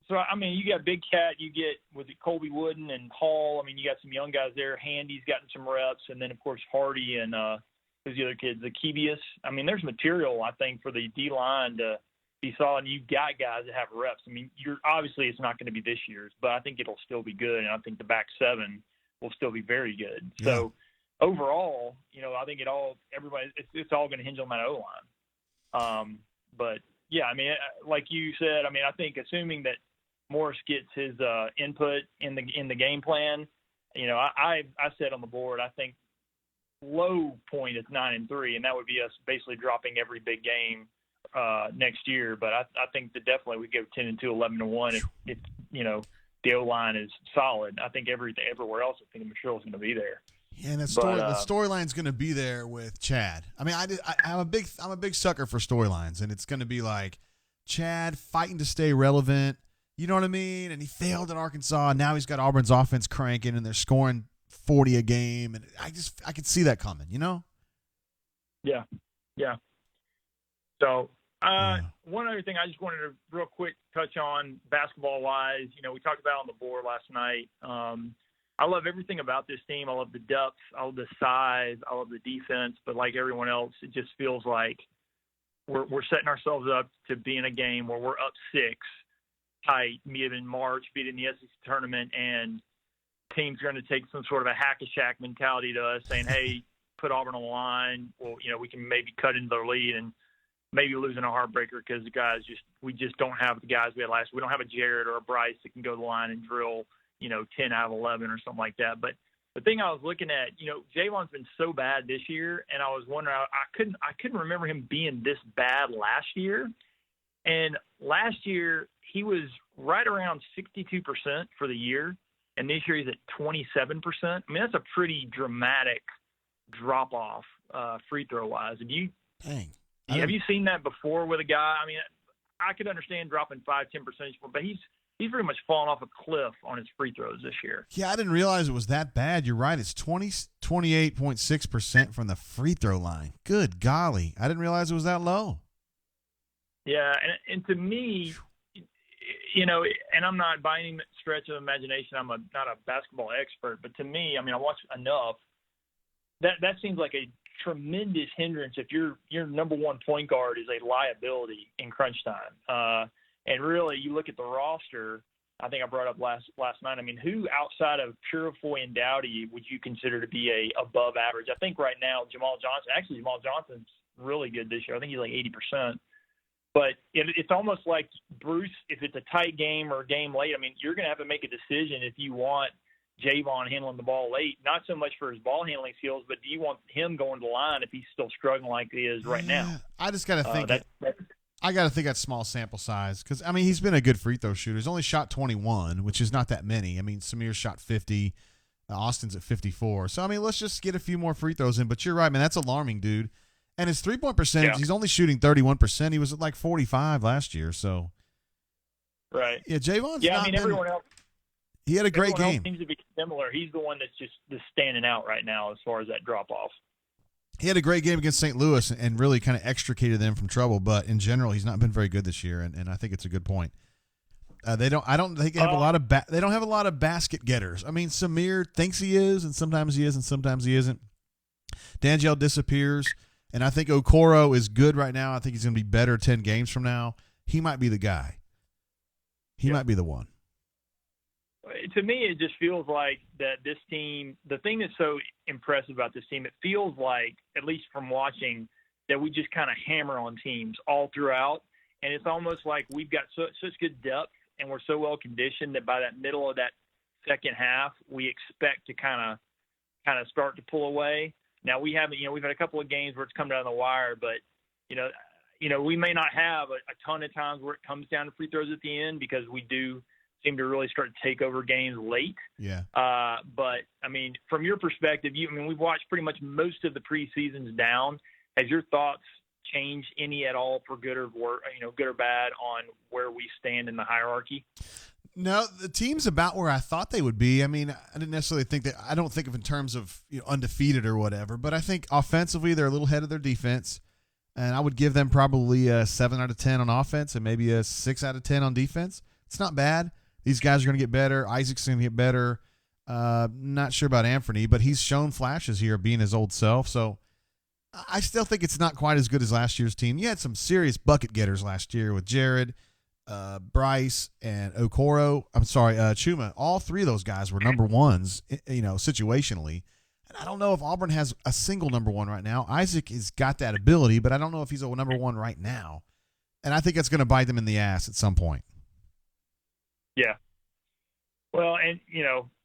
So, I mean, you got Big Cat. You get, Colby Wooden and Hall. I mean, you got some young guys there. Handy's gotten some reps. And then, of course, Hardy and who's the other kid? Zacchebius. I mean, there's material, I think, for the D-line to be solid. You've got guys that have reps. I mean, obviously it's not going to be this year's, but I think it'll still be good. And I think the back 7 will still be very good. Yeah. So, overall, I think it's all going to hinge on that O-line. But yeah, I mean, like you said, I mean, I think assuming that Morris gets his input in the game plan, I said on the board, I think low point is 9-3, and that would be us basically dropping every big game next year. But I think that definitely we go 10-2, 11-1 if the O-line is solid. I think everywhere else, I think the material is going to be there. Yeah, and the storyline's going to be there with Chad. I mean, I'm a big sucker for storylines, and it's going to be like Chad fighting to stay relevant. You know what I mean? And he failed at Arkansas, and now he's got Auburn's offense cranking, and they're scoring 40 a game, and I could see that coming. Yeah. So one other thing I just wanted to real quick touch on basketball-wise. We talked about it on the board last night. I love everything about this team. I love the depth. I love the size. I love the defense. But like everyone else, it just feels like we're setting ourselves up to be in a game where we're up 6 tight, be it in March, be it in the SEC tournament, and teams are going to take some sort of a hack-a-shack mentality to us, saying, hey, put Auburn on the line. Well, we can maybe cut into their lead and maybe losing a heartbreaker because the guys we just don't have the guys we had last. We don't have a Jared or a Bryce that can go to the line and drill 10 out of 11 or something like that. But the thing I was looking at, Javon's been so bad this year, and I was wondering, I couldn't remember him being this bad last year. And last year he was right around 62% for the year, and this year he's at 27%. I mean, that's a pretty dramatic drop off free throw wise. Have you seen that before with a guy? I mean, I could understand dropping 5-10 percentage points, but he's pretty much fallen off a cliff on his free throws this year. Yeah, I didn't realize it was that bad. You're right. It's 28.6% from the free throw line. Good golly. I didn't realize it was that low. Yeah, and to me, you know, and I'm not by any stretch of imagination, I'm not a basketball expert, but to me, I mean, I watch enough. That seems like a tremendous hindrance if your number one point guard is a liability in crunch time. And really, you look at the roster. I think I brought up last night. I mean, who outside of Purifoy and Dowdy would you consider to be a above average? I think right now Jamal Johnson's really good this year. I think he's like 80%. But it's almost like Bruce, if it's a tight game or a game late, I mean, you're going to have to make a decision if you want Javon handling the ball late, not so much for his ball handling skills, but do you want him going to the line if he's still struggling like he is right now? I just got to think I got to think that's small sample size because, I mean, he's been a good free throw shooter. He's only shot 21, which is not that many. I mean, Samir's shot 50. Austin's at 54. So, I mean, let's just get a few more free throws in. But you're right, man. That's alarming, dude. And his three-point percentage, he's only shooting 31%. He was at like 45 last year. So, right. Yeah, Javon's everyone else. He had a great game. Else seems to be similar. He's the one that's just standing out right now as far as that drop-off. He had a great game against St. Louis and really kind of extricated them from trouble. But in general, he's not been very good this year, and I think it's a good point. I don't think they have a lot of they don't have a lot of basket getters. I mean, Samir thinks he is, and sometimes he is, and sometimes he isn't. D'Angelo disappears, and I think Okoro is good right now. I think he's going to be better 10 games from now. He might be the guy. He might be the one. To me, it just feels like that this team, the thing that's so impressive about this team, it feels like, at least from watching, that we just kind of hammer on teams all throughout. And it's almost like we've got such good depth and we're so well conditioned that by that middle of that second half, we expect to kind of start to pull away. Now we haven't, we've had a couple of games where it's come down the wire, but we may not have a ton of times where it comes down to free throws at the end because we do seem to really start to take over games late. Yeah. But I mean, from your perspective, we've watched pretty much most of the preseasons down. Has your thoughts changed any at all for good or good or bad on where we stand in the hierarchy? No, the team's about where I thought they would be. I mean, I didn't necessarily think that. I don't think of in terms of undefeated or whatever, but I think offensively they're a little ahead of their defense, and I would give them probably a 7 out of 10 on offense and maybe a 6 out of 10 on defense. It's not bad. These guys are going to get better. Isaac's going to get better. Not sure about Anthony, but he's shown flashes here of being his old self. So I still think it's not quite as good as last year's team. You had some serious bucket getters last year with Jared, Bryce, and Okoro. I'm sorry, Chuma. All three of those guys were number ones, situationally. And I don't know if Auburn has a single number one right now. Isaac has got that ability, but I don't know if he's a number one right now. And I think that's going to bite them in the ass at some point. Yeah. Well, and,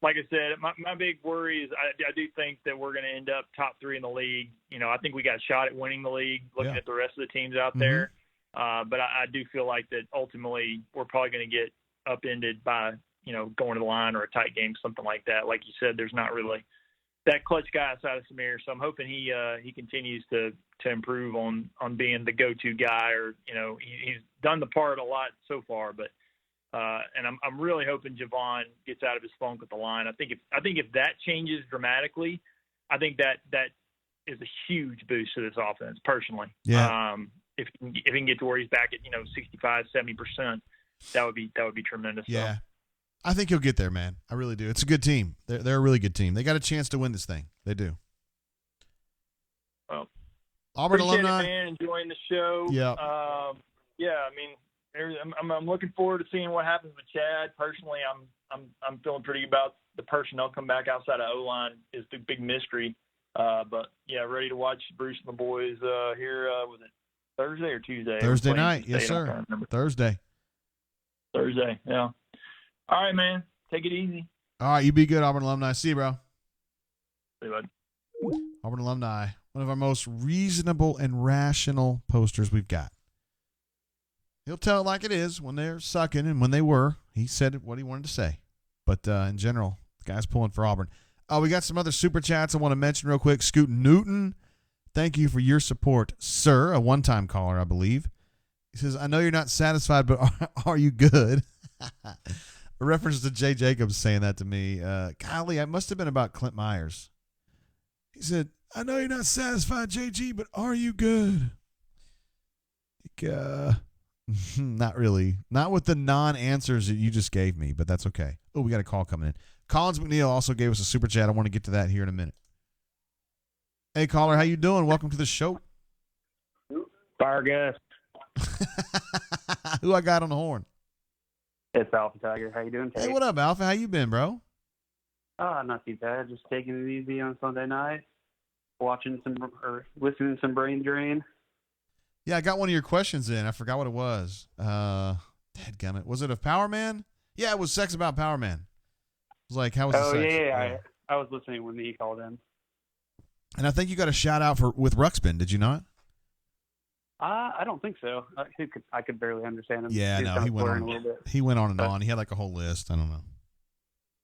like I said, my big worry is I do think that we're going to end up top 3 in the league. I think we got a shot at winning the league looking at the rest of the teams out there. But I do feel like that ultimately we're probably going to get upended by, going to the line or a tight game, something like that. Like you said, there's not really that clutch guy outside of Samir. So I'm hoping he continues to improve on being the go-to guy or, he's done the part a lot so far, but and I'm really hoping Javon gets out of his funk with the line. I think if that changes dramatically, I think that is a huge boost to this offense personally. Yeah. If he can get to where he's back at 65, 70%, that would be tremendous. Yeah. So. I think he'll get there, man. I really do. It's a good team. They're a really good team. They got a chance to win this thing. They do. Well, Auburn alumni. Man, enjoying the show. Yeah. I mean, I'm looking forward to seeing what happens with Chad. Personally, I'm feeling pretty good about the personnel come back outside of O-line is the big mystery. But yeah, ready to watch Bruce and the boys here. Was it Thursday or Tuesday? Thursday night, yes sir. Thursday. Yeah. All right, man. Take it easy. All right, you be good, Auburn alumni. See you, bro. See you, bud. Auburn alumni, one of our most reasonable and rational posters we've got. He'll tell it like it is when they're sucking, and when they were, he said what he wanted to say. But in general, the guy's pulling for Auburn. We got some other super chats I want to mention real quick. Scoot Newton, thank you for your support, sir. A one-time caller, I believe. He says, I know you're not satisfied, but are you good? A reference to Jay Jacobs saying that to me. Golly, it must have been about Clint Myers. He said, I know you're not satisfied, JG, but are you good? Not really. Not with the non-answers that you just gave me, but that's okay. Oh, we got a call coming in. Collins McNeil also gave us a super chat. I want to get to that here in a minute. Hey, caller, how you doing? Welcome to the show. Fire guest. Who I got on the horn? It's Alpha Tiger. How you doing, Tate? Hey, what up, Alpha? How you been, bro? Not too bad. Just taking it easy on Sunday night. Listening to some Brain Drain. Yeah, I got one of your questions in. I forgot what it was. Dadgummit. Was it of Power Man? Yeah, it was sex about Power Man. It was like, how was the sex? Yeah. I was listening when he called in. And I think you got a shout out with Ruxpin, did you not? I don't think so. I could barely understand him. Yeah, no, he went on a little bit. He went on and on. He had like a whole list. I don't know.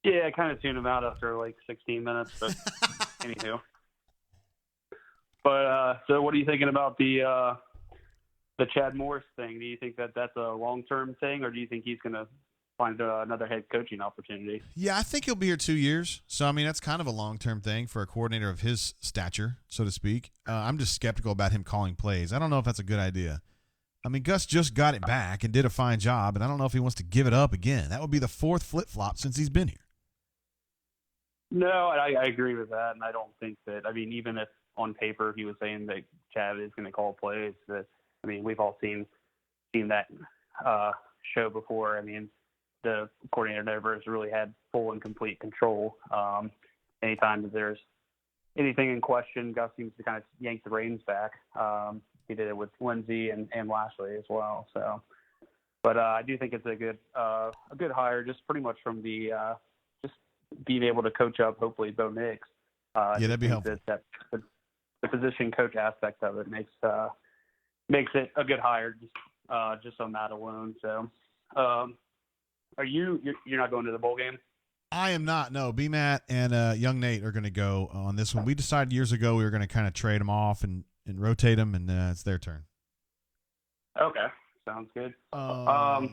Yeah, I kind of tuned him out after like 16 minutes, but anywho. But so what are you thinking about the Chad Morris thing? Do you think that that's a long-term thing, or do you think he's going to find another head coaching opportunity? Yeah, I think he'll be here 2 years. So, I mean, that's kind of a long-term thing for a coordinator of his stature, so to speak. I'm just skeptical about him calling plays. I don't know if that's a good idea. I mean, Gus just got it back and did a fine job, and I don't know if he wants to give it up again. That would be the fourth flip-flop since he's been here. No, I agree with that, and I don't think that – I mean, even if on paper he was saying that Chad is going to call plays, that I mean, we've all seen that show before. I mean, the coordinator never has really had full and complete control. Anytime that there's anything in question, Gus seems to kind of yank the reins back. He did it with Lindsey and Lashley as well. So, but I do think it's a good hire, just pretty much from the just being able to coach up, hopefully, Bo Nix. Yeah, that'd be helpful. The position coach aspect of it makes it a good hire just on that alone. So, you're not going to the bowl game? I am not. No, B-Matt and Young Nate are going to go on this one. We decided years ago we were going to kind of trade them off and rotate them, and it's their turn. Okay, sounds good. The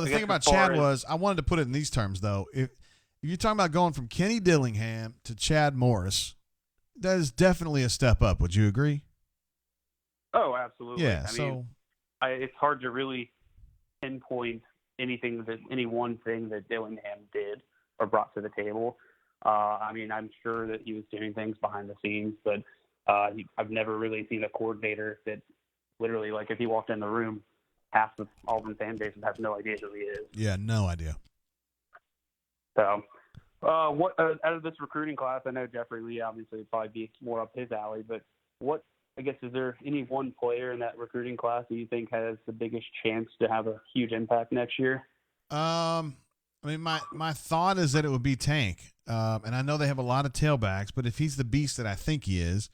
thing about Chad was I wanted to put it in these terms though. If you're talking about going from Kenny Dillingham to Chad Morris, that is definitely a step up. Would you agree? Oh, absolutely. Yeah. I mean, it's hard to really pinpoint any one thing that Dillingham did or brought to the table. I mean, I'm sure that he was doing things behind the scenes, but I've never really seen a coordinator that literally, like, if he walked in the room, half the Auburn fan base would have no idea who he is. Yeah, no idea. So, what out of this recruiting class? I know Jeffrey Lee obviously would probably be more up his alley, but is there any one player in that recruiting class that you think has the biggest chance to have a huge impact next year? I mean, my thought is that it would be Tank, and I know they have a lot of tailbacks, but if he's the beast that I think he is,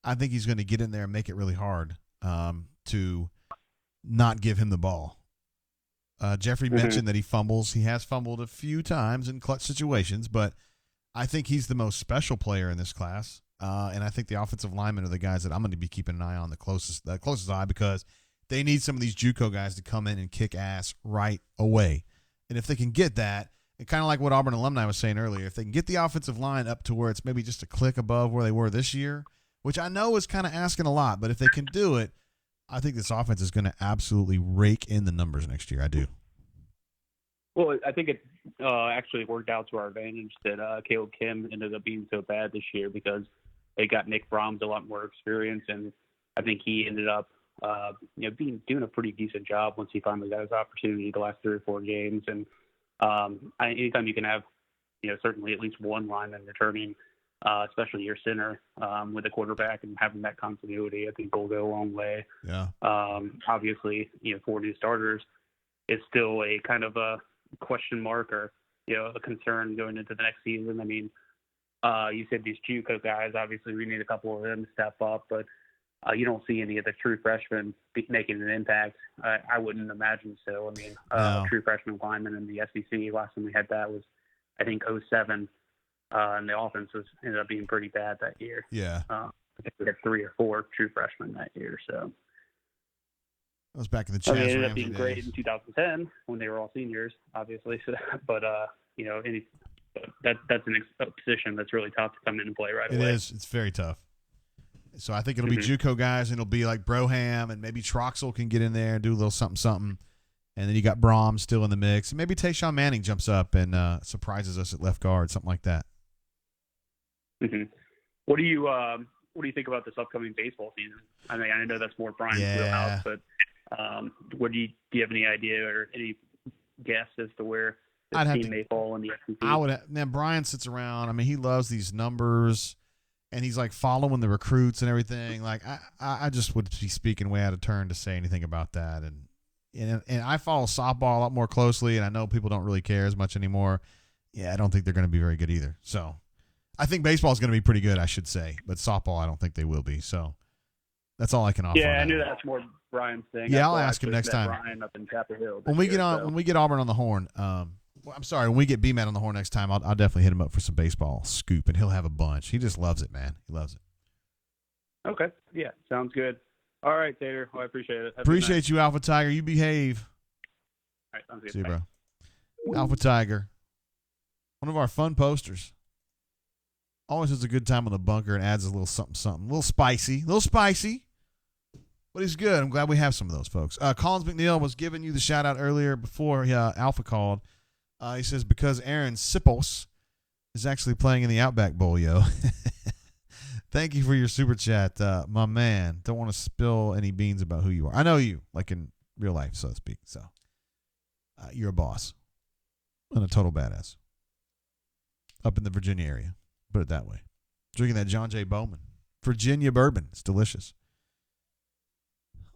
I think he's going to get in there and make it really hard to not give him the ball. Jeffrey mentioned that he fumbles. He has fumbled a few times in clutch situations, but I think he's the most special player in this class. And I think the offensive linemen are the guys that I'm going to be keeping an eye on the closest eye, because they need some of these JUCO guys to come in and kick ass right away. And if they can get that, and kind of like what Auburn alumni was saying earlier, if they can get the offensive line up to where it's maybe just a click above where they were this year, which I know is kind of asking a lot, but if they can do it, I think this offense is going to absolutely rake in the numbers next year. I do. Well, I think it actually worked out to our advantage that Caleb Kim ended up being so bad this year, because they got Nick Brahms a lot more experience, and I think he ended up doing a pretty decent job once he finally got his opportunity the last 3 or 4 games. And anytime you can have certainly at least one lineman returning, especially your center with a quarterback, and having that continuity, I think will go a long way. Yeah. Obviously, 4 new starters is still a kind of a question mark or a concern going into the next season. I mean, you said these JUCO guys. Obviously, we need a couple of them to step up, but you don't see any of the true freshmen making an impact. I wouldn't imagine so. I mean, true freshman lineman in the SEC. Last time we had that was, I think, 2007. And the offense ended up being pretty bad that year. Yeah. I think we had 3 or 4 true freshmen that year. So, That was back in the I mean, Chaz it ended up Ramsey being great days. in 2010 when they were all seniors, obviously. But that's a position that's really tough to come in and play right It away. is. It's very tough. So I think it'll be Mhm. JUCO guys, and it'll be like Broham, and maybe Troxel can get in there and do a little something. And then you got Brom still in the mix. And maybe Tayshawn Manning jumps up and surprises us at left guard, something like that. Mm-hmm. What do you think about this upcoming baseball season? I mean, I know that's more Brian's wheelhouse, but do you have any idea or any guess as to where this team may fall in the SEC? Man, Brian sits around. I mean, he loves these numbers, and he's like following the recruits and everything. Like I just would be speaking way out of turn to say anything about that. And I follow softball a lot more closely, and I know people don't really care as much anymore. Yeah, I don't think they're going to be very good either. So I think baseball is going to be pretty good, I should say, but softball I don't think they will be. So that's all I can offer. Yeah, I knew that's more Brian's thing. Yeah, I'll ask him next time. Brian up in Chapel Hill When we get Auburn on the horn, I'm sorry, when we get B-Man on the horn next time, I'll definitely hit him up for some baseball scoop, and he'll have a bunch. He just loves it, man. He loves it. Okay. Yeah, sounds good. All right, Tater. Well, I appreciate it. Appreciate you, Alpha Tiger. You behave. All right, sounds good. See you, bro. Alpha Tiger. One of our fun posters. Always has a good time on the bunker and adds a little something. A little spicy. But he's good. I'm glad we have some of those folks. Collins McNeil was giving you the shout-out earlier before Alpha called. He says, because Aaron Sipos is actually playing in the Outback Bowl, yo. Thank you for your super chat, my man. Don't want to spill any beans about who you are. I know you, like in real life, so to speak. So you're a boss and a total badass up in the Virginia area. Put it that way. Drinking that John J. Bowman Virginia bourbon. It's delicious.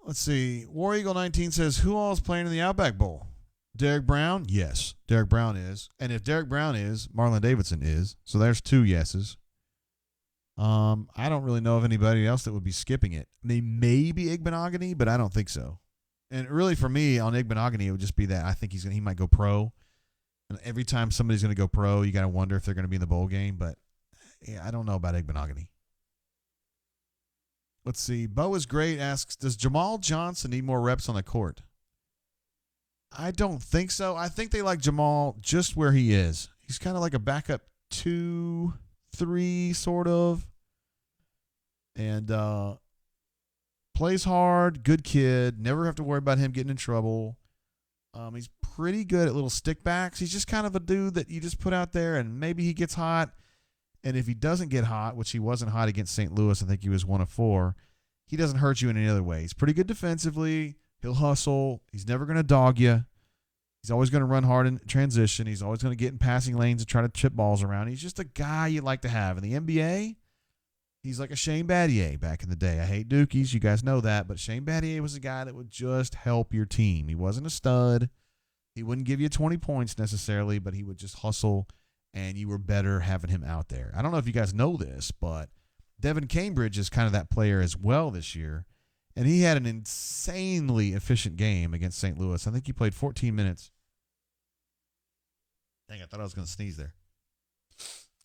Let's see. War Eagle 19 says, who all is playing in the Outback Bowl? Derek Brown? Yes, Derek Brown is. And if Derek Brown is, Marlon Davidson is. So there's 2 yeses. I don't really know of anybody else that would be skipping it. Maybe Igbenogany, but I don't think so. And really for me on Igbenogany, it would just be that I think he might go pro. And every time somebody's going to go pro, you got to wonder if they're going to be in the bowl game. But yeah, I don't know about Igbenogany. Let's see. Bo is great. Asks, does Jamal Johnson need more reps on the court? I don't think so. I think they like Jamal just where he is. He's kind of like a backup 2, 3 sort of. And plays hard, good kid. Never have to worry about him getting in trouble. He's pretty good at little stickbacks. He's just kind of a dude that you just put out there and maybe he gets hot. And if he doesn't get hot, which he wasn't hot against St. Louis, I think he was 1 of 4, he doesn't hurt you in any other way. He's pretty good defensively. He'll hustle. He's never going to dog you. He's always going to run hard in transition. He's always going to get in passing lanes and try to chip balls around. He's just a guy you'd like to have. In the NBA, he's like a Shane Battier back in the day. I hate Dookies. You guys know that. But Shane Battier was a guy that would just help your team. He wasn't a stud. He wouldn't give you 20 points necessarily, but he would just hustle, and you were better having him out there. I don't know if you guys know this, but Devin Cambridge is kind of that player as well this year. And he had an insanely efficient game against St. Louis. I think he played 14 minutes. Dang, I thought I was going to sneeze there.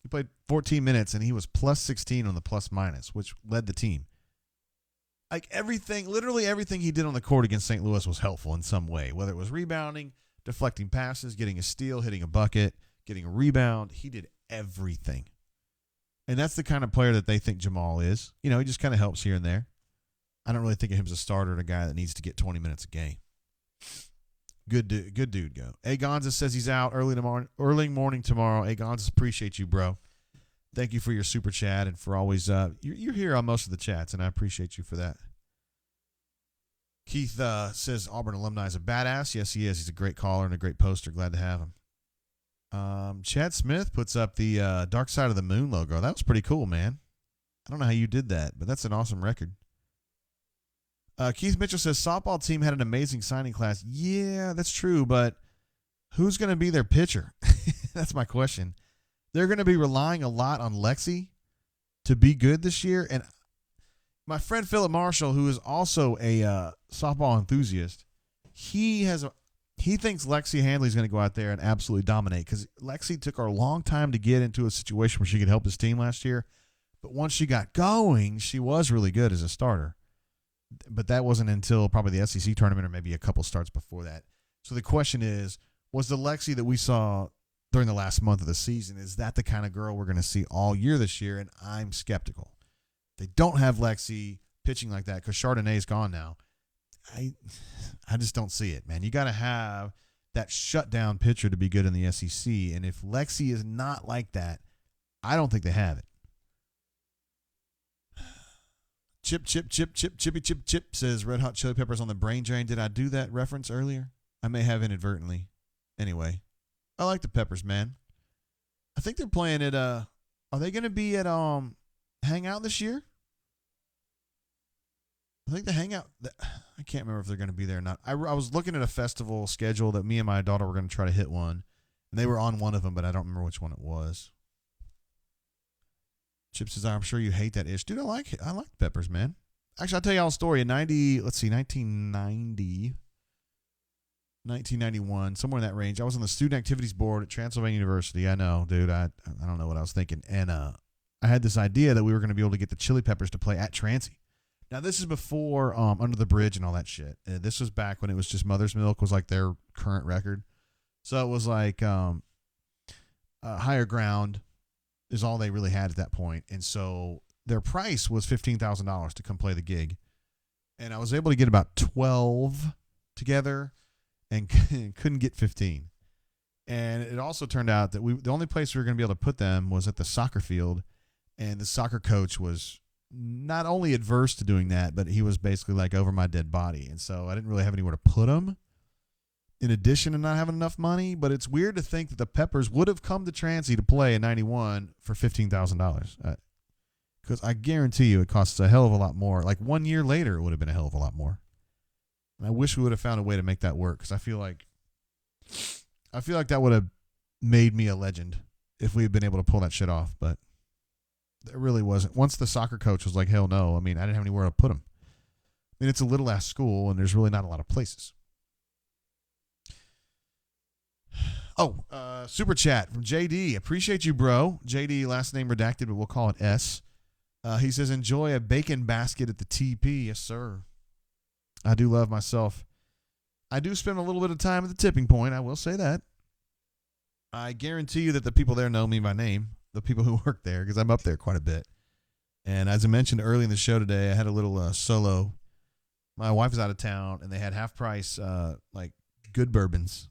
He played 14 minutes, and he was plus 16 on the plus minus, which led the team. Like literally everything he did on the court against St. Louis was helpful in some way, whether it was rebounding, deflecting passes, getting a steal, hitting a bucket, getting a rebound. He did everything. And that's the kind of player that they think Jamal is. You know, he just kind of helps here and there. I don't really think of him as a starter and a guy that needs to get 20 minutes a game. Good dude, go. A. Gonzalez says he's out early morning tomorrow. A. Gonzalez, appreciate you, bro. Thank you for your super chat and for always you're here on most of the chats, and I appreciate you for that. Keith says Auburn alumni is a badass. Yes, he is. He's a great caller and a great poster. Glad to have him. Chad Smith puts up the Dark Side of the Moon logo. That was pretty cool, man. I don't know how you did that, but that's an awesome record. Keith Mitchell says softball team had an amazing signing class. Yeah, that's true, but who's going to be their pitcher? That's my question. They're going to be relying a lot on Lexi to be good this year. And my friend Philip Marshall, who is also a softball enthusiast, he thinks Lexi Handley is going to go out there and absolutely dominate because Lexi took her a long time to get into a situation where she could help his team last year. But once she got going, she was really good as a starter. but that wasn't until probably the SEC tournament or maybe a couple starts before that. So the question is, was the Lexi that we saw during the last month of the season, is that the kind of girl we're going to see all year this year? And I'm skeptical. They don't have Lexi pitching like that because Chardonnay's gone now. I just don't see it, man. You got to have that shutdown pitcher to be good in the SEC. And if Lexi is not like that, I don't think they have it. Chip says Red Hot Chili Peppers on the brain drain. Did I do that reference earlier? I may have inadvertently. Anyway, I like the Peppers, man. I think they're playing at are they going to be at Hangout this year? I think the Hangout, I can't remember if they're going to be there or not. I was looking at a festival schedule that me and my daughter were going to try to hit one, and they were on one of them, but I don't remember which one it was. Chip says, I'm sure you hate that ish. Dude, I like it. I like the Peppers, man. Actually, I'll tell you all a story. In 1991, somewhere in that range, I was on the student activities board at Transylvania University. I know, dude. I don't know what I was thinking. And I had this idea that we were going to be able to get the Chili Peppers to play at Transy. Now, this is before Under the Bridge and all that shit. This was back when it was just Mother's Milk was like their current record. So it was like Higher Ground is all they really had at that point. And so their price was $15,000 to come play the gig. And I was able to get about 12 together and couldn't get 15. And it also turned out that the only place we were going to be able to put them was at the soccer field. And the soccer coach was not only adverse to doing that, but he was basically like over my dead body. And so I didn't really have anywhere to put them in addition to not having enough money. But it's weird to think that the Peppers would have come to Transy to play in 91 for $15,000. Because I guarantee you it costs a hell of a lot more. Like 1 year later, it would have been a hell of a lot more. And I wish we would have found a way to make that work, because I feel like that would have made me a legend if we had been able to pull that shit off. But there really wasn't. Once the soccer coach was like, hell no, I mean, I didn't have anywhere to put him. I mean, it's a little ass school, and there's really not a lot of places. Oh, super chat from JD. Appreciate you, bro. JD, last name redacted, but we'll call it S. He says, enjoy a bacon basket at the TP. Yes, sir. I do love myself. I do spend a little bit of time at the tipping point. I will say that. I guarantee you that the people there know me by name, the people who work there, because I'm up there quite a bit. And as I mentioned early in the show today, I had a little solo. My wife was out of town, and they had half price, like good bourbons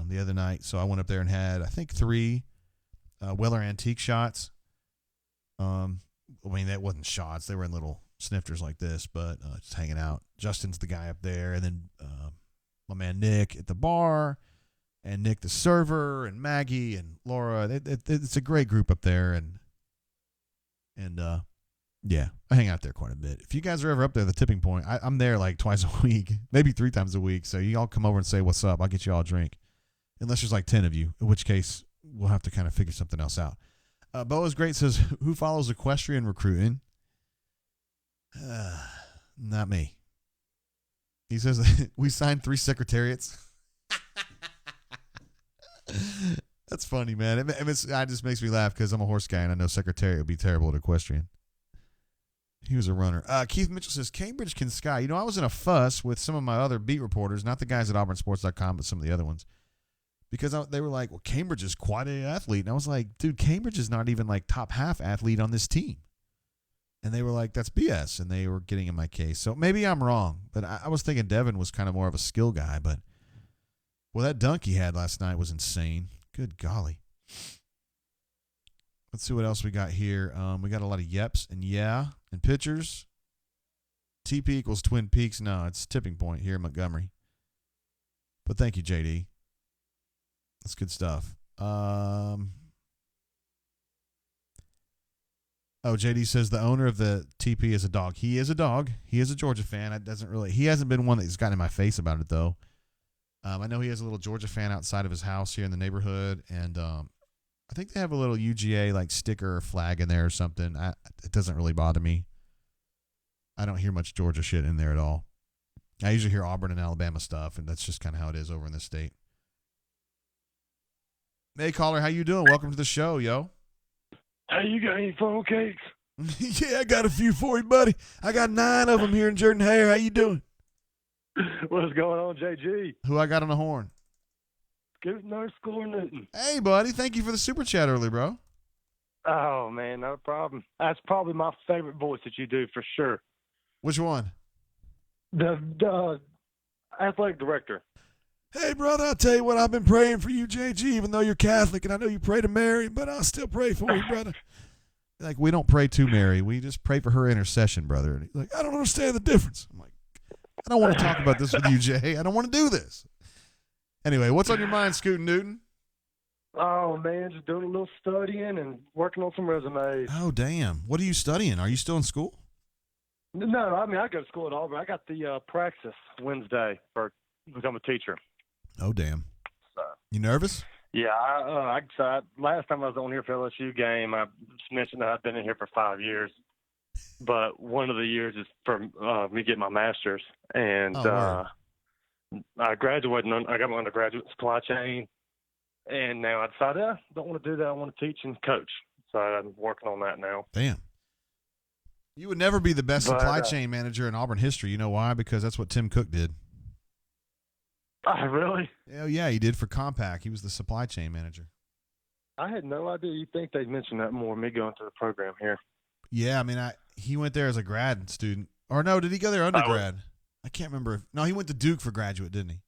the other night. So I went up there and had, I think, 3 Weller Antique shots. I mean, that wasn't shots. They were in little snifters like this, but just hanging out. Justin's the guy up there, and then my man Nick at the bar, and Nick the server, and Maggie and Laura. It's a great group up there, and yeah, I hang out there quite a bit. If you guys are ever up there, the tipping point, I'm there like twice a week, maybe 3 times a week. So you all come over and say what's up. I'll get you all a drink, unless there's like 10 of you, in which case we'll have to kind of figure something else out. Boa's Great says, who follows equestrian recruiting? Not me. He says, we signed 3 secretariats. That's funny, man. It just makes me laugh because I'm a horse guy and I know secretariat would be terrible at equestrian. He was a runner. Keith Mitchell says, Cambridge can sky. You know, I was in a fuss with some of my other beat reporters, not the guys at auburnsports.com, but some of the other ones. Because they were like, well, Cambridge is quite an athlete. And I was like, dude, Cambridge is not even like top half athlete on this team. And they were like, that's BS. And they were getting in my case. So maybe I'm wrong. But I was thinking Devin was kind of more of a skill guy. But, well, that dunk he had last night was insane. Good golly. Let's see what else we got here. We got a lot of yeps and yeah and pitchers. TP equals Twin Peaks. No, it's tipping point here in Montgomery. But thank you, JD. That's good stuff. Oh, JD says the owner of the TP is a dog. He is a dog. He is a Georgia fan. He hasn't been one that's gotten in my face about it, though. I know he has a little Georgia fan outside of his house here in the neighborhood, and I think they have a little UGA like sticker or flag in there or something. It doesn't really bother me. I don't hear much Georgia shit in there at all. I usually hear Auburn and Alabama stuff, and that's just kind of how it is over in this state. Hey, caller, how you doing? Welcome to the show, yo. Hey, you got any funnel cakes? Yeah, I got a few for you, buddy. I got 9 of them here in Jordan-Hare. How you doing? What's going on, JG? Who I got on the horn? Good nurse Score Newton. Hey, buddy. Thank you for the super chat early, bro. Oh, man, no problem. That's probably my favorite voice that you do for sure. Which one? The athletic director. Hey, brother, I'll tell you what, I've been praying for you, JG, even though you're Catholic, and I know you pray to Mary, but I'll still pray for you, brother. Like, we don't pray to Mary. We just pray for her intercession, brother. And he's like, I don't understand the difference. I'm like, I don't want to talk about this with you, Jay. I don't want to do this. Anyway, what's on your mind, Scootin' Newton? Oh, man, just doing a little studying and working on some resumes. Oh, damn. What are you studying? Are you still in school? No, I mean, I go to school at Auburn. I got the praxis Wednesday for become a teacher. Oh, damn. So, you nervous? Yeah, last time I was on here for LSU game, I just mentioned that I've been in here for 5 years. But one of the years is for me getting my master's. And I graduated, I got my undergraduate in supply chain. And now I decided I don't want to do that. I want to teach and coach. So I'm working on that now. Damn. You would never be the best supply chain manager in Auburn history. You know why? Because that's what Tim Cook did. Oh, really? Hell yeah, he did for Compaq. He was the supply chain manager. I had no idea. You'd think they'd mention that more, me going through the program here. Yeah, I mean, he went there as a grad student. Or no, did he go there undergrad? I can't remember. No, he went to Duke for graduate, didn't he?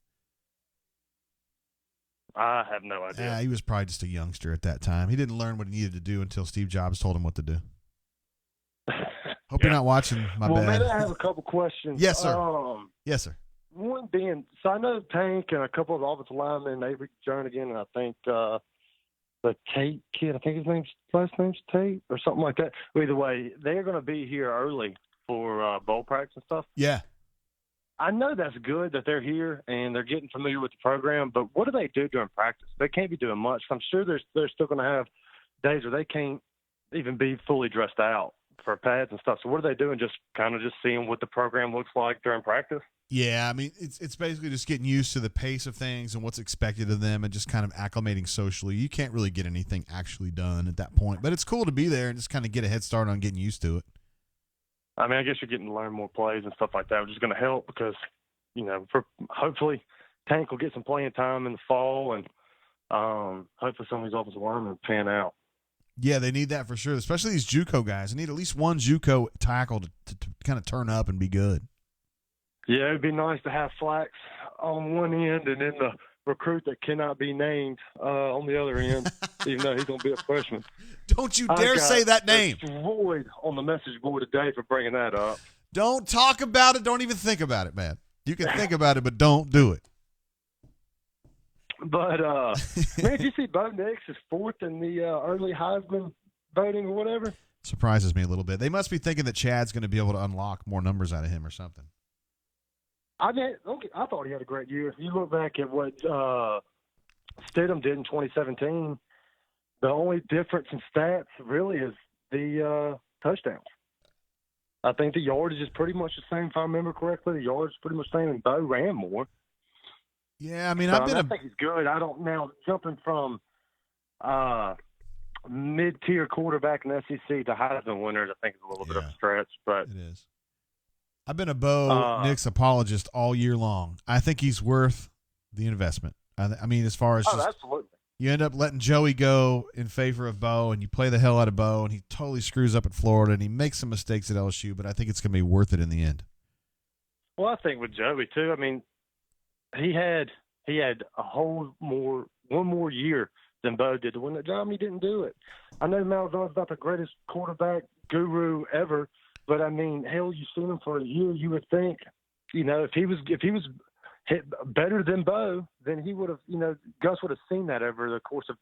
I have no idea. Yeah, he was probably just a youngster at that time. He didn't learn what he needed to do until Steve Jobs told him what to do. Hope you're not watching. My bad. Well, man, I have a couple questions. Yes, sir. Yes, sir. One being, so I know Tank and a couple of offensive linemen, Avery Jernigan, and I think the Tate kid, I think his last name's Tate or something like that. Either way, they're going to be here early for bowl practice and stuff. Yeah. I know that's good that they're here and they're getting familiar with the program, but what do they do during practice? They can't be doing much. I'm sure they're still going to have days where they can't even be fully dressed out for pads and stuff. So what are they doing? Just kind of just seeing what the program looks like during practice? Yeah, I mean, it's basically just getting used to the pace of things and what's expected of them and just kind of acclimating socially. You can't really get anything actually done at that point, but it's cool to be there and just kind of get a head start on getting used to it. I mean, I guess you're getting to learn more plays and stuff like that, which is going to help because, you know, hopefully Tank will get some playing time in the fall and hopefully some of these offensive linemen pan out. Yeah, they need that for sure, especially these JUCO guys. They need at least one JUCO tackle to kind of turn up and be good. Yeah, it would be nice to have Flax on one end and then the recruit that cannot be named on the other end, even though he's going to be a freshman. Don't you dare say that name. Destroyed on the message board today for bringing that up. Don't talk about it. Don't even think about it, man. You can think about it, but don't do it. But, man, did you see Bo Nix is fourth in the early Heisman voting or whatever? Surprises me a little bit. They must be thinking that Chad's going to be able to unlock more numbers out of him or something. I mean, I thought he had a great year. If you look back at what Stidham did in 2017, the only difference in stats really is the touchdowns. I think the yardage is pretty much the same, if I remember correctly. The yardage is pretty much the same, and Bo ran more. Yeah, I mean, I think he's good. I don't now jumping from mid-tier quarterback in the SEC to Heisman winners. I think is a little bit of a stretch, but it is. I've been a Bo Nix apologist all year long. I think he's worth the investment. I mean, as far as absolutely. You end up letting Joey go in favor of Bo, and you play the hell out of Bo, and he totally screws up at Florida, and he makes some mistakes at LSU, but I think it's going to be worth it in the end. Well, I think with Joey too. I mean, he had one more year than Bo did to win the job. And he didn't do it. I know Malzahn's not the greatest quarterback guru ever. But I mean, hell, you've seen him for a year. You would think, you know, if he was hit better than Bo, then he would have, you know, Gus would have seen that over the course of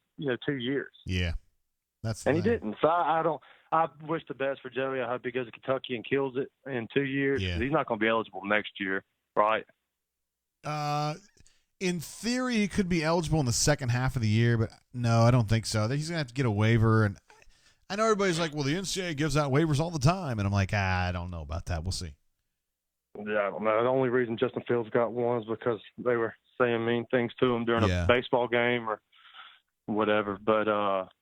2 years. Yeah, he didn't. So I wish the best for Joey. I hope he goes to Kentucky and kills it in 2 years. Yeah. He's not going to be eligible next year, right? In theory, he could be eligible in the second half of the year, but no, I don't think so. He's going to have to get a waiver, and I know everybody's like, well, the NCAA gives out waivers all the time. And I'm like, I don't know about that. We'll see. Yeah, I don't know. The only reason Justin Fields got one is because they were saying mean things to him during a baseball game or whatever. But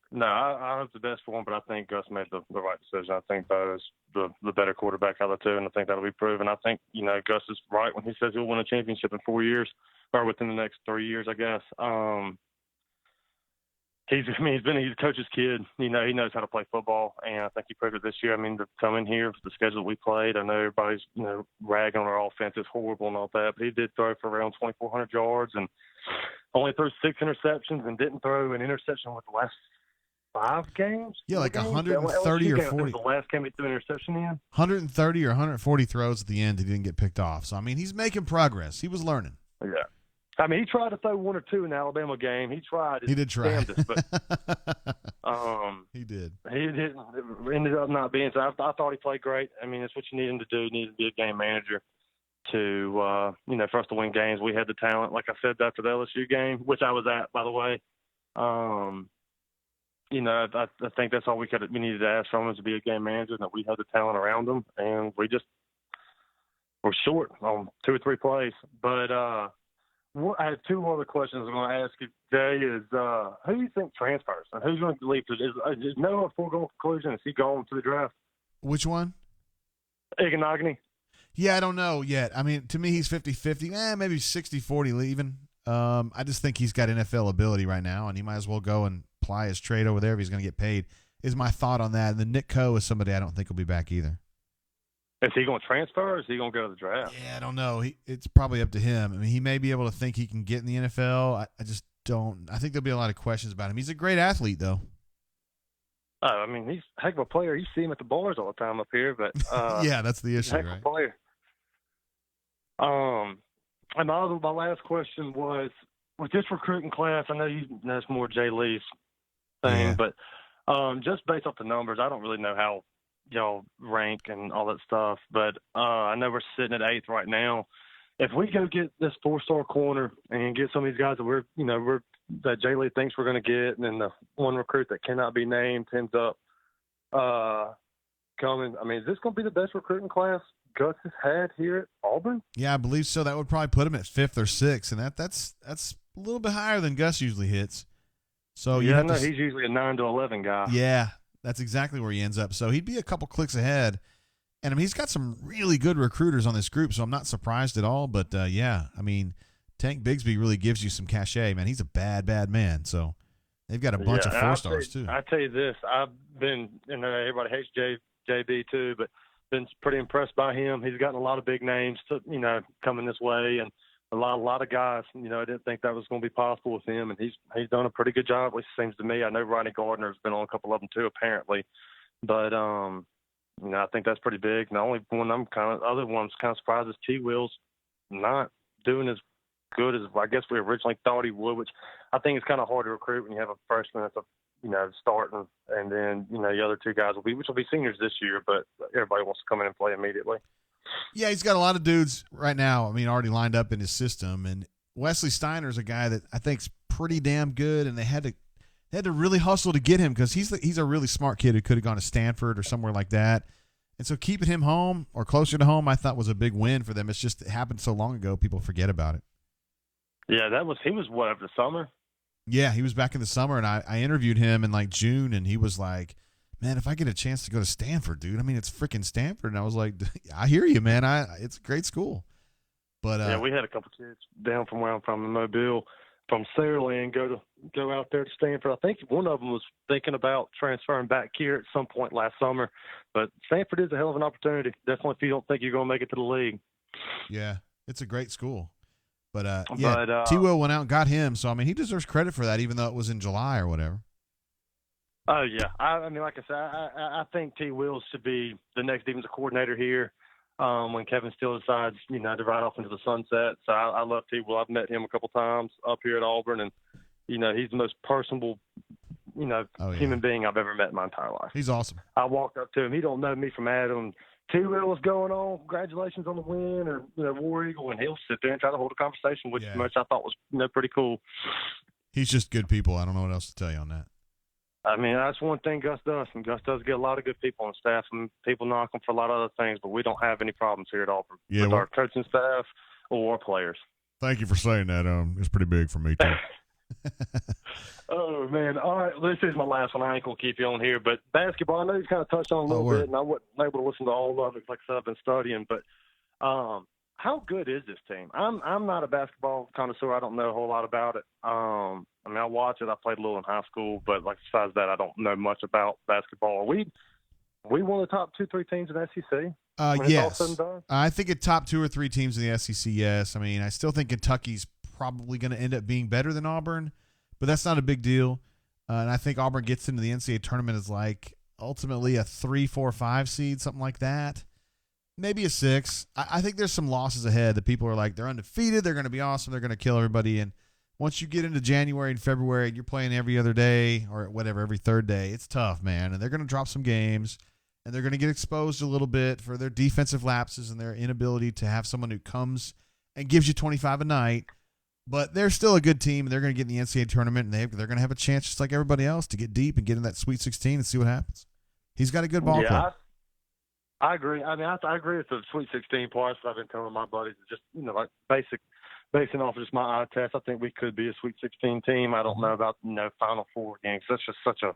No, I hope the best for him, but I think Gus made the right decision. I think Bo is the better quarterback out of the two, and I think that'll be proven. I think, Gus is right when he says he'll win a championship in 4 years, or within the next 3 years, I guess. He's a coach's kid. He knows how to play football, and I think he proved it this year. I mean, to come in here for the schedule we played, I know everybody's ragging on our offense is horrible and all that, but he did throw for around 2,400 yards and only threw 6 interceptions and didn't throw an interception with the last 5 games. Yeah, like 130 or 40. The last game he threw an interception in. 130 or 140 throws at the end. He didn't get picked off. So I mean, he's making progress. He was learning. Yeah. I mean, he tried to throw 1 or 2 in the Alabama game. He tried. He did try. Damnedest, but he did. He didn't. Ended up not being. So I thought he played great. I mean, that's what you need him to do. You need to be a game manager to, for us to win games. We had the talent, like I said, after the LSU game, which I was at, by the way. I think that's all we needed to ask from him is to be a game manager, and that we had the talent around him, and we're short on 2 or 3 plays. But I have 2 other questions I'm going to ask you today is who do you think transfers and who's going to leave? Is Noah a foregone conclusion? Is he going to the draft? Which one? Ignogany. Yeah, I don't know yet. I mean, to me, he's 50-50. Maybe 60-40 leaving. I just think he's got NFL ability right now, and he might as well go and ply his trade over there if he's going to get paid, is my thought on that. And then Nick Coe is somebody I don't think will be back either. Is he going to transfer or is he going to go to the draft? Yeah, I don't know. It's probably up to him. I mean, he may be able to think he can get in the NFL. I just don't. I think there'll be a lot of questions about him. He's a great athlete, though. I mean, he's a heck of a player. You see him at the bars all the time up here, but yeah, that's the issue, heck of a player. And my last question was, with this recruiting class, I know that's more Jay Lee's thing, but just based off the numbers, I don't really know how y'all rank and all that stuff, but I know we're sitting at 8th right now. If we go get this 4-star corner and get some of these guys that that Jay Lee thinks we're going to get, and then the one recruit that cannot be named ends up coming, I mean, is this going to be the best recruiting class Gus has had here at Auburn? Yeah, I believe so. That would probably put him at 5th or 6th, and that's a little bit higher than Gus usually hits. So yeah, he's usually a 9 to 11 guy. Yeah, that's exactly where he ends up. So he'd be a couple clicks ahead. And I mean, he's got some really good recruiters on this group, so I'm not surprised at all. But yeah, I mean, Tank Bigsby really gives you some cachet, man. He's a bad, bad man. So they've got a bunch of 4-stars too. I tell you this, I've been, everybody hates JB too, but been pretty impressed by him. He's gotten a lot of big names, coming this way, and a lot of guys. I didn't think that was going to be possible with him, and he's done a pretty good job. At least it seems to me. I know Ronnie Gardner's been on a couple of them too, apparently, but I think that's pretty big. And the only one other one's kind of surprised is T. Will's not doing as good as I guess we originally thought he would, which I think is kind of hard to recruit when you have a freshman that's starting, and then the other 2 guys will be seniors this year, but everybody wants to come in and play immediately. Yeah, he's got a lot of dudes right now. I mean, already lined up in his system, and Wesley Steiner's a guy that I think's pretty damn good, and they had to really hustle to get him because he's a really smart kid who could have gone to Stanford or somewhere like that. And so keeping him home or closer to home, I thought was a big win for them. It's just it happened so long ago, people forget about it. Yeah, he was what, over the summer? Yeah, he was back in the summer, and I interviewed him in like June, and he was like, man, if I get a chance to go to Stanford, dude, I mean, it's freaking Stanford. And I was like, I hear you, man. It's a great school. But yeah, we had a couple kids down from where I'm from in Mobile, from Saraland, go out there to Stanford. I think one of them was thinking about transferring back here at some point last summer. But Stanford is a hell of an opportunity, definitely if you don't think you're going to make it to the league. Yeah, it's a great school. But T. Will went out and got him. So, I mean, he deserves credit for that, even though it was in July or whatever. Oh, yeah. I mean, like I said, I think T. Will should be the next defensive coordinator here when Kevin Steele decides, to ride off into the sunset. So I love T. Will. I've met him a couple times up here at Auburn, and, he's the most personable, human being I've ever met in my entire life. He's awesome. I walked up to him. He don't know me from Adam. T. Will, what's going on? Congratulations on the win, or War Eagle, and he'll sit there and try to hold a conversation with you, which I thought was pretty cool. He's just good people. I don't know what else to tell you on that. I mean, that's one thing Gus does, and Gus does get a lot of good people on staff, and people knock him for a lot of other things, but we don't have any problems here at Auburn with our coaching staff or our players. Thank you for saying that. It's pretty big for me too. Oh, man. All right, this is my last one. I ain't going to keep you on here. But basketball, I know you've kind of touched on a little bit, and I wasn't able to listen to all of it. Like I said, I've been studying. But how good is this team? I'm not a basketball connoisseur. I don't know a whole lot about it. I mean, I watch it. I played a little in high school. But like besides that, I don't know much about basketball. Are we one of the top 2-3 teams in the SEC? Yes. I think it top 2 or 3 teams in the SEC, yes. I mean, I still think Kentucky's probably going to end up being better than Auburn, but that's not a big deal. And I think Auburn gets into the NCAA tournament as like ultimately a 3, 4, 5 seed, something like that. Maybe a 6. I think there's some losses ahead that people are like, they're undefeated, they're going to be awesome, they're going to kill everybody. And once you get into January and February and you're playing every other day or whatever, every third day, it's tough, man. And they're going to drop some games. And they're going to get exposed a little bit for their defensive lapses and their inability to have someone who comes and gives you 25 a night. But they're still a good team, and they're going to get in the NCAA tournament, and they're going to have a chance just like everybody else to get deep and get in that Sweet 16 and see what happes. He's got a good ball club. I agree. I mean, I agree with the Sweet 16 parts that I've been telling my buddies. Just, like basing off of just my eye test, I think we could be a Sweet 16 team. I don't know about, Final Four games. That's just such a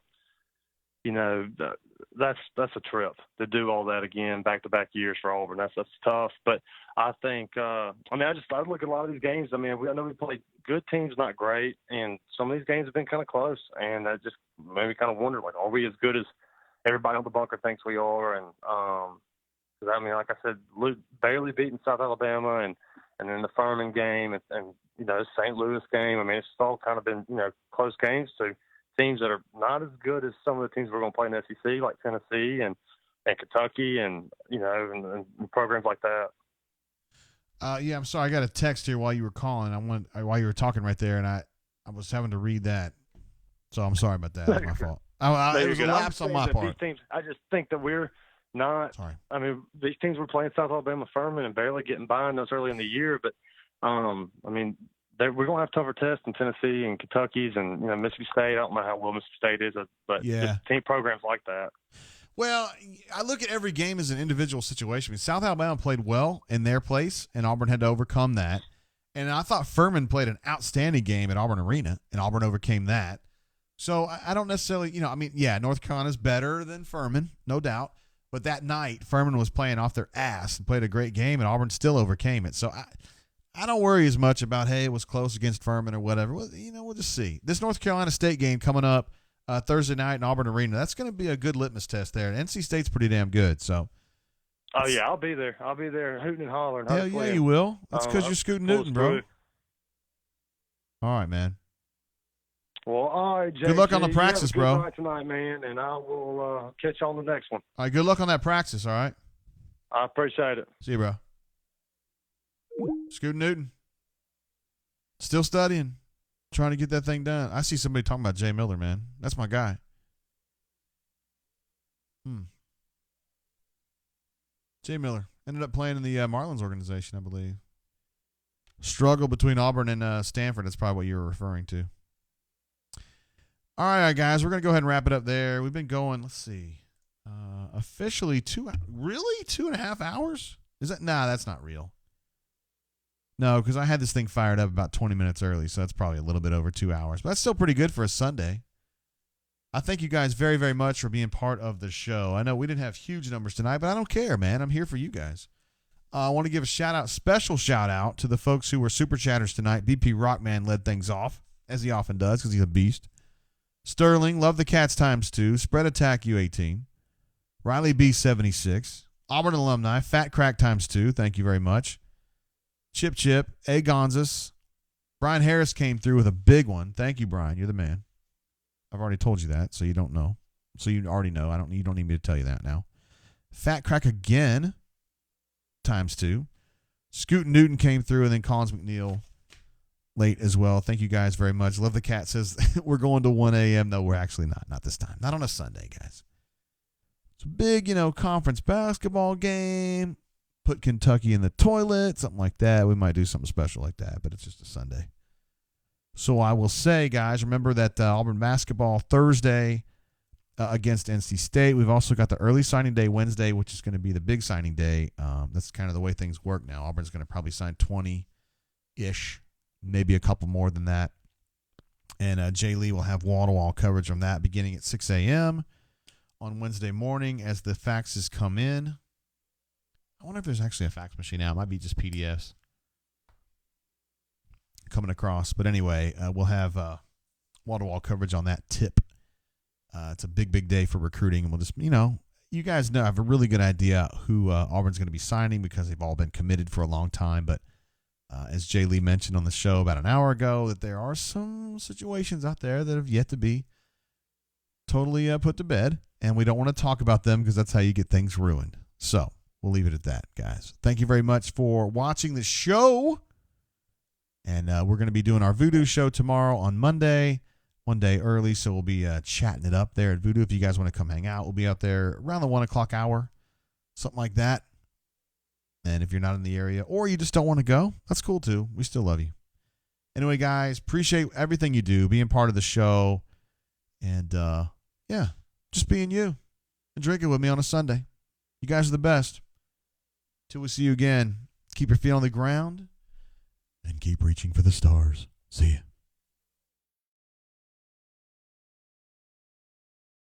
that's a trip to do all that again, back-to-back years for Auburn. That's tough. But I think, I look at a lot of these games. I mean, I know we played good teams, not great, and some of these games have been kind of close. And I just made me kind of wonder, like, are we as good as everybody on the bunker thinks we are? And because I mean, like I said, barely beating South Alabama, and then the Furman game, and St. Louis game. I mean, it's all kind of been close games to teams that are not as good as some of the teams we're going to play in the SEC, like Tennessee and Kentucky, and programs like that. Yeah, I'm sorry. I got a text here while you were calling. While you were talking right there, and I was having to read that. So I'm sorry about that. That's my fault. It was a lapse on my part. These teams, I just think that we're not. Sorry. I mean, these teams were playing South Alabama, Furman, and barely getting by in those early in the year. But I mean, we're going to have tougher tests in Tennessee and Kentucky's and Mississippi State. I don't know how well Mississippi State is, but just team programs like that. Well, I look at every game as an individual situation. I mean, South Alabama played well in their place, and Auburn had to overcome that. And I thought Furman played an outstanding game at Auburn Arena, and Auburn overcame that. So I don't necessarily, North Carolina's better than Furman, no doubt. But that night, Furman was playing off their ass and played a great game, and Auburn still overcame it. So I don't worry as much about, hey, it was close against Furman or whatever. Well, we'll just see. This North Carolina State game coming up Thursday night in Auburn Arena, that's going to be a good litmus test there. And NC State's pretty damn good. So. Oh, yeah, I'll be there. I'll be there hooting and hollering. Hell yeah, you will. That's because you're Scooting Newton, bro. All right, man. Well, all right, JT. Good luck on the practice, bro. Good night tonight, man, and I will catch you on the next one. All right, good luck on that practice, all right? I appreciate it. See you, bro. Scooting Newton. Still studying. Trying to get that thing done. I see somebody talking about Jay Miller, man. That's my guy. Jay Miller ended up playing in the Marlins organization, I believe. Struggle between Auburn and Stanford. That's probably what you were referring to. All right, guys. We're going to go ahead and wrap it up there. We've been going, let's see, officially 2.5 hours? Is that? Nah, that's not real. No, because I had this thing fired up about 20 minutes early, so that's probably a little bit over 2 hours. But that's still pretty good for a Sunday. I thank you guys very, very much for being part of the show. I know we didn't have huge numbers tonight, but I don't care, man. I'm here for you guys. I want to give a special shout out to the folks who were super chatters tonight. BP Rockman led things off, as he often does, because he's a beast. Sterling, love the Cats ×2. Spread Attack U18. Riley B76. Auburn alumni, Fat Crack ×2. Thank you very much. Chip, A. Gonzas. Brian Harris came through with a big one. Thank you, Brian. You're the man. I've already told you that, so you don't know. So you already know. You don't need me to tell you that now. Fat Crack again ×2. Scootin' Newton came through, and then Collins McNeil late as well. Thank you guys very much. Love the Cat says we're going to 1 a.m. No, we're actually not. Not this time. Not on a Sunday, guys. It's a big, conference basketball game. Put Kentucky in the toilet, something like that. We might do something special like that, but it's just a Sunday. So I will say, guys, remember that Auburn basketball Thursday against NC State. We've also got the early signing day Wednesday, which is going to be the big signing day. That's kind of the way things work now. Auburn's going to probably sign 20-ish, maybe a couple more than that. And Jay Lee will have wall-to-wall coverage from that beginning at 6 a.m. on Wednesday morning as the faxes come in. I wonder if there's actually a fax machine now. It might be just PDFs coming across. But anyway, we'll have wall-to-wall coverage on that tip. It's a big, big day for recruiting. And we'll just, you guys know I have a really good idea who Auburn's going to be signing because they've all been committed for a long time. But as Jay Lee mentioned on the show about an hour ago, that there are some situations out there that have yet to be totally put to bed. And we don't want to talk about them because that's how you get things ruined. So we'll leave it at that, guys. Thank you very much for watching the show. And we're going to be doing our Voodoo show tomorrow on Monday, one day early. So we'll be chatting it up there at Voodoo. If you guys want to come hang out, we'll be out there around the 1 o'clock hour, something like that. And if you're not in the area or you just don't want to go, that's cool too. We still love you. Anyway, guys, appreciate everything you do, being part of the show. And, yeah, just being you and drinking with me on a Sunday. You guys are the best. Till we see you again, keep your feet on the ground and keep reaching for the stars. See ya.